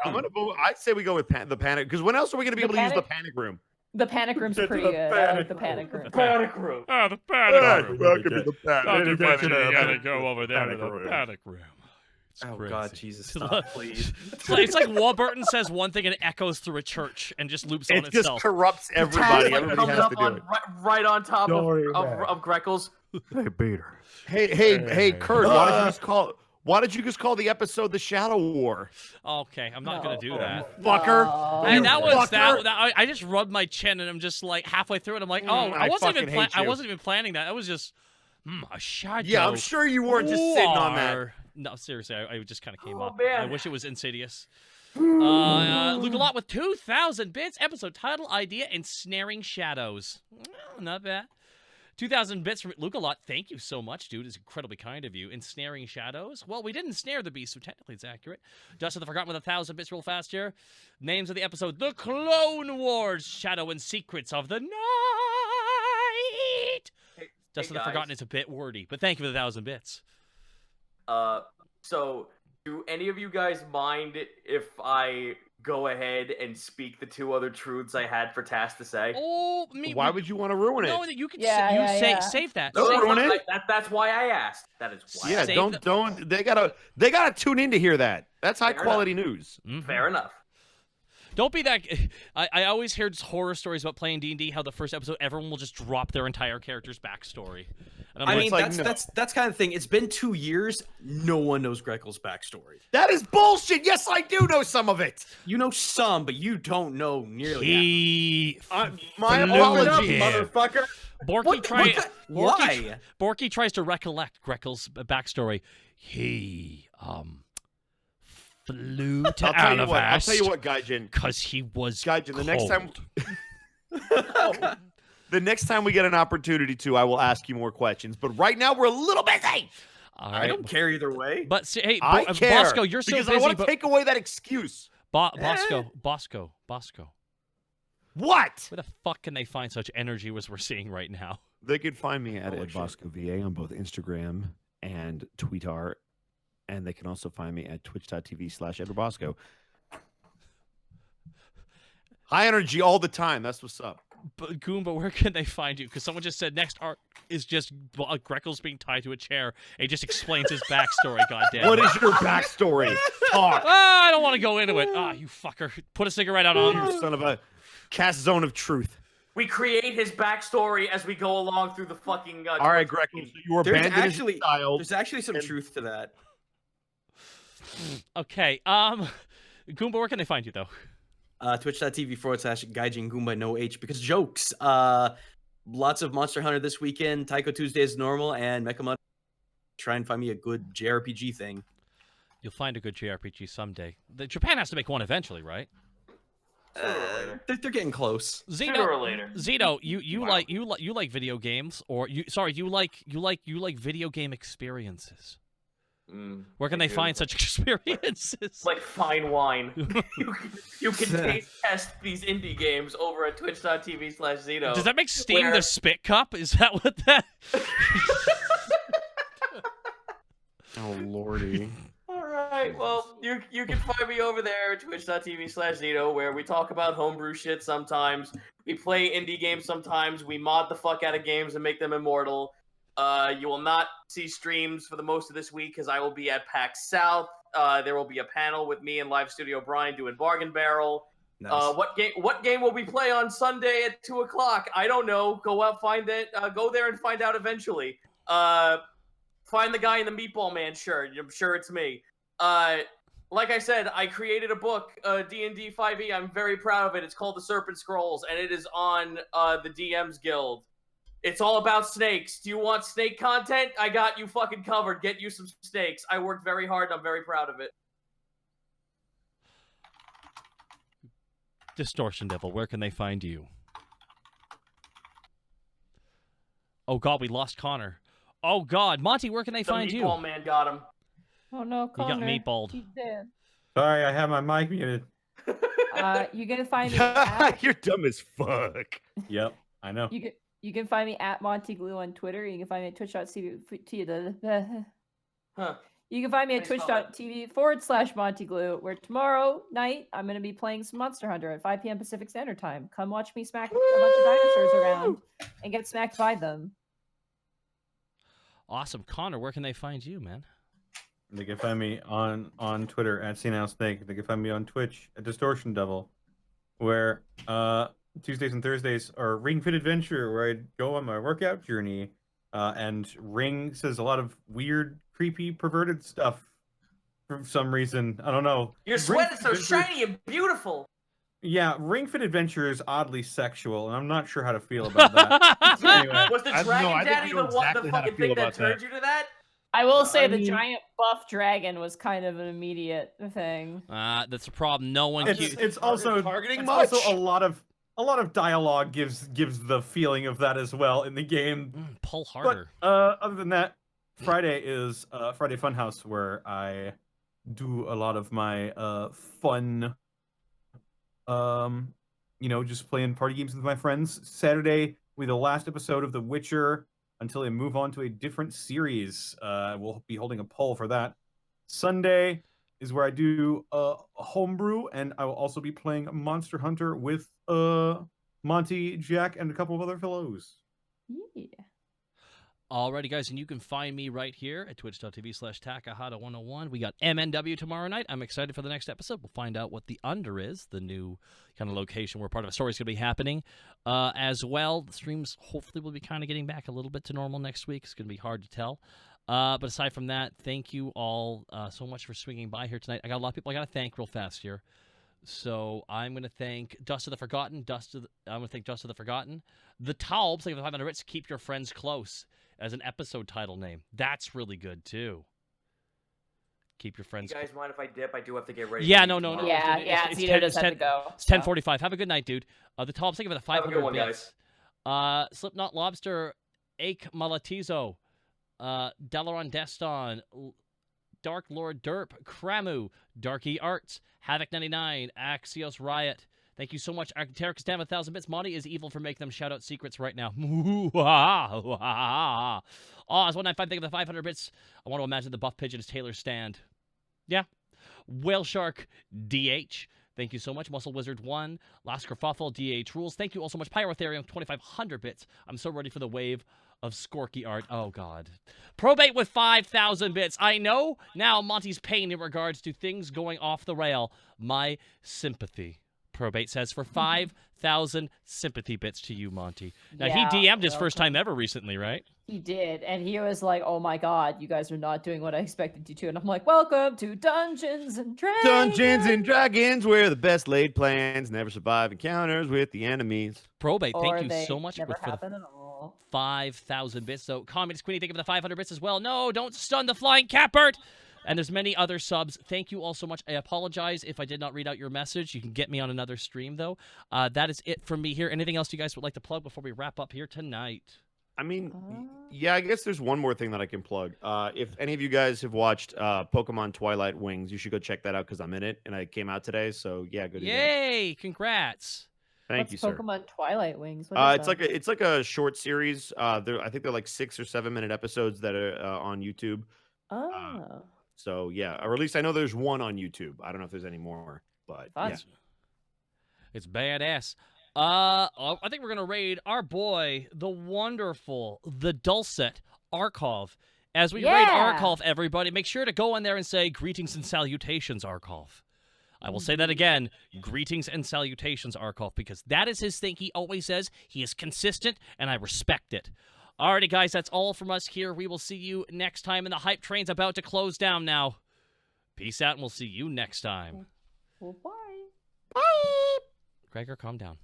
I'm gonna vote. I'd say we go with the Panic, because when else are we gonna be able to use the Panic room? The panic room's pretty good. I like the panic room. Panic room. Oh, the panic room. Welcome to the Panic. You gotta go over there to the room. panic room. It's Oh crazy. God, Jesus, stop, please. It's like Warburton says one thing and it echoes through a church and just loops on It just itself. corrupts everybody. Like, Everybody comes has up to do on, it. right on top Don't worry about of Greckles. Hey, Peter. Hey, Kurt. Why did you just call the episode "The Shadow War"? Okay, I'm not gonna do that. Fucker. Hey, You that was fucker. I just rubbed my chin and I'm just like halfway through it. I'm like, oh, I fucking hate I you. wasn't even planning that. It was just a shadow. Yeah, I'm sure you weren't just sitting on that. war. No, seriously, I just kind of came Oh, up. man. I wish it was Insidious. Luke a lot with 2,000 bits. Episode title, idea, Ensnaring Shadows. Not bad. 2,000 bits from Luke a lot. Thank you so much, dude. It's incredibly kind of you. Ensnaring Shadows. Well, we didn't snare the beast, so technically it's accurate. Dustin the Forgotten with 1,000 bits real fast here. Names of the episode: The Clone Wars, Shadow and Secrets of the Night. Dustin the guys. Forgotten is a bit wordy, but thank you for the 1,000 bits. So do any of you guys mind if I go ahead and speak the two other truths I had for Tass to say? Oh, Why would you want to ruin it? No, you can Yeah, yeah. save that. Don't Save ruin that. it. That's why I asked. That is why. Yeah, Save don't. They gotta tune in to hear that. That's high Fair quality news. Mhm. Fair enough. Don't be that. I always hear horror stories about playing D&D. How the first episode, everyone will just drop their entire character's backstory. And I'm I like, mean, like, that's kind of thing. It's been 2 years. No one knows Greckle's backstory. That is bullshit. Yes, I do know some of it. You know some, but you don't know nearly. he My flew apologies, here. Motherfucker. Why? Borky tries to recollect Greckle's backstory. He flew to I'll tell you Alavast what, Gaijin. because he was Gaijin, the next time, cold. the next time we get an opportunity to, I will ask you more questions. But right now, we're a little busy. All I right. don't care either way. But hey, I care Bosco, you're so because busy. I want to but take away that excuse. Bosco. What? Where the fuck can they find such energy as we're seeing right now? They can find me at EdBoscoVA on both Instagram and Twitter. And they can also find me at twitch.tv/EdwardBosco. High energy all the time. That's what's up. But Goomba, where can they find you? Because someone just said next art is just Greckle's being tied to a chair. It just explains his backstory. Goddamn. What is your backstory? Talk. I don't want to go into it. You fucker. Put a cigarette out on. You son of a cast zone of truth. We create his backstory as we go along through the fucking. All right, Greckle. So you were abandoned as a child. There's actually some truth to that. Okay. Goomba, where can they find you though? Twitch.tv/Gaijin Goomba no H because jokes. Lots of Monster Hunter this weekend. Taiko Tuesday is normal, and Mecha try and find me a good JRPG thing. You'll find a good JRPG someday. Japan has to make one eventually, right? They're getting close. Sooner or later. Zito, you like video games, or you like video game experiences. Where can they find such experiences? Like fine wine. you can taste test these indie games over at twitch.tv/Zito. Does that make Steam the spit cup? Is that what that? Oh lordy. All right. Well, you can find me over there at twitch.tv/Zito, where we talk about homebrew shit sometimes. We play indie games sometimes. We mod the fuck out of games and make them immortal. You will not see streams for the most of this week because I will be at PAX South. There will be a panel with me and Live Studio Brian doing Bargain Barrel. Nice. What game will we play on Sunday at 2 o'clock? I don't know. Go out, find it. Go there and find out eventually. Find the guy in the Meatball Man shirt. I'm sure it's me. Like I said, I created a book, D&D 5e. I'm very proud of it. It's called The Serpent Scrolls, and it is on the DM's Guild. It's all about snakes. Do you want snake content? I got you fucking covered. Get you some snakes. I worked very hard, and I'm very proud of it. Distortion Devil, where can they find you? Oh god, we lost Connor. Oh god, Monty, where can they find you? The Meatball Man got him. Oh no, Connor. You got meatballed. He's dead. Sorry, I have my mic muted. You can find me at... You're dumb as fuck. Yep, I know. You can find me at MontyGlue on Twitter. You can find me at twitch.tv. Huh. You can find me at twitch.tv/MontyGlue, where tomorrow night I'm going to be playing some Monster Hunter at 5 p.m. Pacific Standard Time. Come watch me smack a bunch of dinosaurs around and get smacked by them. Awesome. Connor, where can they find you, man? They can find me on Twitter at @CNowSnake. They can find me on Twitch at Distortion Devil, where Tuesdays and Thursdays are Ring Fit Adventure, where I go on my workout journey. And Ring says a lot of weird, creepy, perverted stuff for some reason. I don't know. Your sweat is so shiny and beautiful. Yeah, Ring Fit Adventure is oddly sexual, and I'm not sure how to feel about that. Anyway, was the Dragon Daddy the fucking thing that turned you to that? I will say the giant buff dragon was kind of an immediate thing. That's a problem. No one. It's also targeting much. Also, a lot of dialogue gives the feeling of that as well in the game. Pull harder. But, other than that, Friday is Friday Funhouse, where I do a lot of my fun, just playing party games with my friends. Saturday will be the last episode of The Witcher until they move on to a different series. We'll be holding a poll for that. Sunday is where I do homebrew, and I will also be playing Monster Hunter with Monty, Jack, and a couple of other fellows. Yeah. Alrighty, guys, and you can find me right here at twitch.tv/Takahata101. We got MNW tomorrow night. I'm excited for the next episode. We'll find out what the Under is, the new kind of location where part of a story is going to be happening. As well, the streams hopefully will be kind of getting back a little bit to normal next week. It's going to be hard to tell. But aside from that, thank you all so much for swinging by here tonight. I got a lot of people I got to thank real fast here. So I'm going to thank Dust of the Forgotten. I'm going to thank Dust of the Forgotten. The Taubes, thank you for the 500 bits. Keep Your Friends Close as an episode title name. That's really good, too. Keep Your Friends Close. You guys mind if I dip? I do have to get ready. Yeah, no. Yeah, Zito does have to go. It's 10:45. Have a good night, dude. The Taubes, thank you for the 500 have a good one, bits. Guys. Slipknot Lobster, Ake Malatizo, Delaron Deston, Dark Lord Derp, Kramu, Darky Arts, Havoc99, Axios Riot. Thank you so much. Arcteryx Stam 1,000 bits. Monty is evil for making them shout out secrets right now. Oz 195, thank you for the 500 bits. I want to imagine the buff pigeon is Taylor's stand. Yeah. Whale Shark DH. Thank you so much. Muscle Wizard 1, Last Kerfuffle, DH Rules. Thank you all so much. Pyrotherium 2,500 bits. I'm so ready for the wave of Skorky art. Oh, God. Probate with 5,000 bits. I know now Monty's pain in regards to things going off the rail. My sympathy. Probate says for 5,000 sympathy bits to you, Monty. Now, he DM'd his first time ever recently, right? He did, and he was like, oh my god, you guys are not doing what I expected you to. And I'm like, welcome to Dungeons and Dragons. Dungeons and Dragons, where the best laid plans never survive encounters with the enemies. Probate, thank you so much never for happen at all. 5,000 bits. So, Communist Queenie, thank you for the 500 bits as well. No, don't stun the flying catbird. And there's many other subs. Thank you all so much. I apologize if I did not read out your message. You can get me on another stream, though. That is it from me here. Anything else you guys would like to plug before we wrap up here tonight? I mean, yeah, I guess there's one more thing that I can plug. If any of you guys have watched Pokemon Twilight Wings, you should go check that out because I'm in it and I came out today. So yeah, go do that. Yay! Congrats. Thank you, sir. Pokemon Twilight Wings? What is it's like a short series. I think they're like 6 or 7 minute episodes that are on YouTube. Oh. So yeah, or at least I know there's one on YouTube. I don't know if there's any more, but yeah. It's badass. I think we're gonna raid our boy, the wonderful, the Dulcet Arkhov. As we raid Arkhov, everybody, make sure to go in there and say greetings and salutations, Arkhov. I will say that again, greetings and salutations, Arkhov, because that is his thing. He always says he is consistent, and I respect it. Alrighty, guys, that's all from us here. We will see you next time, and the hype train's about to close down now. Peace out, and we'll see you next time. Well, bye. Bye. Gregor, calm down.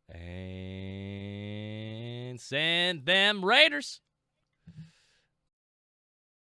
And send them raiders.